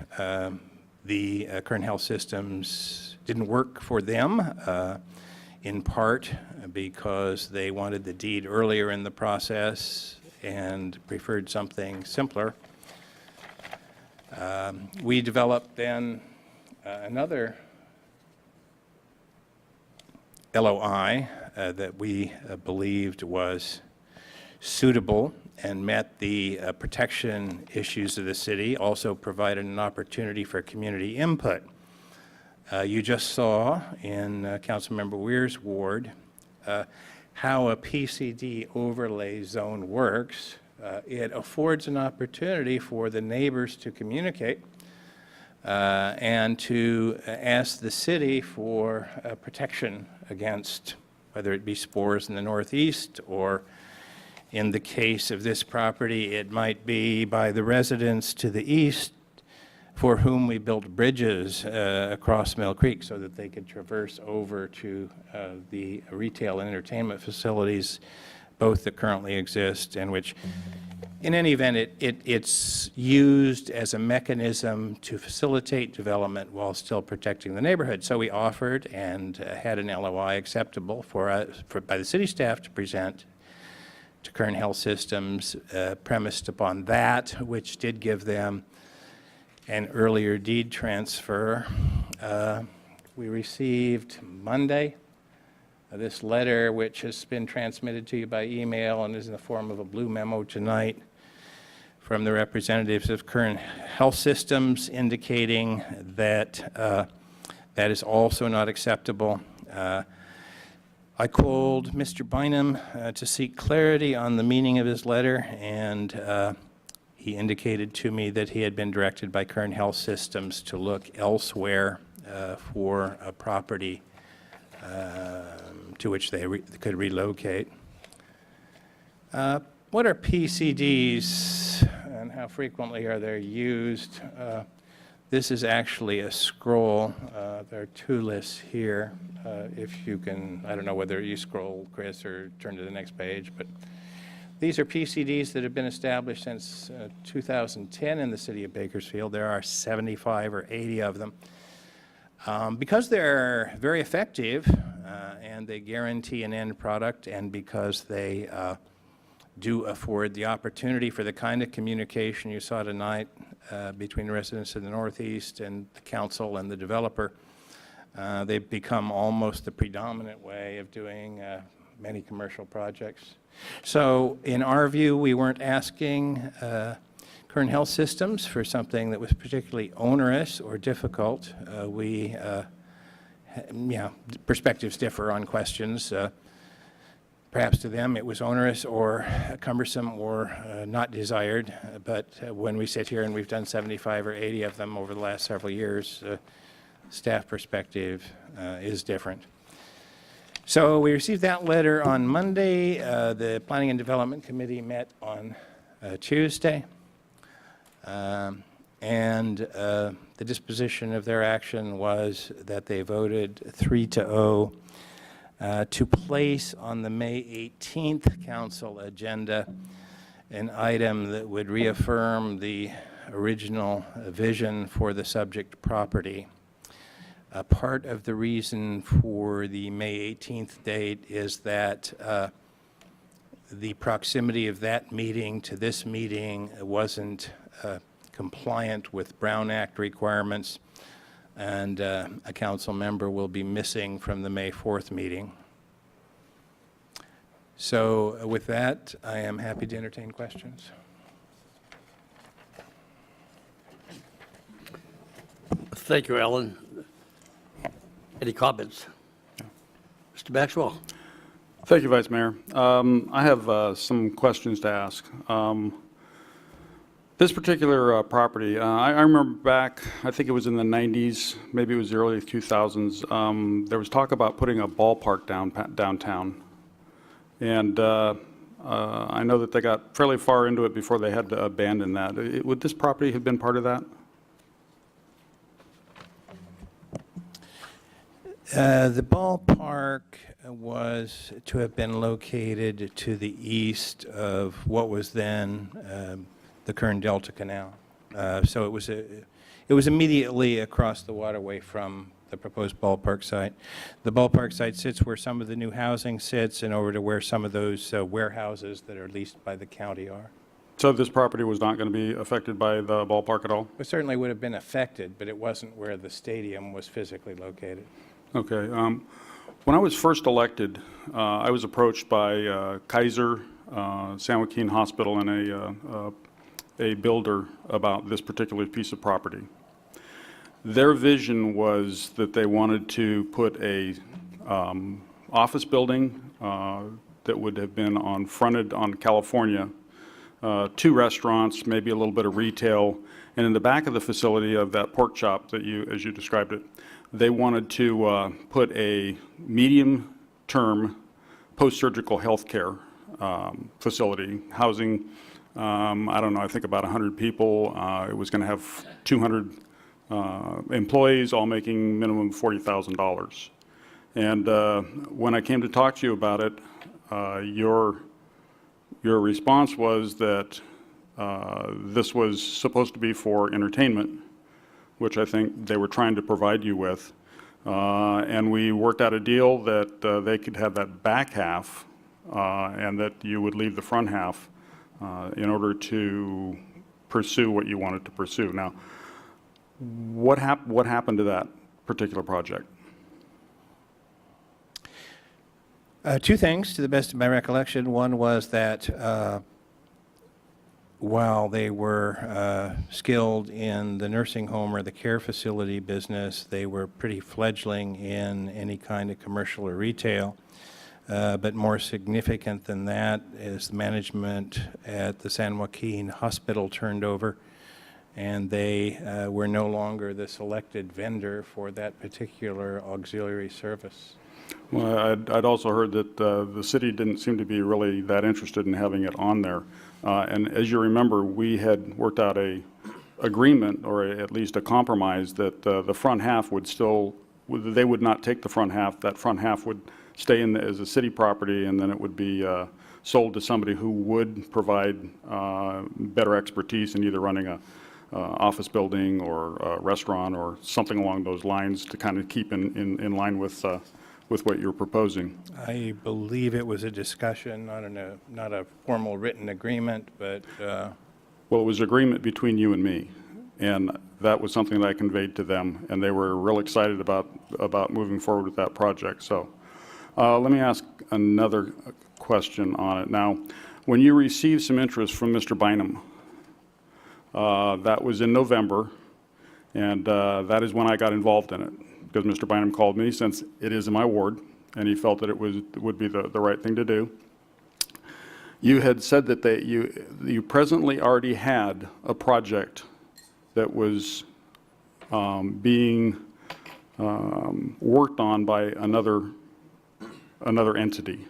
the Kern Health Systems didn't work for them, in part because they wanted the deed earlier in the process and preferred something simpler. We developed then another LOI that we believed was suitable and met the protection issues of the city, also provided an opportunity for community input. You just saw in Councilmember Weir's ward how a PCD overlay zone works. It affords an opportunity for the neighbors to communicate and to ask the city for protection against whether it be spores in the northeast, or in the case of this property, it might be by the residents to the east for whom we built bridges across Mill Creek so that they could traverse over to the retail and entertainment facilities, both that currently exist and which, in any event, it's used as a mechanism to facilitate development while still protecting the neighborhood. So we offered and had an LOI acceptable by the city staff to present to Kern Health Systems, premised upon that, which did give them an earlier deed transfer. We received Monday this letter, which has been transmitted to you by email and is in the form of a blue memo tonight, from the representatives of Kern Health Systems, indicating that that is also not acceptable. I called Mr. Bynum to seek clarity on the meaning of his letter, and he indicated to me that he had been directed by Kern Health Systems to look elsewhere for a property to which they could relocate. What are PCDs and how frequently are they used? This is actually a scroll. There are two lists here. If you can, I don't know whether you scroll, Chris, or turn to the next page, but these are PCDs that have been established since 2010 in the city of Bakersfield. There are 75 or 80 of them. Because they're very effective and they guarantee an end product, and because they do afford the opportunity for the kind of communication you saw tonight between residents of the Northeast and the council and the developer, they've become almost the predominant way of doing many commercial projects. So in our view, we weren't asking Kern Health Systems for something that was particularly onerous or difficult. Perspectives differ on questions. Perhaps to them it was onerous or cumbersome or not desired, but when we sit here and we've done 75 or 80 of them over the last several years, staff perspective is different. So we received that letter on Monday. The Planning and Development Committee met on Tuesday. And the disposition of their action was that they voted 3-0 to place on the May 18th council agenda an item that would reaffirm the original vision for the subject property. Part of the reason for the May 18th date is that the proximity of that meeting to this meeting wasn't compliant with Brown Act requirements, and a council member will be missing from the May 4th meeting. So with that, I am happy to entertain questions. Thank you, Alan. Any comments? Mr. Maxwell. Thank you, Vice Mayor. I have some questions to ask. This particular property, I remember back, I think it was in the 90s, maybe it was the early 2000s, there was talk about putting a ballpark downtown. And I know that they got fairly far into it before they had to abandon that. Would this property have been part of that? The ballpark was to have been located to the east of what was then the Kern Delta Canal. So it was immediately across the waterway from the proposed ballpark site. The ballpark site sits where some of the new housing sits and over to where some of those warehouses that are leased by the county are. So this property was not going to be affected by the ballpark at all? It certainly would have been affected, but it wasn't where the stadium was physically located. Okay. When I was first elected, I was approached by Kaiser, San Joaquin Hospital, and a builder about this particular piece of property. Their vision was that they wanted to put a office building that would have been fronted on California, 2 restaurants, maybe a little bit of retail, and in the back of the facility of that pork chop that as you described it, they wanted to put a medium-term post-surgical health care facility, housing, I don't know, I think about 100 people. It was going to have 200 employees, all making minimum $40,000. And when I came to talk to you about it, your response was that this was supposed to be for entertainment, which I think they were trying to provide you with. And we worked out a deal that they could have that back half and that you would leave the front half in order to pursue what you wanted to pursue. Now, what happened to that particular project? 2 things, to the best of my recollection. One was that while they were skilled in the nursing home or the care facility business, they were pretty fledgling in any kind of commercial or retail. But more significant than that is the management at the San Joaquin Hospital turned over, and they were no longer the selected vendor for that particular auxiliary service. Well, I'd also heard that the city didn't seem to be really that interested in having it on there. And as you remember, we had worked out a agreement, or at least a compromise, that the front half would still, they would not take the front half. That front half would stay in as a city property, and then it would be sold to somebody who would provide better expertise in either running a office building or a restaurant or something along those lines to kind of keep in line with what you're proposing. I believe it was a discussion, not a formal written agreement, but Well, it was agreement between you and me, and that was something that I conveyed to them, and they were real excited about moving forward with that project. So let me ask another question on it. Now, when you received some interest from Mr. Bynum, that was in November, and that is when I got involved in it, because Mr. Bynum called me, since it is in my ward, and he felt that it would be the right thing to do. You had said that you presently already had a project that was being worked on by another entity,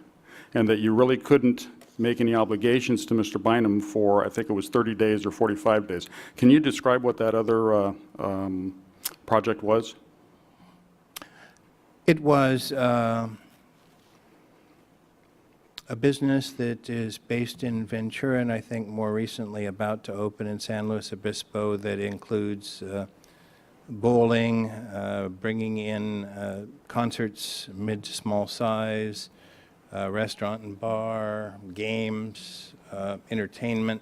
and that you really couldn't make any obligations to Mr. Bynum for, I think it was 30 days or 45 days. Can you describe what that other project was? it was a business that is based in Ventura, and I think more recently about to open in San Luis Obispo, that includes bowling, bringing in concerts mid to small size, restaurant and bar, games, entertainment.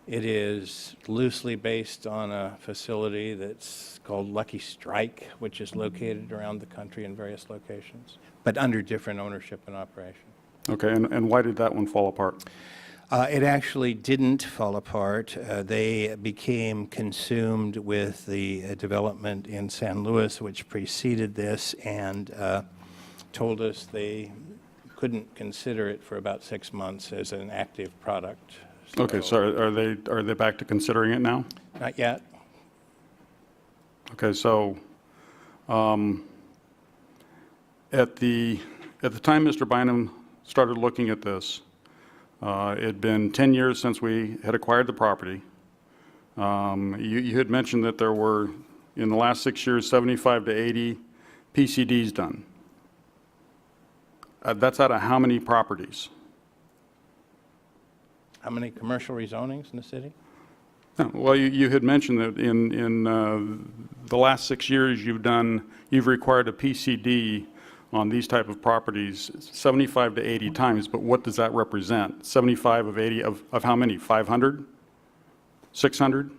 It is loosely based on a facility that's called Lucky Strike, which is located around the country in various locations, but under different ownership and operation. Okay, and why did that one fall apart? It actually didn't fall apart. They became consumed with the development in San Luis, which preceded this, and told us they couldn't consider it for about 6 months as an active product. Okay, so are they back to considering it now? Not yet. Okay, so at the time Mr. Bynum started looking at this, it had been 10 years since we had acquired the property. You had mentioned that there were, in the last 6 years, 75 to 80 PCDs done. That's out of how many properties? How many commercial rezonings in the city? Well, you had mentioned that in the last 6 years you've required a PCD on these type of properties 75 to 80 times, but what does that represent? 75 of 80 of how many? 500? 600?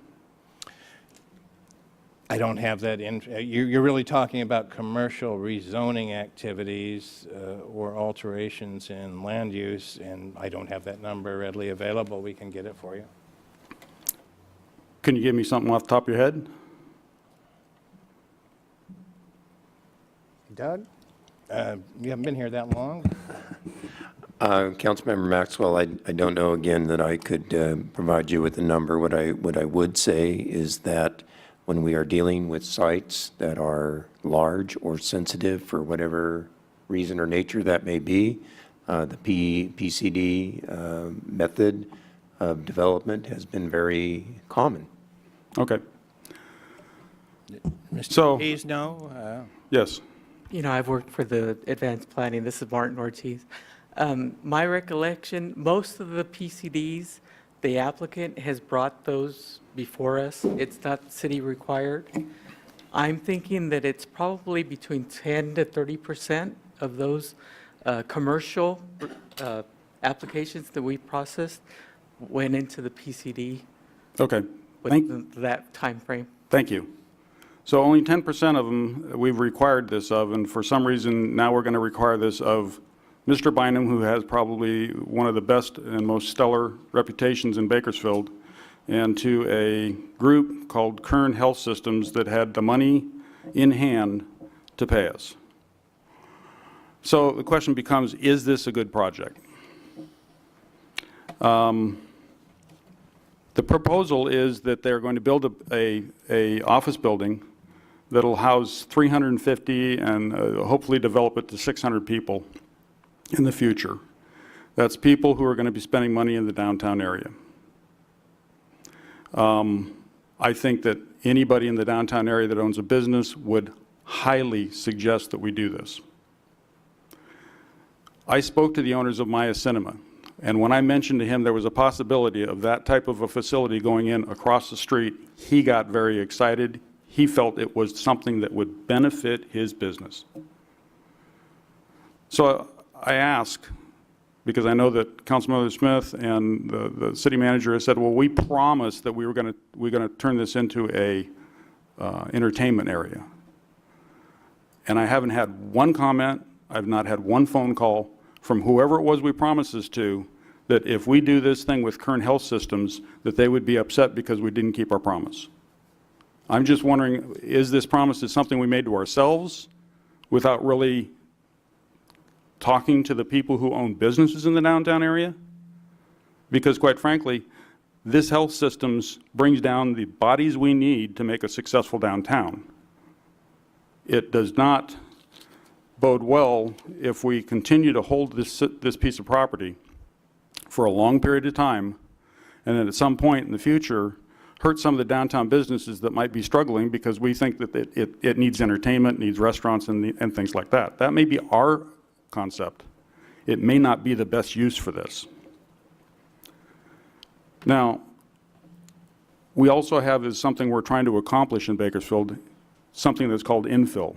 I don't have that in. You're really talking about commercial rezoning activities or alterations in land use, and I don't have that number readily available. We can get it for you. Can you give me something off the top of your head? Doug? You haven't been here that long. Councilmember Maxwell, I don't know again that I could provide you with a number. What I would say is that when we are dealing with sites that are large or sensitive for whatever reason or nature that may be, the PCD method of development has been very common. Okay. Mr. Ortiz, no? Yes. You know, I've worked for the advanced planning. This is Martin Ortiz. My recollection, most of the PCDs, the applicant has brought those before us. It's not city required. I'm thinking that it's probably between 10 to 30% of those commercial applications that we processed went into the PCD. Okay. With that time frame. Thank you. So only 10% of them we've required this of, and for some reason now we're going to require this of Mr. Bynum, who has probably one of the best and most stellar reputations in Bakersfield, and to a group called Kern Health Systems that had the money in hand to pay us. So the question becomes, is this a good project? The proposal is that they're going to build a office building that'll house 350 and hopefully develop it to 600 people in the future. That's people who are going to be spending money in the downtown area. I think that anybody in the downtown area that owns a business would highly suggest that we do this. I spoke to the owners of Maya Cinema, and when I mentioned to him there was a possibility of that type of a facility going in across the street, he got very excited. He felt it was something that would benefit his business. So I ask, because I know that Councilmember Smith and the city manager has said, well, we promised that we're going to turn this into a entertainment area. And I haven't had one comment, I've not had one phone call from whoever it was we promised this to, that if we do this thing with Kern Health Systems, that they would be upset because we didn't keep our promise. I'm just wondering, is this promise something we made to ourselves without really talking to the people who own businesses in the downtown area? Because quite frankly, this health systems brings down the bodies we need to make a successful downtown. It does not bode well if we continue to hold this piece of property for a long period of time, and then at some point in the future, hurt some of the downtown businesses that might be struggling because we think that it needs entertainment, needs restaurants and things like that. That may be our concept. It may not be the best use for this. Now, we also have is something we're trying to accomplish in Bakersfield, something that's called infill.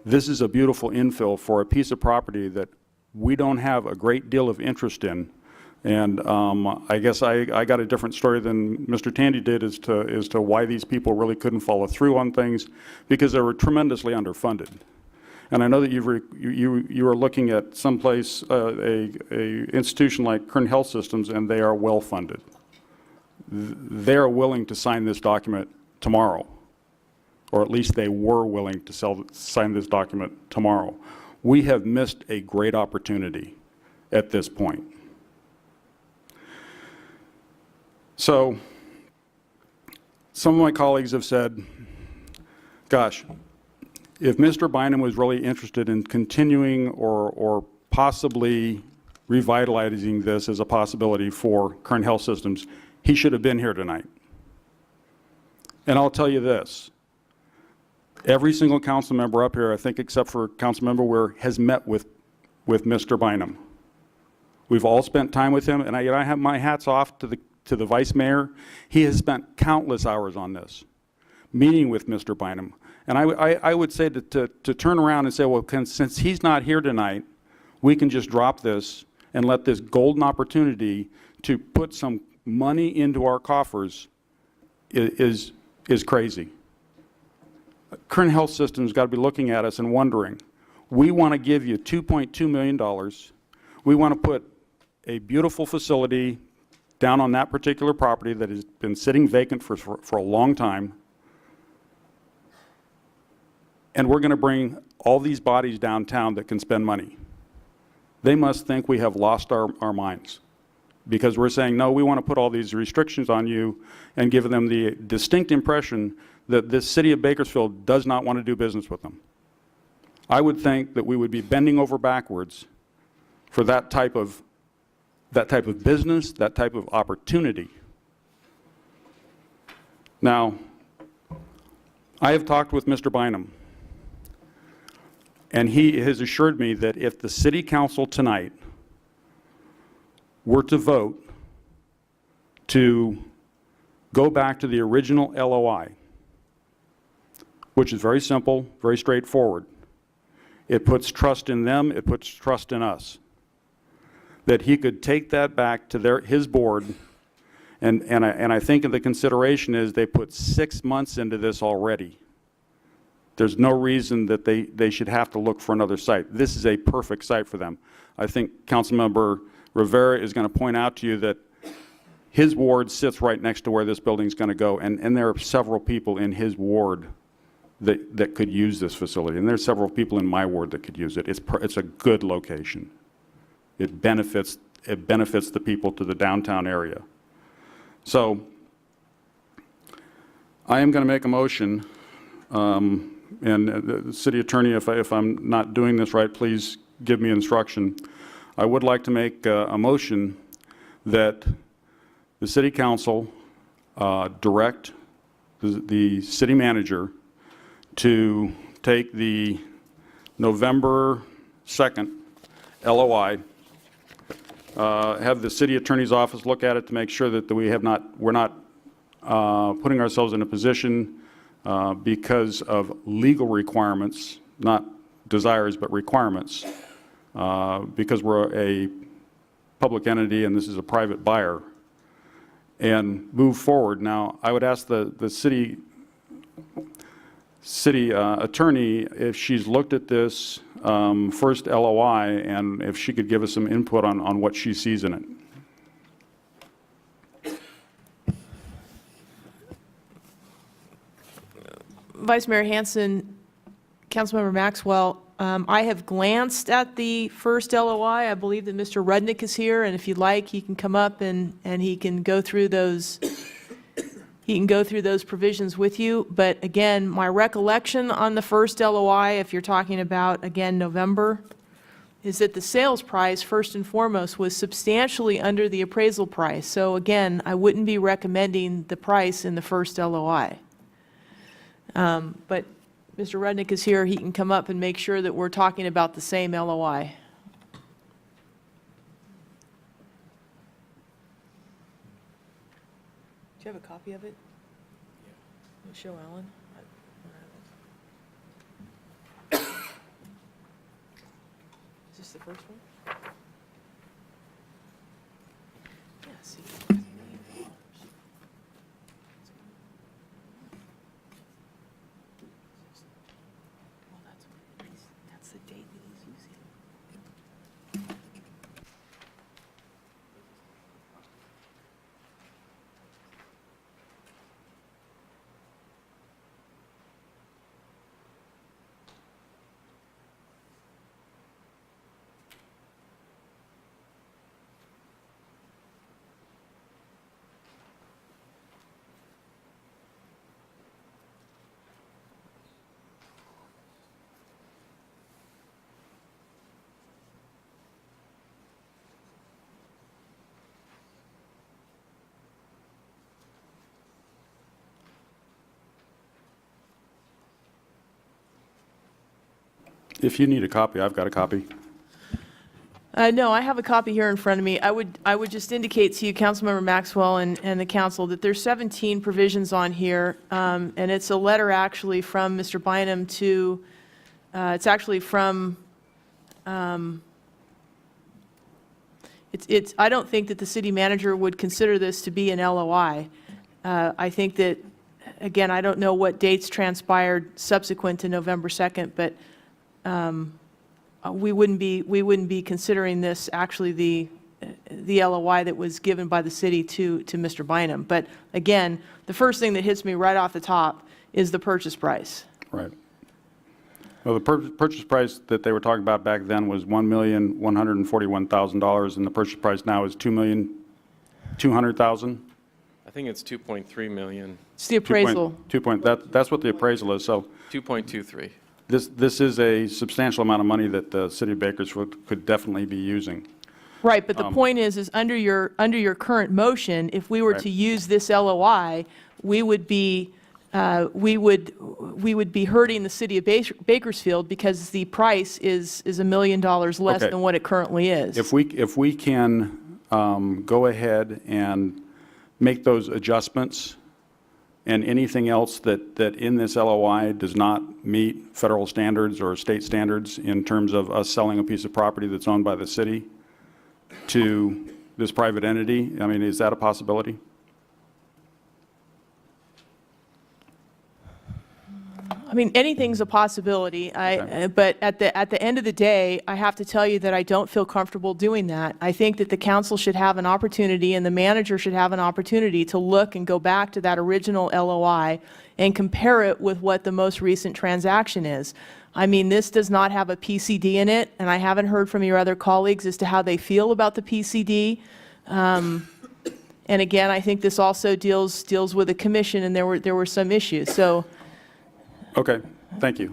This is a beautiful infill for a piece of property that we don't have a great deal of interest in. And I guess I got a different story than Mr. Tandy did as to why these people really couldn't follow through on things, because they were tremendously underfunded. And I know that you are looking at someplace, a institution like Kern Health Systems, and they are well funded. They are willing to sign this document tomorrow, or at least they were willing to sign this document tomorrow. We have missed a great opportunity at this point. So some of my colleagues have said, gosh, if Mr. Bynum was really interested in continuing or possibly revitalizing this as a possibility for Kern Health Systems, he should have been here tonight. And I'll tell you this, every single council member up here, I think except for Councilmember Weir, has met with Mr. Bynum. We've all spent time with him, and I have my hats off to the Vice Mayor. He has spent countless hours on this, meeting with Mr. Bynum. And I would say to turn around and say, well, since he's not here tonight, we can just drop this and let this golden opportunity to put some money into our coffers is crazy. Kern Health Systems got to be looking at us and wondering, we want to give you $2.2 million. We want to put a beautiful facility down on that particular property that has been sitting vacant for a long time. And we're going to bring all these bodies downtown that can spend money. They must think we have lost our minds, because we're saying, no, we want to put all these restrictions on you and give them the distinct impression that this city of Bakersfield does not want to do business with them. I would think that we would be bending over backwards for that type of business, that type of opportunity. Now, I have talked with Mr. Bynum, and he has assured me that if the city council tonight were to vote to go back to the original LOI, which is very simple, very straightforward, it puts trust in them, it puts trust in us, that he could take that back to his board, and I think the consideration is they put 6 months into this already. There's no reason that they should have to look for another site. This is a perfect site for them. I think Councilmember Rivera is going to point out to you that his ward sits right next to where this building is going to go, and there are several people in his ward that could use this facility, and there's several people in my ward that could use it. It's a good location. It benefits the people to the downtown area. So I am going to make a motion, and the city attorney, if I'm not doing this right, please give me instruction. I would like to make a motion that the city council direct the city manager to take the November 2nd LOI, have the city attorney's office look at it to make sure that we're not putting ourselves in a position because of legal requirements, not desires, but requirements, because we're a public entity and this is a private buyer, and move forward. Now, I would ask the city attorney if she's looked at this first LOI and if she could give us some input on what she sees in it. Vice Mayor Hansen, Councilmember Maxwell, I have glanced at the first LOI. I believe that Mr. Rudnick is here, and if you'd like, he can come up and he can go through those. He can go through those provisions with you. But again, my recollection on the first LOI, if you're talking about, again, November, is that the sales price, first and foremost, was substantially under the appraisal price. So again, I wouldn't be recommending the price in the first LOI. But Mr. Rudnick is here. He can come up and make sure that we're talking about the same LOI. Do you have a copy of it? Yeah. Show Alan. Is this the first one? Yeah, see. Well, that's the date that he's using. If you need a copy, I've got a copy. No, I have a copy here in front of me. I would just indicate to you, Councilmember Maxwell and the council, that there's 17 provisions on here, and it's a letter actually from Mr. Bynum to, it's actually from, I don't think that the city manager would consider this to be an LOI. I think that, again, I don't know what dates transpired subsequent to November 2nd, but we wouldn't be considering this actually the LOI that was given by the city to Mr. Bynum. But again, the first thing that hits me right off the top is the purchase price. Right. Well, the purchase price that they were talking about back then was $1,141,000, and the purchase price now is $2,200,000. I think it's 2.3 million. It's the appraisal. That's what the appraisal is. So 2.23. This is a substantial amount of money that the city of Bakersfield could definitely be using. Right, but the point is under your current motion, if we were to use this LOI, we would be hurting the city of Bakersfield because the price is $1 million less than what it currently is. If we can go ahead and make those adjustments, and anything else that in this LOI does not meet federal standards or state standards in terms of us selling a piece of property that's owned by the city to this private entity, I mean, is that a possibility? I mean, anything's a possibility, but at the end of the day, I have to tell you that I don't feel comfortable doing that. I think that the council should have an opportunity and the manager should have an opportunity to look and go back to that original LOI and compare it with what the most recent transaction is. I mean, this does not have a PCD in it, and I haven't heard from your other colleagues as to how they feel about the PCD. And again, I think this also deals with a commission, and there were some issues. So. Okay, thank you.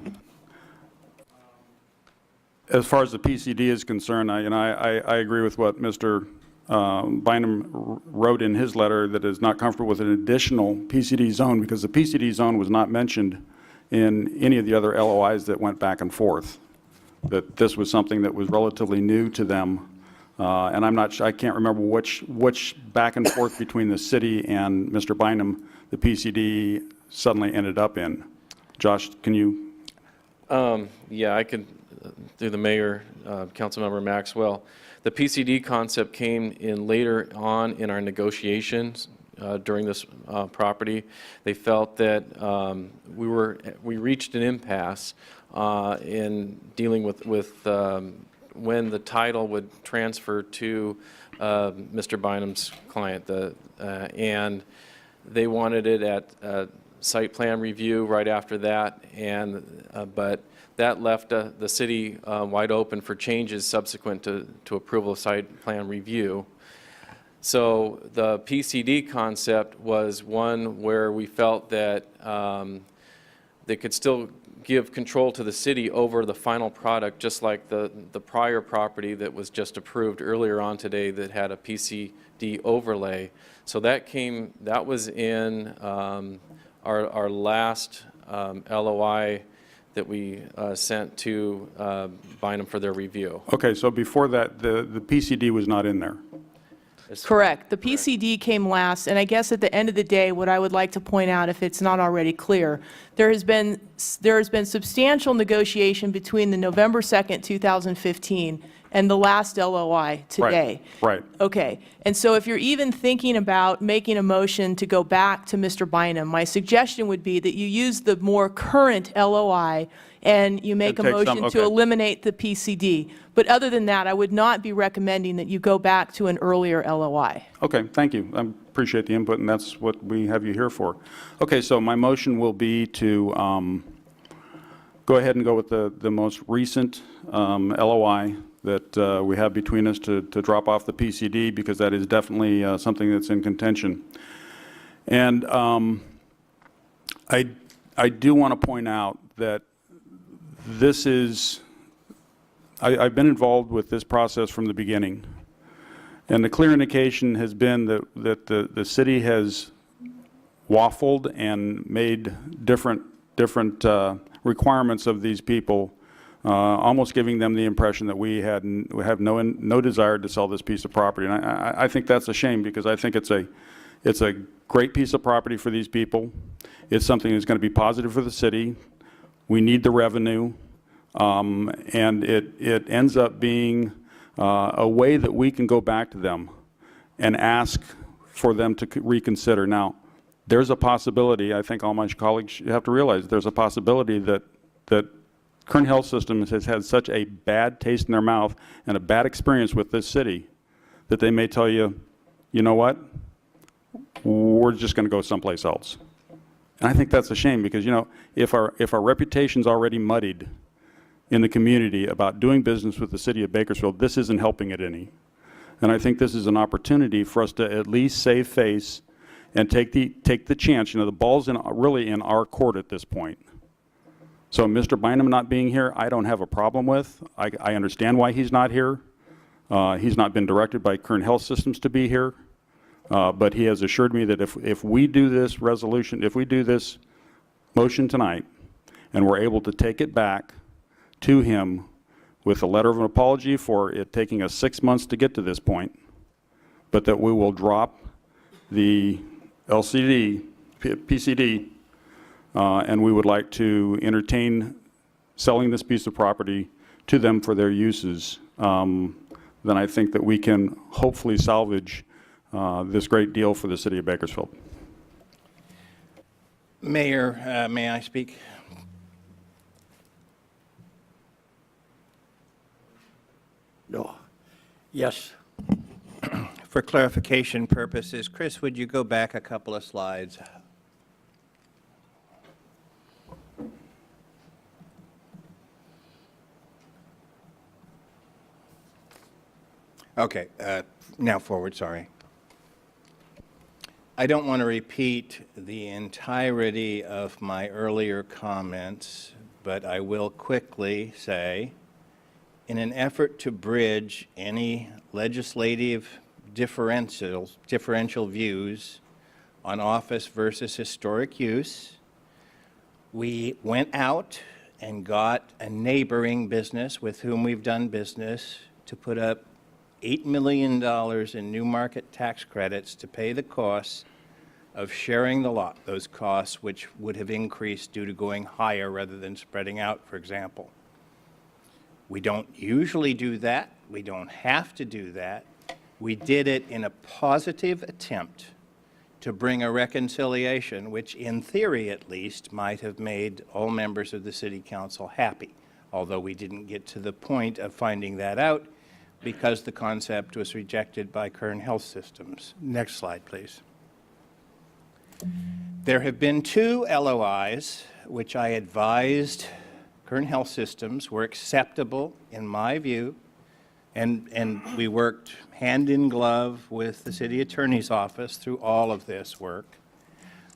As far as the PCD is concerned, I agree with what Mr. Bynum wrote in his letter that is not comfortable with an additional PCD zone because the PCD zone was not mentioned in any of the other LOIs that went back and forth. That this was something that was relatively new to them. And I can't remember which back and forth between the city and Mr. Bynum the PCD suddenly ended up in. Josh, can you? Yeah, I could, through the mayor, Councilmember Maxwell. The PCD concept came in later on in our negotiations during this property. They felt that we reached an impasse in dealing with when the title would transfer to Mr. Bynum's client, and they wanted it at site plan review right after that, but that left the city wide open for changes subsequent to approval of site plan review. So the PCD concept was one where we felt that they could still give control to the city over the final product, just like the prior property that was just approved earlier on today that had a PCD overlay. So that was in our last LOI that we sent to Bynum for their review. Okay, so before that, the PCD was not in there. Correct. The PCD came last, and I guess at the end of the day, what I would like to point out, if it's not already clear, there has been substantial negotiation between the November 2nd, 2015, and the last LOI today. Right. Okay. And so if you're even thinking about making a motion to go back to Mr. Bynum, my suggestion would be that you use the more current LOI and you make a motion to eliminate the PCD. But other than that, I would not be recommending that you go back to an earlier LOI. Okay, thank you. I appreciate the input, and that's what we have you here for. Okay, so my motion will be to go ahead and go with the most recent LOI that we have between us to drop off the PCD, because that is definitely something that's in contention. And I do want to point out that this is, I've been involved with this process from the beginning, and the clear indication has been that the city has waffled and made different requirements of these people, almost giving them the impression that we have no desire to sell this piece of property. And I think that's a shame, because I think it's a great piece of property for these people. It's something that's going to be positive for the city. We need the revenue, and it ends up being a way that we can go back to them and ask for them to reconsider. Now, there's a possibility, I think all my colleagues have to realize, there's a possibility that Kern Health Systems has had such a bad taste in their mouth and a bad experience with this city that they may tell you, you know what, we're just going to go someplace else. And I think that's a shame, because, you know, if our reputation's already muddied in the community about doing business with the city of Bakersfield, this isn't helping it any. And I think this is an opportunity for us to at least save face and take the chance. You know, the ball's really in our court at this point. So Mr. Bynum not being here, I don't have a problem with. I understand why he's not here. He's not been directed by Kern Health Systems to be here. But he has assured me that if we do this resolution, if we do this motion tonight, and we're able to take it back to him with a letter of an apology for it taking us 6 months to get to this point, but that we will drop the PCD, and we would like to entertain selling this piece of property to them for their uses, then I think that we can hopefully salvage this great deal for the city of Bakersfield. Mayor, may I speak? No. Yes. For clarification purposes, Chris, would you go back a couple of slides? Okay, now forward, sorry. I don't want to repeat the entirety of my earlier comments, but I will quickly say, in an effort to bridge any legislative differential views on office versus historic use. We went out and got a neighboring business with whom we've done business to put up $8 million in new market tax credits to pay the costs of sharing the lot, those costs which would have increased due to going higher rather than spreading out, for example. We don't usually do that. We don't have to do that. We did it in a positive attempt to bring a reconciliation, which in theory at least might have made all members of the City Council happy, although we didn't get to the point of finding that out because the concept was rejected by Kern Health Systems. Next slide, please. There have been 2 LOIs which I advised Kern Health Systems were acceptable in my view, and we worked hand in glove with the City Attorney's Office through all of this work.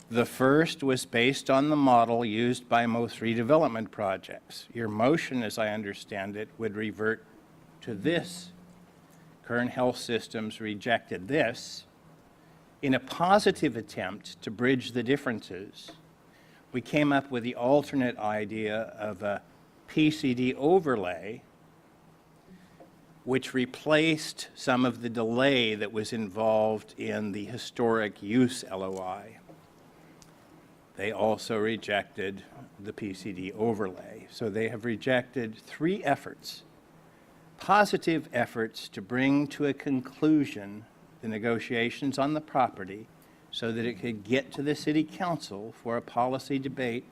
The first was based on the model used by most redevelopment projects. Your motion, as I understand it, would revert to this. Kern Health Systems rejected this. In a positive attempt to bridge the differences, we came up with the alternate idea of a PCD overlay, which replaced some of the delay that was involved in the historic use LOI. They also rejected the PCD overlay. So they have rejected 3 efforts, positive efforts to bring to a conclusion the negotiations on the property so that it could get to the City Council for a policy debate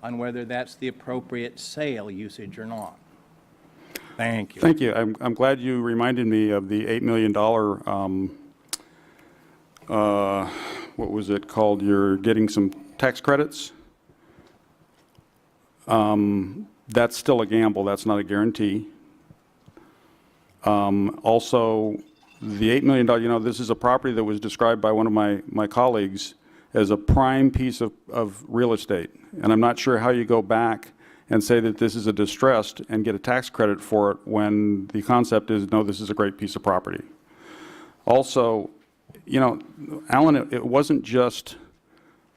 on whether that's the appropriate sale usage or not. Thank you. Thank you. I'm glad you reminded me of the $8 million, what was it called? You're getting some tax credits. That's still a gamble. That's not a guarantee. Also, the $8 million, you know, this is a property that was described by one of my colleagues as a prime piece of real estate. And I'm not sure how you go back and say that this is a distressed and get a tax credit for it when the concept is, no, this is a great piece of property. Also, you know, Alan, it wasn't just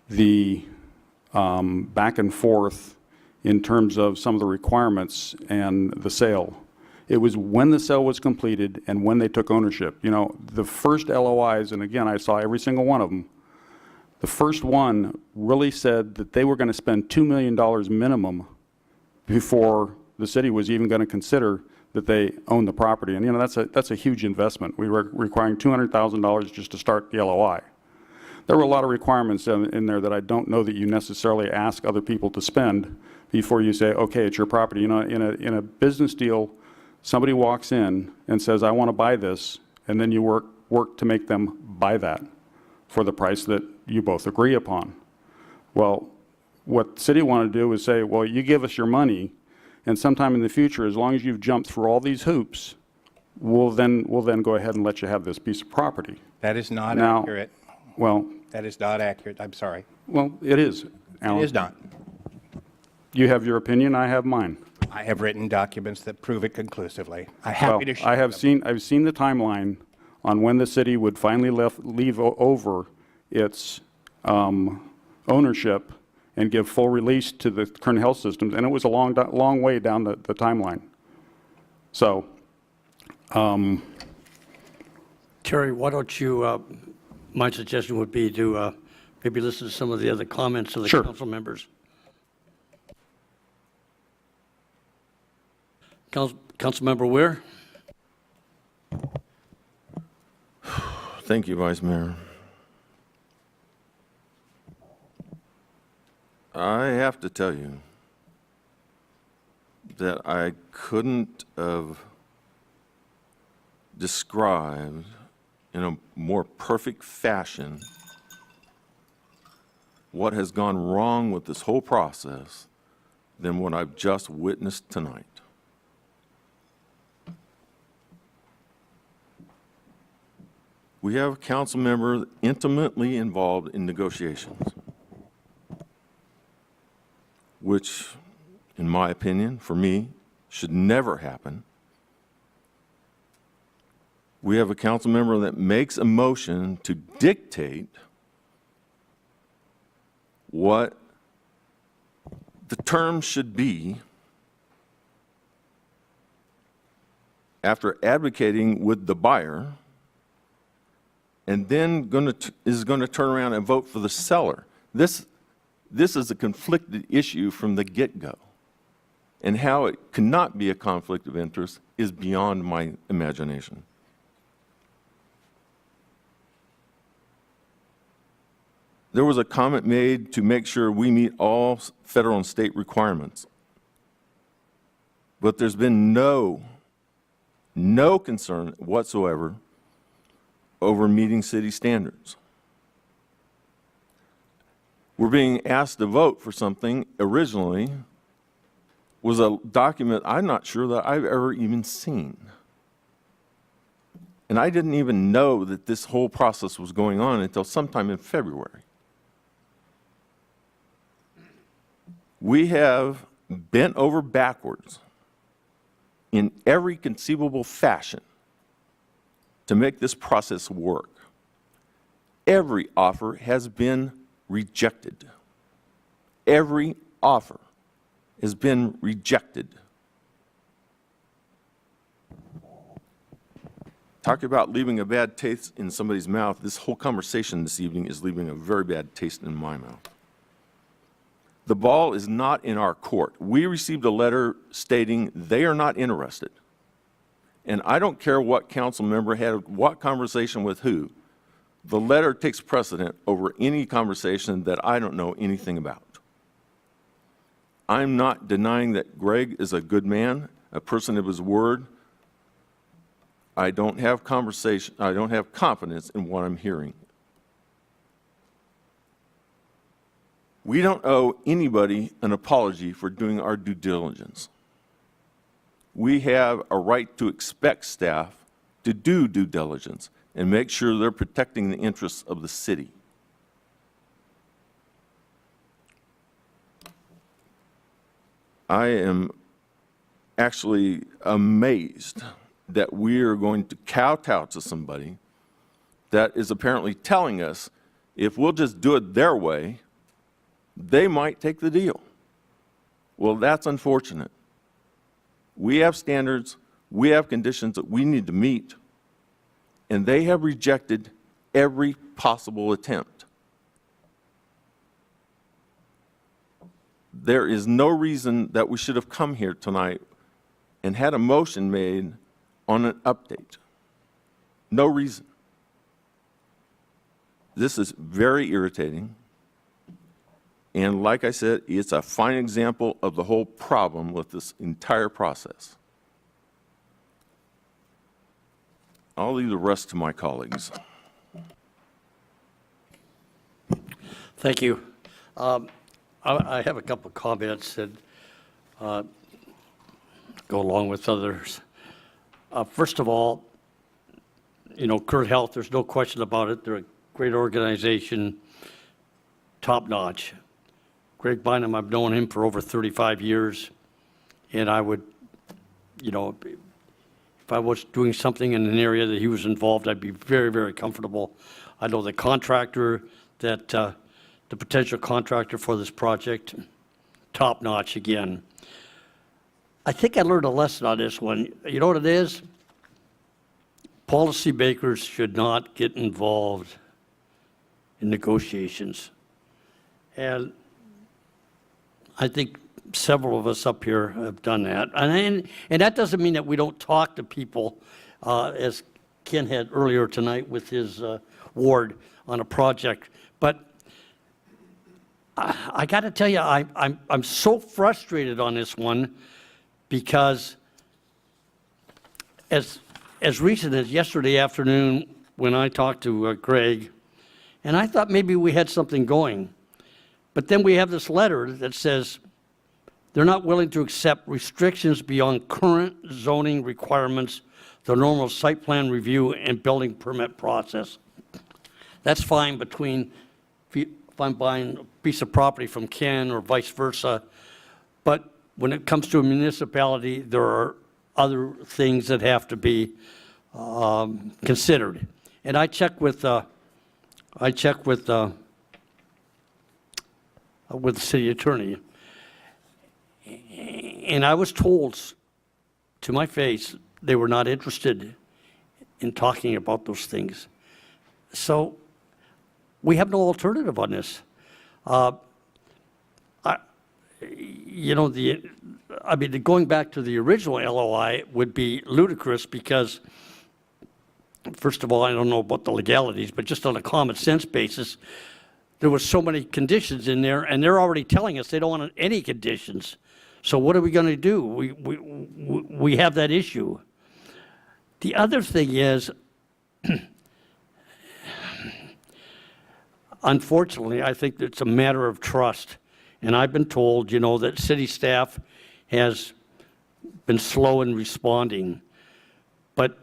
the back and forth in terms of some of the requirements and the sale. It was when the sale was completed and when they took ownership. You know, the first LOIs, and again, I saw every single one of them, the first one really said that they were going to spend $2 million minimum before the city was even going to consider that they own the property. And, you know, that's a huge investment. We were requiring $200,000 just to start the LOI. There were a lot of requirements in there that I don't know that you necessarily ask other people to spend before you say, okay, it's your property. You know, in a business deal, somebody walks in and says, I want to buy this, and then you work to make them buy that for the price that you both agree upon. Well, what the city wanted to do is say, well, you give us your money, and sometime in the future, as long as you've jumped through all these hoops, we'll then go ahead and let you have this piece of property. That is not accurate. Well, that is not accurate. I'm sorry. Well, it is, Alan. It is not. You have your opinion, I have mine. I have written documents that prove it conclusively. I'm happy to share I've seen the timeline on when the city would finally leave over its ownership and give full release to the Kern Health Systems, and it was a long way down the timeline. So, Terry, why don't you, my suggestion would be to maybe listen to some of the other comments of the council members. Councilmember Weir. Thank you, Vice Mayor. I have to tell you that I couldn't have described in a more perfect fashion what has gone wrong with this whole process than what I've just witnessed tonight. We have a council member intimately involved in negotiations, which, in my opinion, for me, should never happen. we have a council member that makes a motion to dictate what the terms should be after advocating with the buyer, and then is going to turn around and vote for the seller. This is a conflicted issue from the get-go. And how it cannot be a conflict of interest is beyond my imagination. There was a comment made to make sure we meet all federal and state requirements. But there's been no concern whatsoever over meeting city standards. We're being asked to vote for something originally was a document I'm not sure that I've ever even seen. And I didn't even know that this whole process was going on until sometime in February. We have bent over backwards in every conceivable fashion to make this process work. Every offer has been rejected. Every offer has been rejected. Talk about leaving a bad taste in somebody's mouth. This whole conversation this evening is leaving a very bad taste in my mouth. The ball is not in our court. We received a letter stating they are not interested. And I don't care what council member had what conversation with who. The letter takes precedent over any conversation that I don't know anything about. I'm not denying that Greg is a good man, a person of his word. I don't have confidence in what I'm hearing. We don't owe anybody an apology for doing our due diligence. We have a right to expect staff to do due diligence and make sure they're protecting the interests of the city. I am actually amazed that we are going to kowtow to somebody that is apparently telling us if we'll just do it their way, they might take the deal. Well, that's unfortunate. We have standards, we have conditions that we need to meet, and they have rejected every possible attempt. There is no reason that we should have come here tonight and had a motion made on an update. No reason. This is very irritating. And like I said, it's a fine example of the whole problem with this entire process. I'll leave the rest to my colleagues. Thank you. I have a couple of comments that go along with others. First of all, you know, Kurt Health, there's no question about it. They're a great organization, top notch. Greg Bynum, I've known him for over 35 years, and I would, you know, if I was doing something in an area that he was involved, I'd be very, very comfortable. I know the contractor, that the potential contractor for this project, top notch again. I think I learned a lesson on this one. You know what it is? Policymakers should not get involved in negotiations. And I think several of us up here have done that. And that doesn't mean that we don't talk to people, as Ken had earlier tonight with his ward on a project. But I got to tell you, I'm so frustrated on this one because as recent as yesterday afternoon when I talked to Greg, and I thought maybe we had something going. But then we have this letter that says they're not willing to accept restrictions beyond current zoning requirements, the normal site plan review and building permit process. That's fine between, if I'm buying a piece of property from Ken or vice versa, but when it comes to a municipality, there are other things that have to be considered. And I checked with the city attorney, and I was told to my face they were not interested in talking about those things. So we have no alternative on this. Going back to the original LOI would be ludicrous because, first of all, I don't know about the legalities, but just on a common sense basis, there was so many conditions in there, and they're already telling us they don't want any conditions. So what are we going to do? We have that issue. The other thing is, unfortunately, I think it's a matter of trust. And I've been told, that city staff has been slow in responding. But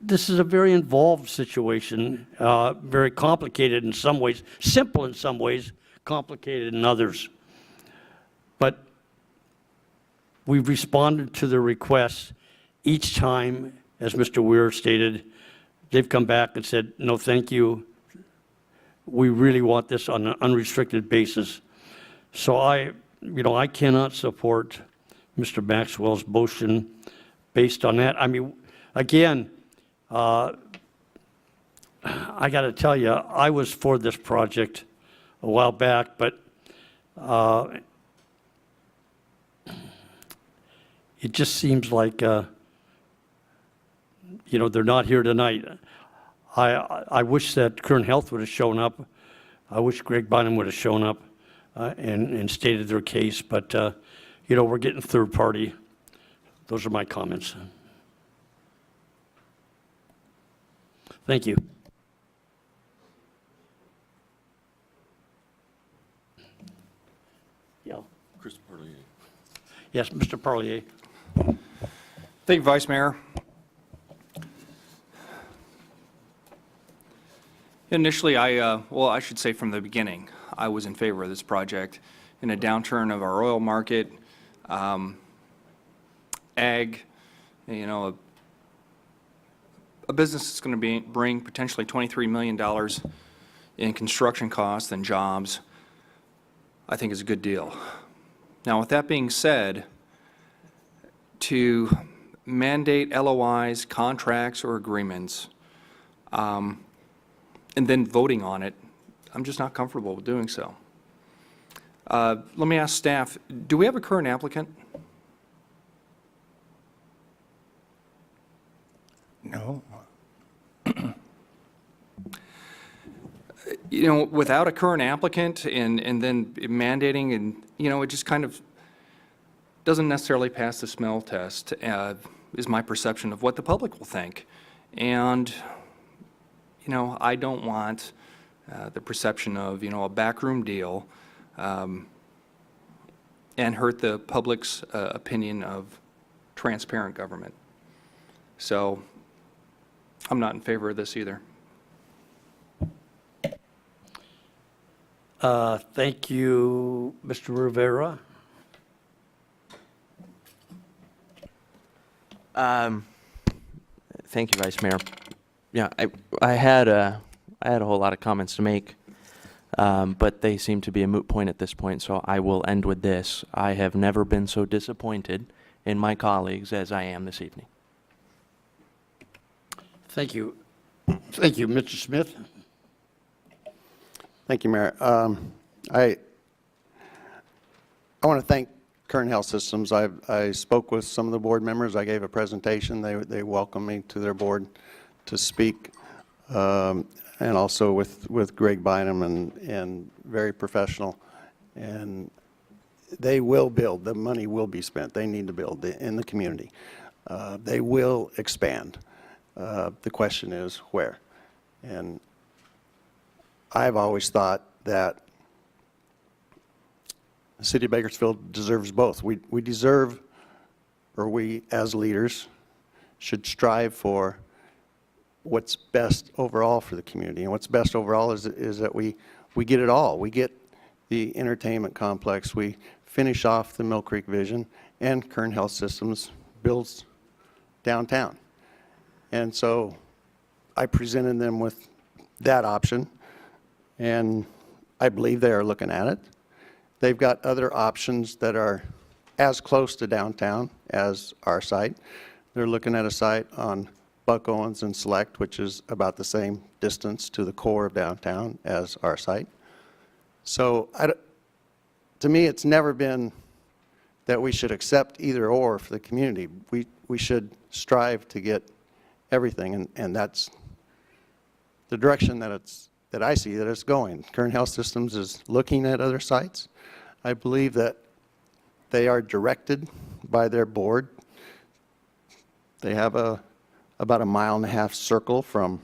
this is a very involved situation, very complicated in some ways, simple in some ways, complicated in others. But we've responded to the requests each time, as Mr. Weir stated. They've come back and said, no, thank you. We really want this on an unrestricted basis. So I cannot support Mr. Maxwell's motion based on that. I mean, again, I got to tell you, I was for this project a while back, but it just seems like, they're not here tonight. I wish that Kern Health would have shown up. I wish Greg Bynum would have shown up and stated their case, but, we're getting third party. Those are my comments. Thank you. Yeah. Chris Parlier. Yes, Mr. Parlier. Thank you, Vice Mayor. Initially, I should say from the beginning, I was in favor of this project. In a downturn of our oil market, ag, a business that's going to bring potentially $23 million in construction costs and jobs, I think is a good deal. Now, with that being said, to mandate LOIs, contracts, or agreements, and then voting on it, I'm just not comfortable with doing so. Let me ask staff, do we have a current applicant? No. Without a current applicant and then mandating, and, it just kind of doesn't necessarily pass the smell test, is my perception of what the public will think. And, I don't want the perception of, a backroom deal and hurt the public's opinion of transparent government. So I'm not in favor of this either. Thank you, Mr. Rivera. Thank you, Vice Mayor. Yeah, I had a whole lot of comments to make, but they seem to be a moot point at this point, so I will end with this. I have never been so disappointed in my colleagues as I am this evening. Thank you. Thank you, Mr. Smith. Thank you, Mayor. I want to thank Kern Health Systems. I spoke with some of the board members. I gave a presentation. They welcomed me to their board to speak, and also with Greg Bynum, and very professional. And they will build. The money will be spent. They need to build in the community. They will expand. The question is where. And I've always thought that the city of Bakersfield deserves both. We deserve, or we as leaders should strive for what's best overall for the community. And what's best overall is that we get it all. We get the entertainment complex. We finish off the Mill Creek vision, and Kern Health Systems builds downtown. And so I presented them with that option, and I believe they are looking at it. They've got other options that are as close to downtown as our site. They're looking at a site on Buck Owens and Select, which is about the same distance to the core of downtown as our site. So to me, it's never been that we should accept either or for the community. We should strive to get everything, and that's the direction that I see that it's going. Kern Health Systems is looking at other sites. I believe that they are directed by their board. They have about a 1.5 mile circle from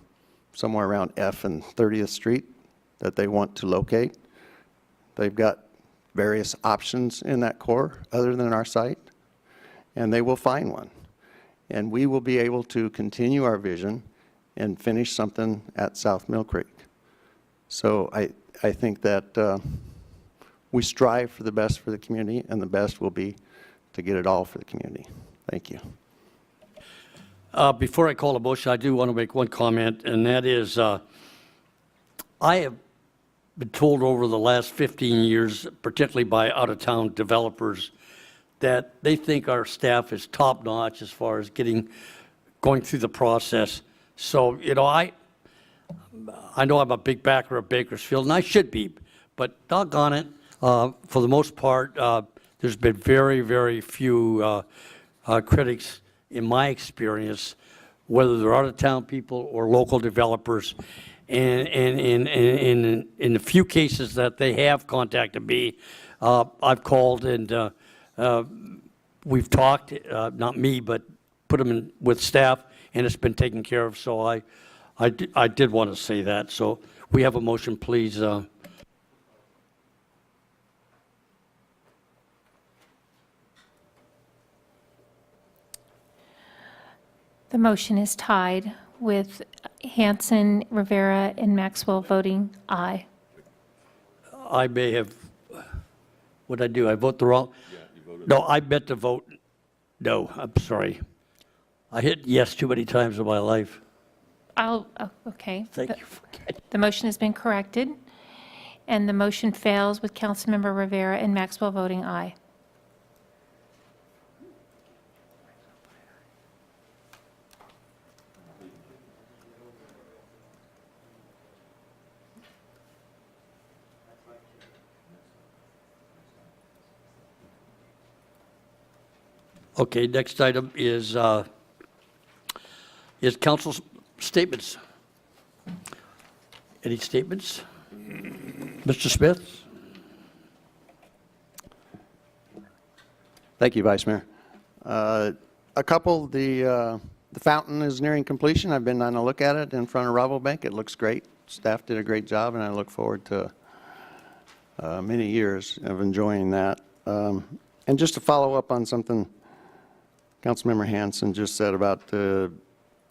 somewhere around F and 30th Street that they want to locate. They've got various options in that core other than our site, and they will find one. And we will be able to continue our vision and finish something at South Mill Creek. So I think that we strive for the best for the community, and the best will be to get it all for the community. Thank you. Before I call a motion, I do want to make one comment, and that is I have been told over the last 15 years, particularly by out-of-town developers, that they think our staff is top-notch as far as going through the process. So, you know, I know I'm a big backer of Bakersfield, and I should be, but doggone it, for the most part, there's been very, very few critics, in my experience, whether they're out-of-town people or local developers. And in the few cases that they have contacted me, I've called and we've talked, not me, but put them in with staff, and it's been taken care of. So I did want to say that. So we have a motion, please. The motion is tied with Hanson, Rivera, and Maxwell voting aye. I may have, what did I do? I vote the wrong? Yeah, you voted. No, I meant to vote no. I'm sorry. I hit yes too many times in my life. Okay. Thank you for getting. The motion has been corrected, and the motion fails with Councilmember Rivera and Maxwell voting aye. Okay, next item is council statements. Any statements? Mr. Smith? Thank you, Vice Mayor. A couple, the fountain is nearing completion. I've been on a look at it in front of Rabobank. It looks great. Staff did a great job, and I look forward to many years of enjoying that. And just to follow up on something Councilmember Hanson just said about the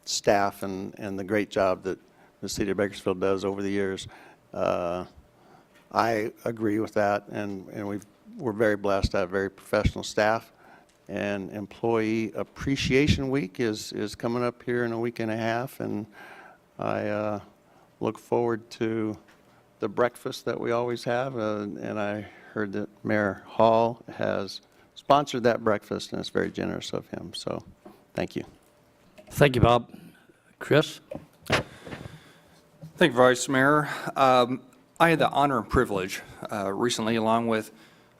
staff and the great job that the city of Bakersfield does over the years. I agree with that, and we're very blessed to have very professional staff. And Employee Appreciation Week is coming up here in a week and a half, and I look forward to the breakfast that we always have, and I heard that Mayor Hall has sponsored that breakfast, and it's very generous of him. So, thank you. Thank you, Bob. Chris? Thank you, Vice Mayor. I had the honor and privilege recently, along with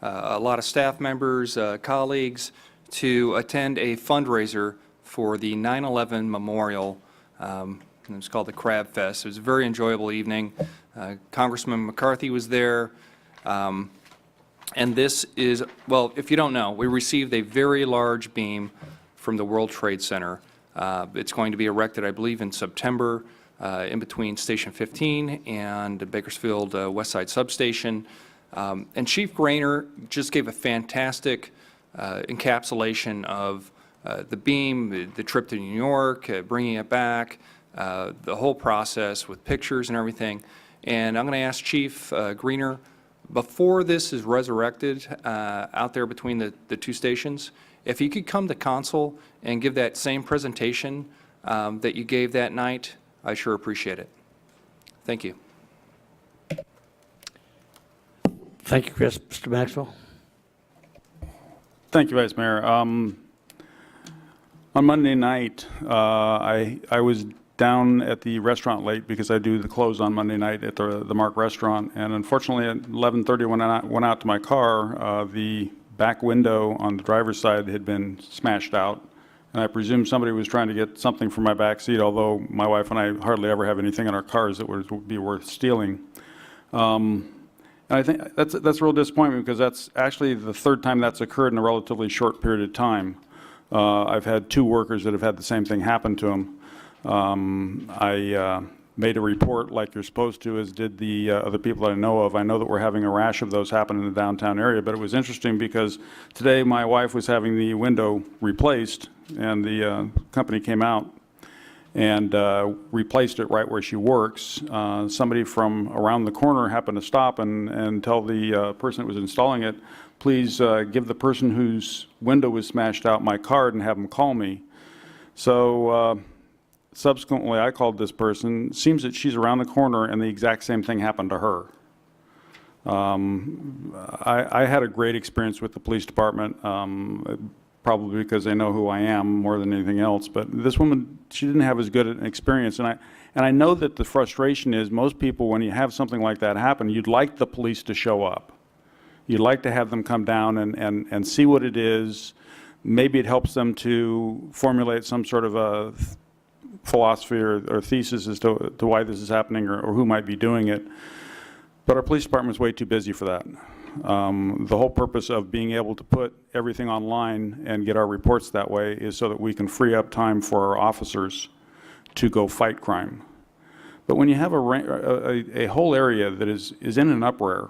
a lot of staff members, colleagues, to attend a fundraiser for the 9/11 Memorial. And it was called the Crab Fest. It was a very enjoyable evening. Congressman McCarthy was there. And this is, well, if you don't know, we received a very large beam from the World Trade Center. It's going to be erected, I believe, in September in between Station 15 and the Bakersfield West Side Substation. And Chief Grainer just gave a fantastic encapsulation of the beam, the trip to New York, bringing it back, the whole process with pictures and everything. And I'm going to ask Chief Greener, before this is resurrected out there between the two stations, if you could come to council and give that same presentation that you gave that night. I sure appreciate it. Thank you. Thank you, Chris. Mr. Maxwell? Thank you, Vice Mayor. On Monday night, I was down at the restaurant late because I do the close on Monday night at the Mark Restaurant, and unfortunately at 11:30 when I went out to my car, the back window on the driver's side had been smashed out, and I presume somebody was trying to get something from my back seat, although my wife and I hardly ever have anything in our cars that would be worth stealing. And I think that's a real disappointment because that's actually the third time that's occurred in a relatively short period of time. I've had 2 workers that have had the same thing happen to them. I made a report like you're supposed to, as did the other people that I know of. I know that we're having a rash of those happen in the downtown area, but it was interesting because today my wife was having the window replaced, and the company came out and replaced it right where she works. Somebody from around the corner happened to stop and tell the person that was installing it, please give the person whose window was smashed out my card and have them call me. So subsequently, I called this person. Seems that she's around the corner, and the exact same thing happened to her. I had a great experience with the police department, probably because they know who I am more than anything else. But this woman, she didn't have as good an experience, and I know that the frustration is most people, when you have something like that happen, you'd like the police to show up. You'd like to have them come down and see what it is. Maybe it helps them to formulate some sort of a philosophy or thesis as to why this is happening or who might be doing it. But our police department is way too busy for that. The whole purpose of being able to put everything online and get our reports that way is so that we can free up time for our officers to go fight crime. But when you have a whole area that is in an uproar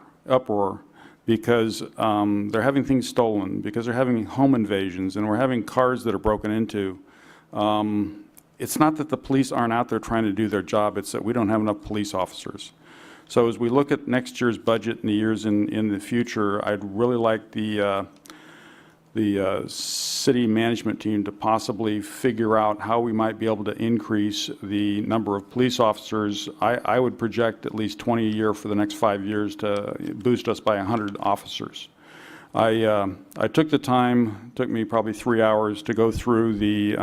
because they're having things stolen, because they're having home invasions, and we're having cars that are broken into, it's not that the police aren't out there trying to do their job, it's that we don't have enough police officers. So as we look at next year's budget and the years in the future, I'd really like the city management team to possibly figure out how we might be able to increase the number of police officers. I would project at least 20 a year for the next 5 years to boost us by 100 officers. I took the time, took me probably 3 hours to go through the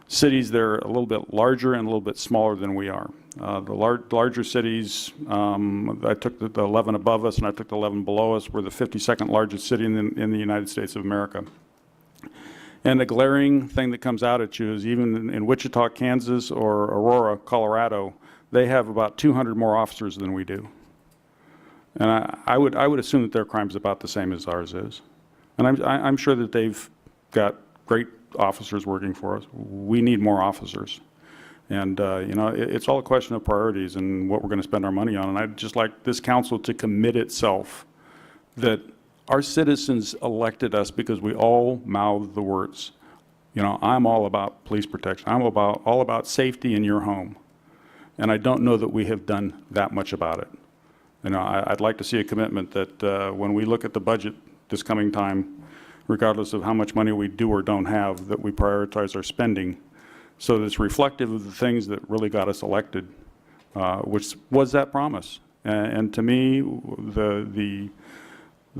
cities that are a little bit larger and a little bit smaller than we are. The larger cities, I took the 11 above us and I took the 11 below us. We're the 52nd largest city in the United States of America. And the glaring thing that comes out at you is even in Wichita, Kansas, or Aurora, Colorado, they have about 200 more officers than we do. And I would assume that their crime's about the same as ours is. And I'm sure that they've got great officers working for us. We need more officers. And, you know, it's all a question of priorities and what we're going to spend our money on. And I'd just like this council to commit itself that our citizens elected us because we all mouthed the words. You know, I'm all about police protection. I'm all about safety in your home. And I don't know that we have done that much about it. You know, I'd like to see a commitment that when we look at the budget this coming time, regardless of how much money we do or don't have, that we prioritize our spending so that it's reflective of the things that really got us elected, which was that promise. And to me, the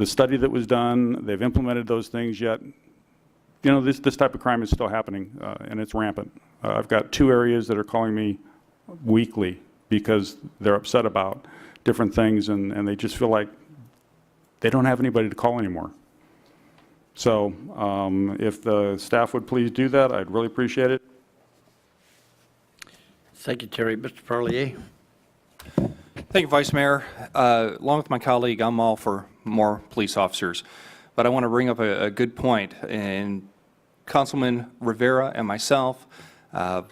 study that was done, they've implemented those things yet. You know, this type of crime is still happening, and it's rampant. I've got 2 areas that are calling me weekly because they're upset about different things, and they just feel like they don't have anybody to call anymore. So if the staff would please do that, I'd really appreciate it. Thank you, Terry. Mr. Parlier? Thank you, Vice Mayor. Along with my colleague, I'm all for more police officers. But I want to bring up a good point. And Councilman Rivera and myself,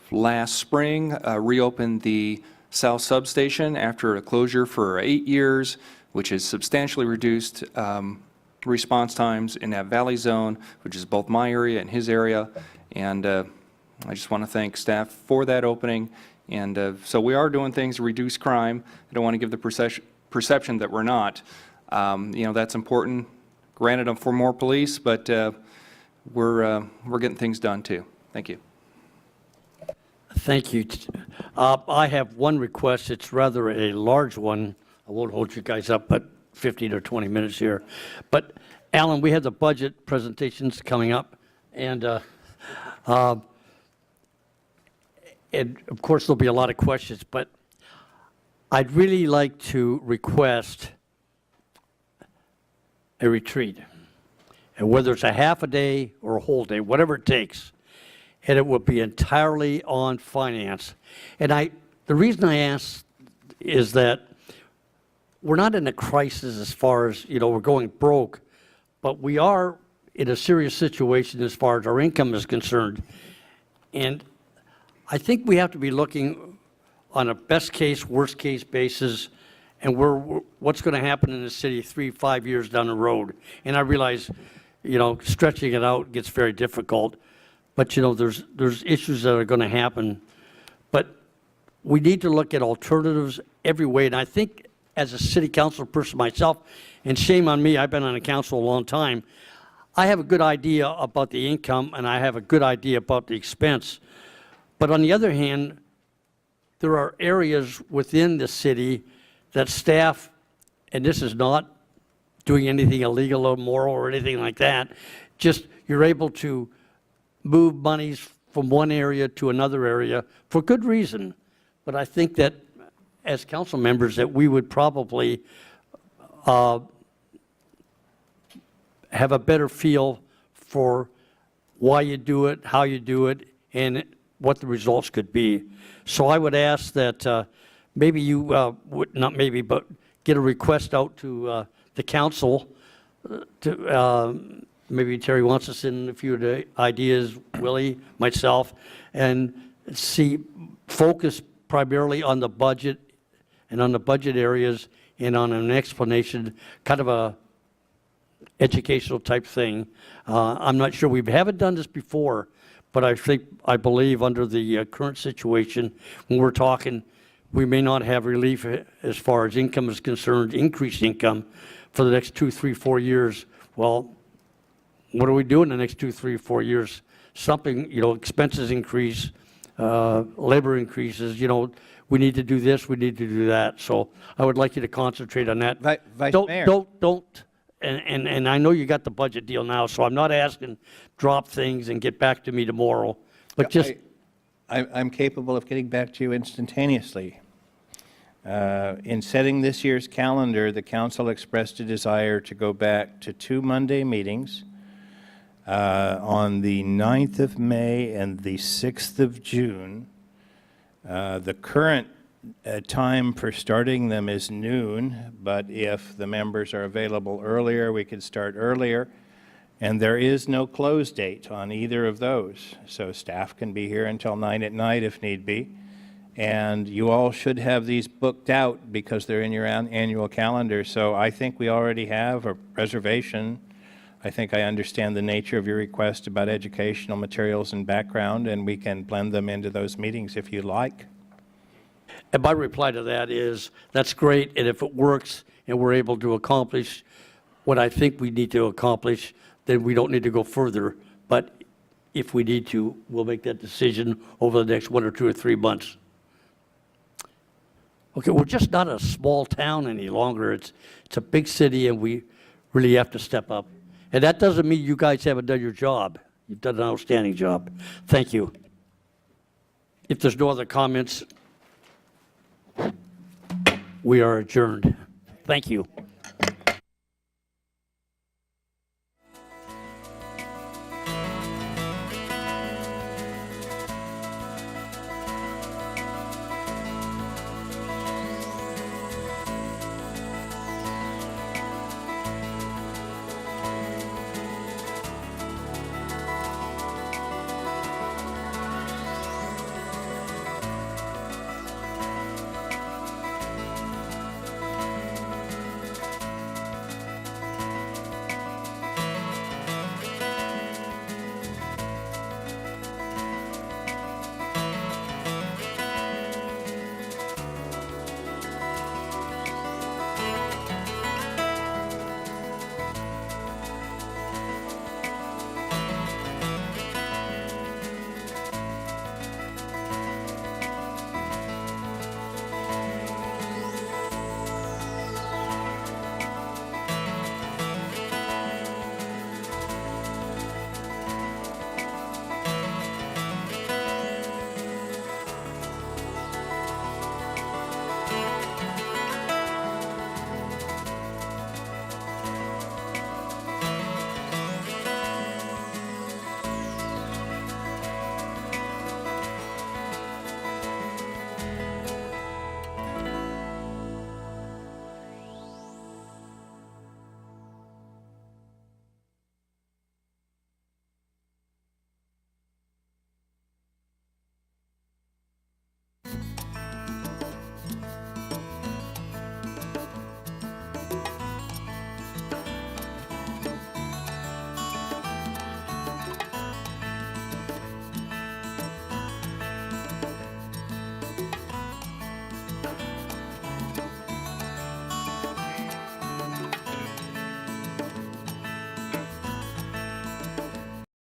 last spring, reopened the South Substation after a closure for 8 years, which has substantially reduced response times in that valley zone, which is both my area and his area. And I just want to thank staff for that opening. And so we are doing things to reduce crime. I don't want to give the perception that we're not. You know, that's important. Granted, I'm for more police, but we're getting things done too. Thank you. Thank you. I have one request. It's rather a large one. I won't hold you guys up, but 15 or 20 minutes here. But Alan, we have the budget presentations coming up, and of course there'll be a lot of questions, but I'd really like to request a retreat, and whether it's a half a day or a whole day, whatever it takes, and it will be entirely on finance. And the reason I ask is that we're not in a crisis as far as, we're going broke, but we are in a serious situation as far as our income is concerned. And I think we have to be looking on a best case, worst case basis, and what's going to happen in the city 3-5 years down the road. And I realize, stretching it out gets very difficult, but there's issues that are going to happen. But we need to look at alternatives every way. And I think as a city council person myself, and shame on me, I've been on the council a long time, I have a good idea about the income and I have a good idea about the expense. But on the other hand, there are areas within the city that staff, and this is not doing anything illegal or immoral or anything like that, just you're able to move monies from one area to another area for good reason. But I think that as council members that we would probably have a better feel for why you do it, how you do it, and what the results could be. So I would ask that maybe you, not maybe, but get a request out to the council. Maybe Terry wants us in a few of the ideas, Willie, myself, and focus primarily on the budget and on the budget areas and on an explanation, kind of a educational type thing. I'm not sure, we haven't done this before, but I believe under the current situation, when we're talking, we may not have relief as far as income is concerned, increased income for the next 2, 3, 4 years. Well, what do we do in the next 2, 3, 4 years? Something, expenses increase, labor increases, we need to do this, we need to do that. So I would like you to concentrate on that. Vice Mayor. Don't, and I know you got the budget deal now, so I'm not asking drop things and get back to me tomorrow, but just. I'm capable of getting back to you instantaneously. In setting this year's calendar, the council expressed a desire to go back to 2 Monday meetings on the 9th of May and the 6th of June. The current time for starting them is noon, but if the members are available earlier, we could start earlier. And there is no close date on either of those, so staff can be here until 9 at night if need be. And you all should have these booked out because they're in your annual calendar. So I think we already have a reservation. I think I understand the nature of your request about educational materials and background, and we can blend them into those meetings if you like. And my reply to that is, that's great, and if it works and we're able to accomplish what I think we need to accomplish, then we don't need to go further. But if we need to, we'll make that decision over the next 1 or 2 or 3 months. Okay, we're just not a small town any longer. It's a big city, and we really have to step up. And that doesn't mean you guys haven't done your job. You've done an outstanding job. Thank you. If there's no other comments, we are adjourned. Thank you.